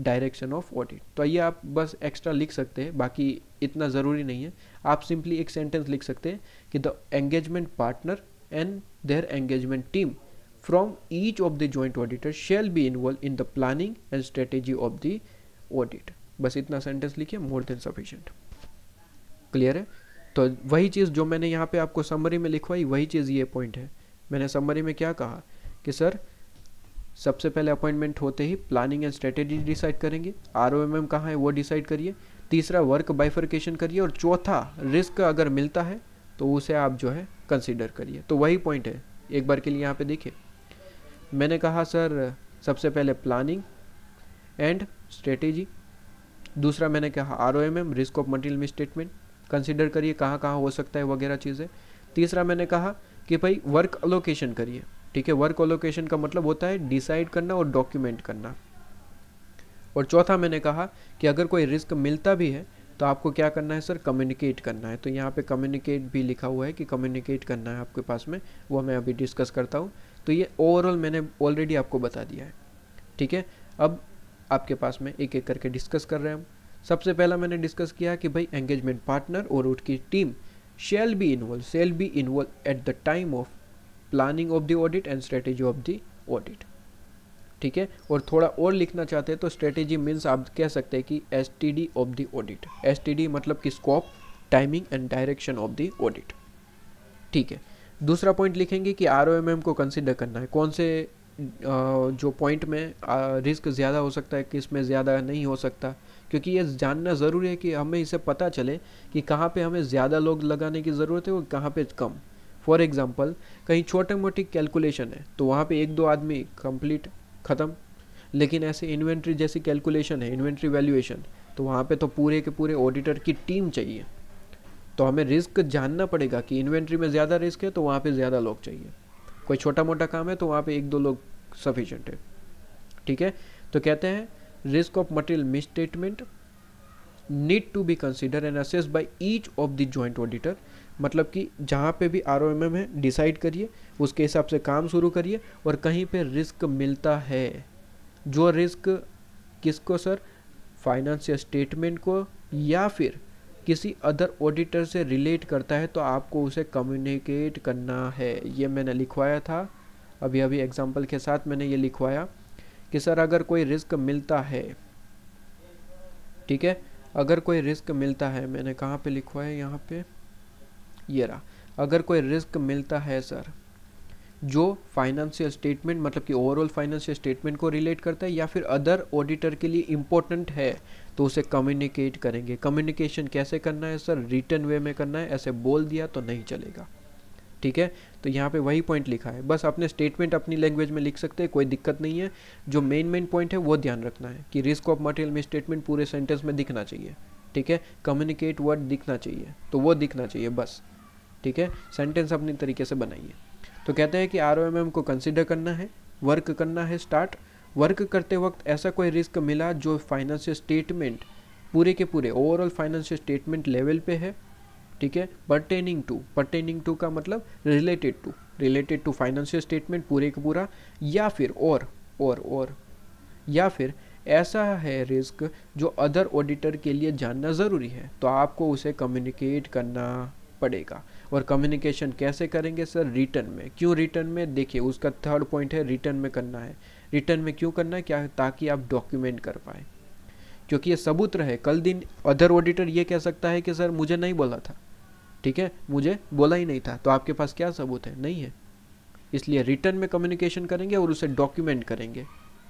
direction of audit. तो ये आप बस एक्स्ट्रा लिख सकते हैं, बाकी इतना ज़रूरी नहीं है। आप सिंपली एक सेंटेंस लिख सकते हैं कि the engagement partner and their engagement team from each of the joint auditor shall be involve in the planning and strategy of the audit. बस इतना सेंटेंस लिखिए, मोर देन सफिशिएंट। क्लियर है? तो वही चीज़ जो मैंने यहाँ पे आपको समरी में लिखवाई, वही चीज़ ये पॉइंट है। मैंने समरी में क्या कहा कि सर सबसे पहले अपॉइंटमेंट होते ही प्लानिंग एंड स्ट्रेटेजी डिसाइड करेंगे, ROMM कहाँ है वो डिसाइड करिए, तीसरा वर्क बाइफर्केशन करिए, और चौथा रिस्क अगर मिलता है तो उसे आप जो है कंसीडर करिए। तो वही पॉइंट है, एक बार के लिए यहाँ पे देखिए। मैंने कहा सर सबसे पहले प्लानिंग एंड स्ट्रेटेजी, दूसरा मैंने कहा ROMM, risk of material misstatement, consider करिए कहाँ कहाँ हो सकता है वगैरह चीज़ें। तीसरा मैंने कहा कि भाई वर्क अलोकेशन करिए, ठीक है। वर्क अलोकेशन का मतलब होता है डिसाइड करना और डॉक्यूमेंट करना। और चौथा मैंने कहा कि अगर कोई रिस्क मिलता भी है तो आपको क्या करना है सर, कम्युनिकेट करना है। तो यहाँ पे कम्युनिकेट भी लिखा हुआ है कि कम्युनिकेट करना है आपके पास में, वो मैं अभी डिस्कस करता हूँ। तो ये ओवरऑल मैंने ऑलरेडी आपको बता दिया है, ठीक है। अब आपके पास में एक एक करके डिस्कस कर रहे हैं हम। सबसे पहला मैंने डिस्कस किया कि भाई एंगेजमेंट पार्टनर और उसकी team shell be involve at the time of planning of the audit and strategy of the audit, ठीक है। और थोड़ा और लिखना चाहते हैं तो स्ट्रेटेजी मीन्स आप कह सकते हैं कि STD of the audit. STD मतलब कि scope, timing and direction of the audit, ठीक है। दूसरा पॉइंट लिखेंगे कि ROMM को कंसिडर करना है, कौन से जो पॉइंट में रिस्क ज़्यादा हो सकता है, किस में ज़्यादा नहीं हो सकता, क्योंकि ये जानना ज़रूरी है कि हमें इसे पता चले कि कहाँ पे हमें ज़्यादा लोग लगाने की ज़रूरत है और कहाँ पे कम। फॉर एग्जांपल कहीं छोटी मोटी कैलकुलेशन है तो वहाँ पे एक दो आदमी कंप्लीट ख़त्म, लेकिन ऐसे इन्वेंट्री जैसी कैलकुलेशन है, इन्वेंट्री वैल्यूएशन, तो वहाँ पे तो पूरे के पूरे ऑडिटर की टीम चाहिए। तो हमें रिस्क जानना पड़ेगा कि इन्वेंट्री में ज़्यादा रिस्क है तो वहाँ पे ज़्यादा लोग चाहिए, कोई छोटा मोटा काम है तो वहाँ पे एक दो लोग सफिशिएंट है, ठीक है। तो कहते हैं risk of material misstatement need to be consider and assessed by each of the joint auditor. मतलब कि जहाँ पे भी ROMM है डिसाइड करिए, उसके हिसाब से काम शुरू करिए। और कहीं पे रिस्क मिलता है, जो रिस्क किसको सर, फाइनेंशियल स्टेटमेंट को या फिर किसी अदर ऑडिटर से रिलेट करता है, तो आपको उसे कम्युनिकेट करना है। ये मैंने लिखवाया था अभी अभी एग्जांपल के साथ, मैंने ये लिखवाया कि सर अगर कोई रिस्क मिलता है, ठीक है, अगर कोई रिस्क मिलता है, मैंने कहाँ पे लिखवाया, यहाँ पे ये रहा, अगर कोई रिस्क मिलता है सर जो फाइनेंशियल स्टेटमेंट मतलब कि ओवरऑल फाइनेंशियल स्टेटमेंट को रिलेट करता है या फिर अदर ऑडिटर के लिए इम्पोर्टेंट है, तो उसे कम्युनिकेट करेंगे। कम्युनिकेशन कैसे करना है सर, रिटन वे में करना है, ऐसे बोल दिया तो नहीं चलेगा, ठीक है। तो यहाँ पे वही पॉइंट लिखा है, बस अपने स्टेटमेंट अपनी लैंग्वेज में लिख सकते हैं, कोई दिक्कत नहीं है। जो मेन पॉइंट है वो ध्यान रखना है कि रिस्क ऑफ मटेरियल में स्टेटमेंट पूरे सेंटेंस में दिखना चाहिए, ठीक है। कम्युनिकेट वर्ड दिखना चाहिए तो वो दिखना चाहिए बस, ठीक है। सेंटेंस अपनी तरीके से बनाइए। तो कहते हैं कि ROMM को कंसिडर करना है, वर्क करना है स्टार्ट। वर्क करते वक्त ऐसा कोई रिस्क मिला जो फाइनेंशियल स्टेटमेंट पूरे के पूरे ओवरऑल फाइनेंशियल स्टेटमेंट लेवल पे है, ठीक है। पर्टेनिंग टू का मतलब रिलेटेड टू फाइनेंशियल स्टेटमेंट पूरे का पूरा, या फिर और या फिर ऐसा है रिस्क जो अदर ऑडिटर के लिए जानना ज़रूरी है, तो आपको उसे कम्युनिकेट करना पड़ेगा। और कम्युनिकेशन कैसे करेंगे सर, रिटर्न में। क्यों रिटर्न में, देखिए उसका थर्ड पॉइंट है रिटर्न में करना है। रिटर्न में क्यों करना है, क्या, ताकि आप डॉक्यूमेंट कर पाए, क्योंकि ये सबूत रहे। कल दिन अदर ऑडिटर ये कह सकता है कि सर मुझे नहीं बोला था, ठीक है, मुझे बोला ही नहीं था, तो आपके पास क्या सबूत है, नहीं है। इसलिए रिटर्न में कम्युनिकेशन करेंगे और उसे डॉक्यूमेंट करेंगे,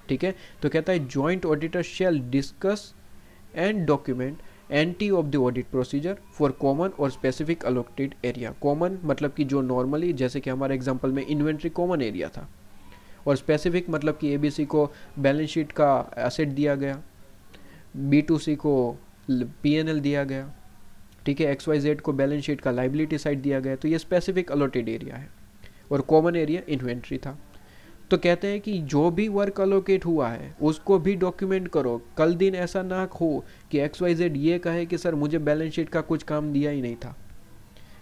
ठीक है। तो कहता है joint auditor shell discuss and document anti of the audit procedure for common और स्पेसिफिक अलोकेटेड एरिया। कॉमन मतलब कि जो नॉर्मली, जैसे कि हमारे एग्जांपल में इन्वेंट्री कॉमन एरिया था, और स्पेसिफिक मतलब कि ABC को बैलेंस शीट का एसेट दिया गया, B2C को P&L दिया गया, ठीक है, XYZ को बैलेंस शीट का लाइबिलिटी साइड दिया गया। तो ये स्पेसिफिक अलोटेड एरिया है और कॉमन एरिया इन्वेंट्री था। तो कहते हैं कि जो भी वर्क अलोकेट हुआ है उसको भी डॉक्यूमेंट करो। कल दिन ऐसा ना हो कि XYZ ये कहे कि सर मुझे बैलेंस शीट का कुछ काम दिया ही नहीं था।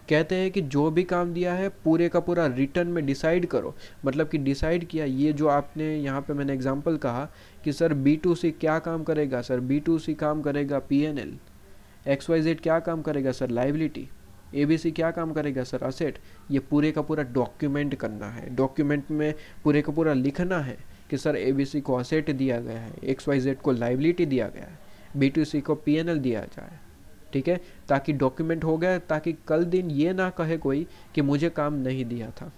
कहते हैं कि जो भी काम दिया है पूरे का पूरा रिटर्न में डिसाइड करो, मतलब कि डिसाइड किया। ये जो आपने यहाँ पे मैंने एग्जांपल कहा कि सर B2C क्या काम करेगा, सर B2C काम करेगा P&L, XYZ क्या काम करेगा सर लाइबिलिटी, ABC क्या काम करेगा सर असेट। ये पूरे का पूरा डॉक्यूमेंट करना है। डॉक्यूमेंट में पूरे का पूरा लिखना है कि सर ABC को असेट दिया गया है, XYZ को लाइबिलिटी दिया गया है, B2C को P&L दिया जाए, ठीक है, ताकि डॉक्यूमेंट हो गया, ताकि कल दिन ये ना कहे कोई कि मुझे काम नहीं दिया था,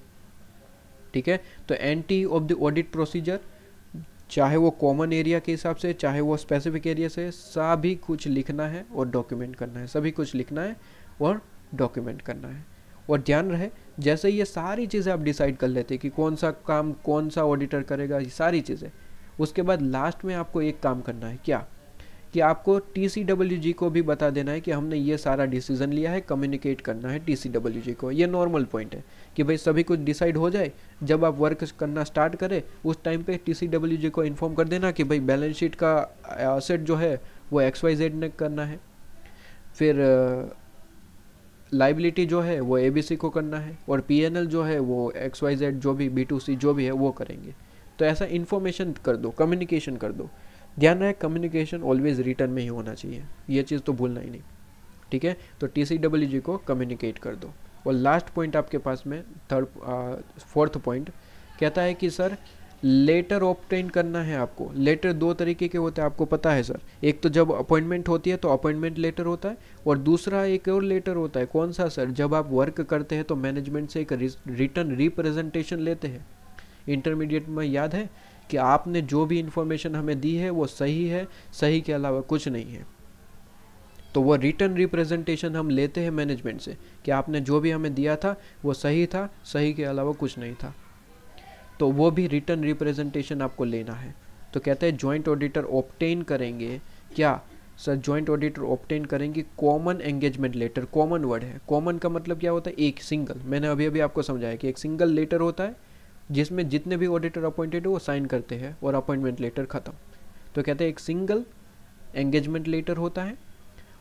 ठीक है। तो entry of the audit procedure, चाहे वो कॉमन एरिया के हिसाब से चाहे वो स्पेसिफिक एरिया से, सभी कुछ लिखना है और डॉक्यूमेंट करना है, सभी कुछ लिखना है और डॉक्यूमेंट करना है। और ध्यान रहे जैसे ये सारी चीज़ें आप डिसाइड कर लेते कि कौन सा काम कौन सा ऑडिटर करेगा, ये सारी चीज़ें, उसके बाद लास्ट में आपको एक काम करना है, क्या कि आपको TCWG को भी बता देना है कि हमने ये सारा डिसीजन लिया है, कम्युनिकेट करना है TCWG को। ये नॉर्मल पॉइंट है कि भाई सभी कुछ डिसाइड हो जाए, जब आप वर्क करना स्टार्ट करें उस टाइम पे TCWG को इन्फॉर्म कर देना कि भाई बैलेंस शीट का एसेट जो है वो XYZ ने करना है, फिर लाइबिलिटी जो है वो ABC को करना है, और P&L जो है वो XYZ जो भी B2C जो भी है वो करेंगे। तो ऐसा इन्फॉर्मेशन कर दो, कम्युनिकेशन कर दो। ध्यान रहे कम्युनिकेशन ऑलवेज रिटर्न में ही होना चाहिए, ये चीज़ तो भूलना ही नहीं, ठीक है। तो TCWG को कम्युनिकेट कर दो। और लास्ट पॉइंट आपके पास में फोर्थ पॉइंट कहता है कि सर लेटर ऑब्टेन करना है आपको। लेटर दो तरीके के होते हैं, आपको पता है सर। एक तो जब अपॉइंटमेंट होती है तो अपॉइंटमेंट लेटर होता है, और दूसरा एक और लेटर होता है, कौन सा सर, जब आप वर्क करते हैं तो मैनेजमेंट से एक रिटर्न रिप्रेजेंटेशन लेते हैं। इंटरमीडिएट में याद है कि आपने जो भी इंफॉर्मेशन हमें दी है वो सही है, सही के अलावा कुछ नहीं है। तो वो रिटर्न रिप्रेजेंटेशन हम लेते हैं मैनेजमेंट से कि आपने जो भी हमें दिया था वो सही था, सही के अलावा कुछ नहीं था। तो वो भी रिटर्न रिप्रेजेंटेशन आपको लेना है। तो कहते हैं जॉइंट ऑडिटर ऑब्टेन करेंगे, क्या सर जॉइंट ऑडिटर ऑब्टेन करेंगे common engagement letter. Common word है, कॉमन का मतलब क्या होता है, एक सिंगल। मैंने अभी आपको समझाया कि एक सिंगल लेटर होता है जिसमें जितने भी ऑडिटर अपॉइंटेड है वो साइन करते हैं और अपॉइंटमेंट लेटर खत्म। तो कहते हैं एक सिंगल एंगेजमेंट लेटर होता है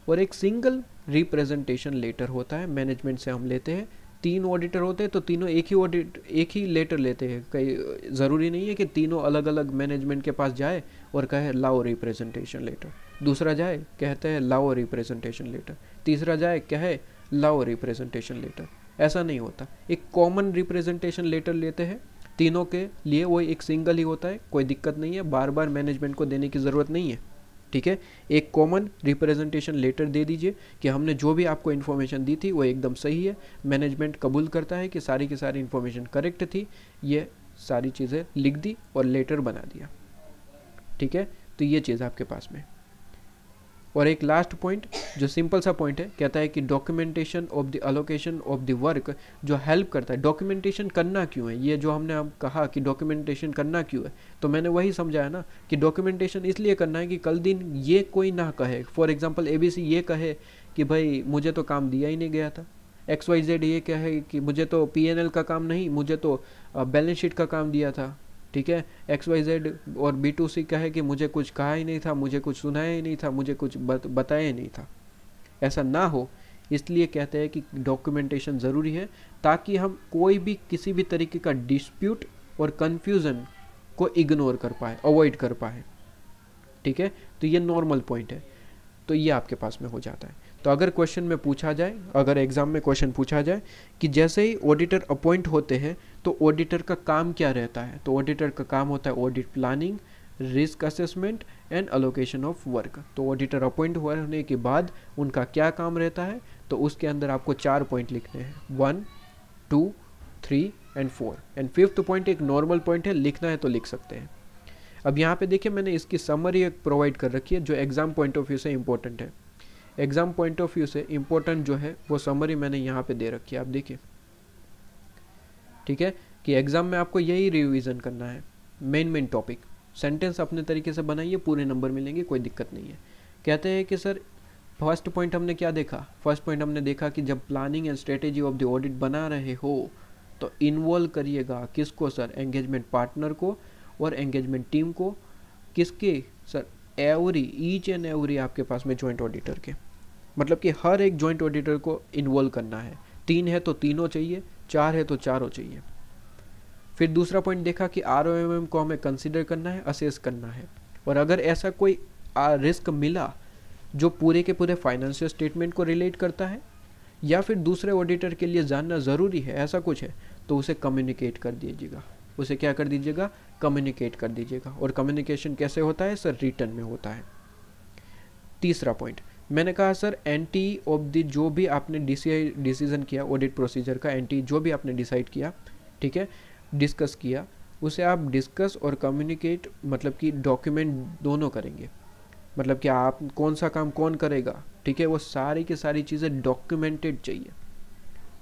और एक सिंगल रिप्रेजेंटेशन लेटर होता है, मैनेजमेंट से हम लेते हैं। 3 ऑडिटर होते हैं तो तीनों एक ही लेटर लेते हैं। कई ज़रूरी नहीं है कि तीनों अलग अलग मैनेजमेंट के पास जाए और कहे लाओ रिप्रेजेंटेशन लेटर, दूसरा जाए कहते हैं लाओ रिप्रेजेंटेशन लेटर, तीसरा जाए कहे लाओ रिप्रेजेंटेशन लेटर। ऐसा नहीं होता, एक कॉमन रिप्रेजेंटेशन लेटर लेते हैं तीनों के लिए, वो एक सिंगल ही होता है, कोई दिक्कत नहीं है, बार बार मैनेजमेंट को देने की ज़रूरत नहीं है, ठीक है। एक कॉमन रिप्रेजेंटेशन लेटर दे दीजिए कि हमने जो भी आपको इन्फॉर्मेशन दी थी वो एकदम सही है, मैनेजमेंट कबूल करता है कि सारी की सारी इन्फॉर्मेशन करेक्ट थी, ये सारी चीज़ें लिख दी और लेटर बना दिया, ठीक है। तो ये चीज़ आपके पास में। और एक लास्ट पॉइंट जो सिंपल सा पॉइंट है, कहता है कि documentation of the allocation of the work जो हेल्प करता है। डॉक्यूमेंटेशन करना क्यों है, ये जो हमने अब कहा कि डॉक्यूमेंटेशन करना क्यों है, तो मैंने वही समझाया ना कि डॉक्यूमेंटेशन इसलिए करना है कि कल दिन ये कोई ना कहे, फॉर एग्जाम्पल ABC ये कहे कि भाई मुझे तो काम दिया ही नहीं गया था, XYZ ये कहे कि मुझे तो P&L का काम नहीं, मुझे तो बैलेंस शीट का काम दिया था, ठीक है। XYZ और B2C कहे कि मुझे कुछ कहा ही नहीं था, मुझे कुछ सुनाया ही नहीं था, मुझे कुछ बताया ही नहीं था। ऐसा ना हो इसलिए कहते हैं कि डॉक्यूमेंटेशन ज़रूरी है, ताकि हम कोई भी किसी भी तरीके का डिस्प्यूट और कन्फ्यूज़न को इग्नोर कर पाए, अवॉइड कर पाए, ठीक है। तो ये नॉर्मल पॉइंट है, तो ये आपके पास में हो जाता है। तो अगर क्वेश्चन में पूछा जाए, अगर एग्जाम में क्वेश्चन पूछा जाए कि जैसे ही ऑडिटर अपॉइंट होते हैं तो ऑडिटर का काम क्या रहता है, तो ऑडिटर का काम होता है audit planning, risk assessment and allocation of work. तो ऑडिटर अपॉइंट होने के बाद उनका क्या काम रहता है, तो उसके अंदर आपको 4 पॉइंट लिखने हैं, 1, 2, 3 एंड 4 एंड 5th पॉइंट एक नॉर्मल पॉइंट है, लिखना है तो लिख सकते हैं। अब यहाँ पे देखिए मैंने इसकी समरी एक प्रोवाइड कर रखी है जो एग्जाम पॉइंट ऑफ व्यू से इम्पोर्टेंट है। एग्जाम पॉइंट ऑफ व्यू से इम्पोर्टेंट जो है वो समरी मैंने यहाँ पे दे रखी है, आप देखिए, ठीक है, कि एग्जाम में आपको यही रिवीजन करना है, मेन टॉपिक। सेंटेंस अपने तरीके से बनाइए, पूरे नंबर मिलेंगे, कोई दिक्कत नहीं है। कहते हैं कि सर फर्स्ट पॉइंट हमने क्या देखा, फर्स्ट पॉइंट हमने देखा कि जब planning and strategy of the audit बना रहे हो तो इन्वॉल्व करिएगा किसको सर, एंगेजमेंट पार्टनर को और एंगेजमेंट टीम को। किसके सर, ईच एंड एवरी आपके पास में जॉइंट ऑडिटर के, मतलब कि हर एक जॉइंट ऑडिटर को इन्वॉल्व करना है। 3 है तो तीनों चाहिए, 4 है तो चारों चाहिए। फिर दूसरा पॉइंट देखा कि ROMM को हमें कंसिडर करना है, असेस करना है, और अगर ऐसा कोई रिस्क मिला जो पूरे के पूरे फाइनेंशियल स्टेटमेंट को रिलेट करता है या फिर दूसरे ऑडिटर के लिए जानना ज़रूरी है, ऐसा कुछ है, तो उसे कम्युनिकेट कर दीजिएगा। उसे क्या कर दीजिएगा, कम्युनिकेट कर दीजिएगा। और कम्युनिकेशन कैसे होता है सर, रिटर्न में होता है। तीसरा पॉइंट मैंने कहा सर, एंटी ऑफ द जो भी आपने डिसीजन किया ऑडिट प्रोसीजर का, एंटी जो भी आपने डिसाइड किया, ठीक है, डिस्कस किया, उसे आप डिस्कस और कम्युनिकेट मतलब कि डॉक्यूमेंट दोनों करेंगे। मतलब कि आप कौन सा काम कौन करेगा, ठीक है, वो सारी की सारी चीज़ें डॉक्यूमेंटेड चाहिए।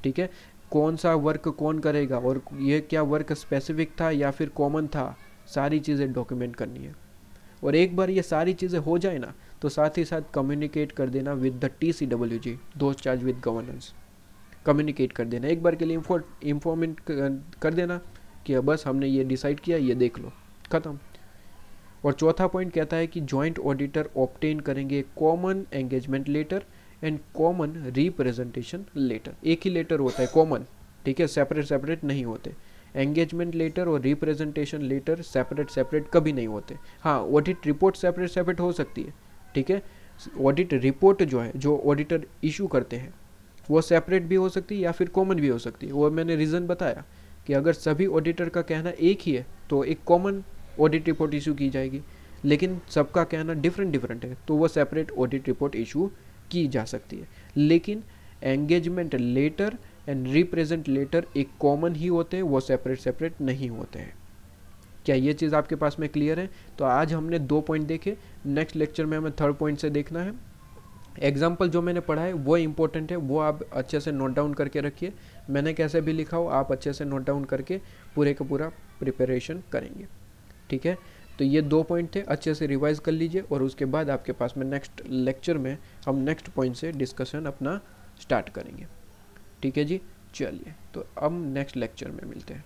ठीक है, कौन सा वर्क कौन करेगा और ये क्या वर्क स्पेसिफिक था या फिर कॉमन था, सारी चीज़ें डॉक्यूमेंट करनी है। और एक बार ये सारी चीज़ें हो जाए ना, तो साथ ही साथ कम्युनिकेट कर देना with the TCWG, those charge with governance. Communicate कर देना, एक बार के लिए इंफॉर्मेंट कर देना कि बस हमने ये डिसाइड किया, ये देख लो, ख़त्म। और चौथा पॉइंट कहता है कि जॉइंट ऑडिटर ऑब्टेन करेंगे common engagement letter and common representation letter. एक ही लेटर होता है कॉमन, ठीक है, सेपरेट सेपरेट नहीं होते। एंगेजमेंट लेटर और रिप्रेजेंटेशन लेटर सेपरेट सेपरेट कभी नहीं होते। हाँ, ऑडिट रिपोर्ट सेपरेट सेपरेट हो सकती है, ठीक है। ऑडिट रिपोर्ट जो है, जो ऑडिटर इशू करते हैं, वो सेपरेट भी हो सकती है या फिर कॉमन भी हो सकती है। वो मैंने रीज़न बताया कि अगर सभी ऑडिटर का कहना एक ही है तो एक कॉमन ऑडिट रिपोर्ट इशू की जाएगी, लेकिन सबका कहना डिफरेंट डिफरेंट है तो वो सेपरेट ऑडिट रिपोर्ट इशू की जा सकती है। लेकिन engagement letter and represent letter एक कॉमन ही होते हैं, वो सेपरेट सेपरेट नहीं होते हैं। क्या ये चीज़ आपके पास में क्लियर है? तो आज हमने 2 पॉइंट देखे, नेक्स्ट लेक्चर में हमें 3rd पॉइंट से देखना है। एग्जाम्पल जो मैंने पढ़ा है वो इम्पोर्टेंट है, वो आप अच्छे से नोट डाउन करके रखिए। मैंने कैसे भी लिखा हो आप अच्छे से नोट डाउन करके पूरे का पूरा प्रिपरेशन करेंगे, ठीक है। तो ये 2 पॉइंट थे, अच्छे से रिवाइज कर लीजिए और उसके बाद आपके पास में नेक्स्ट लेक्चर में हम नेक्स्ट पॉइंट से डिस्कशन अपना स्टार्ट करेंगे, ठीक है जी। चलिए, तो अब नेक्स्ट लेक्चर में मिलते हैं।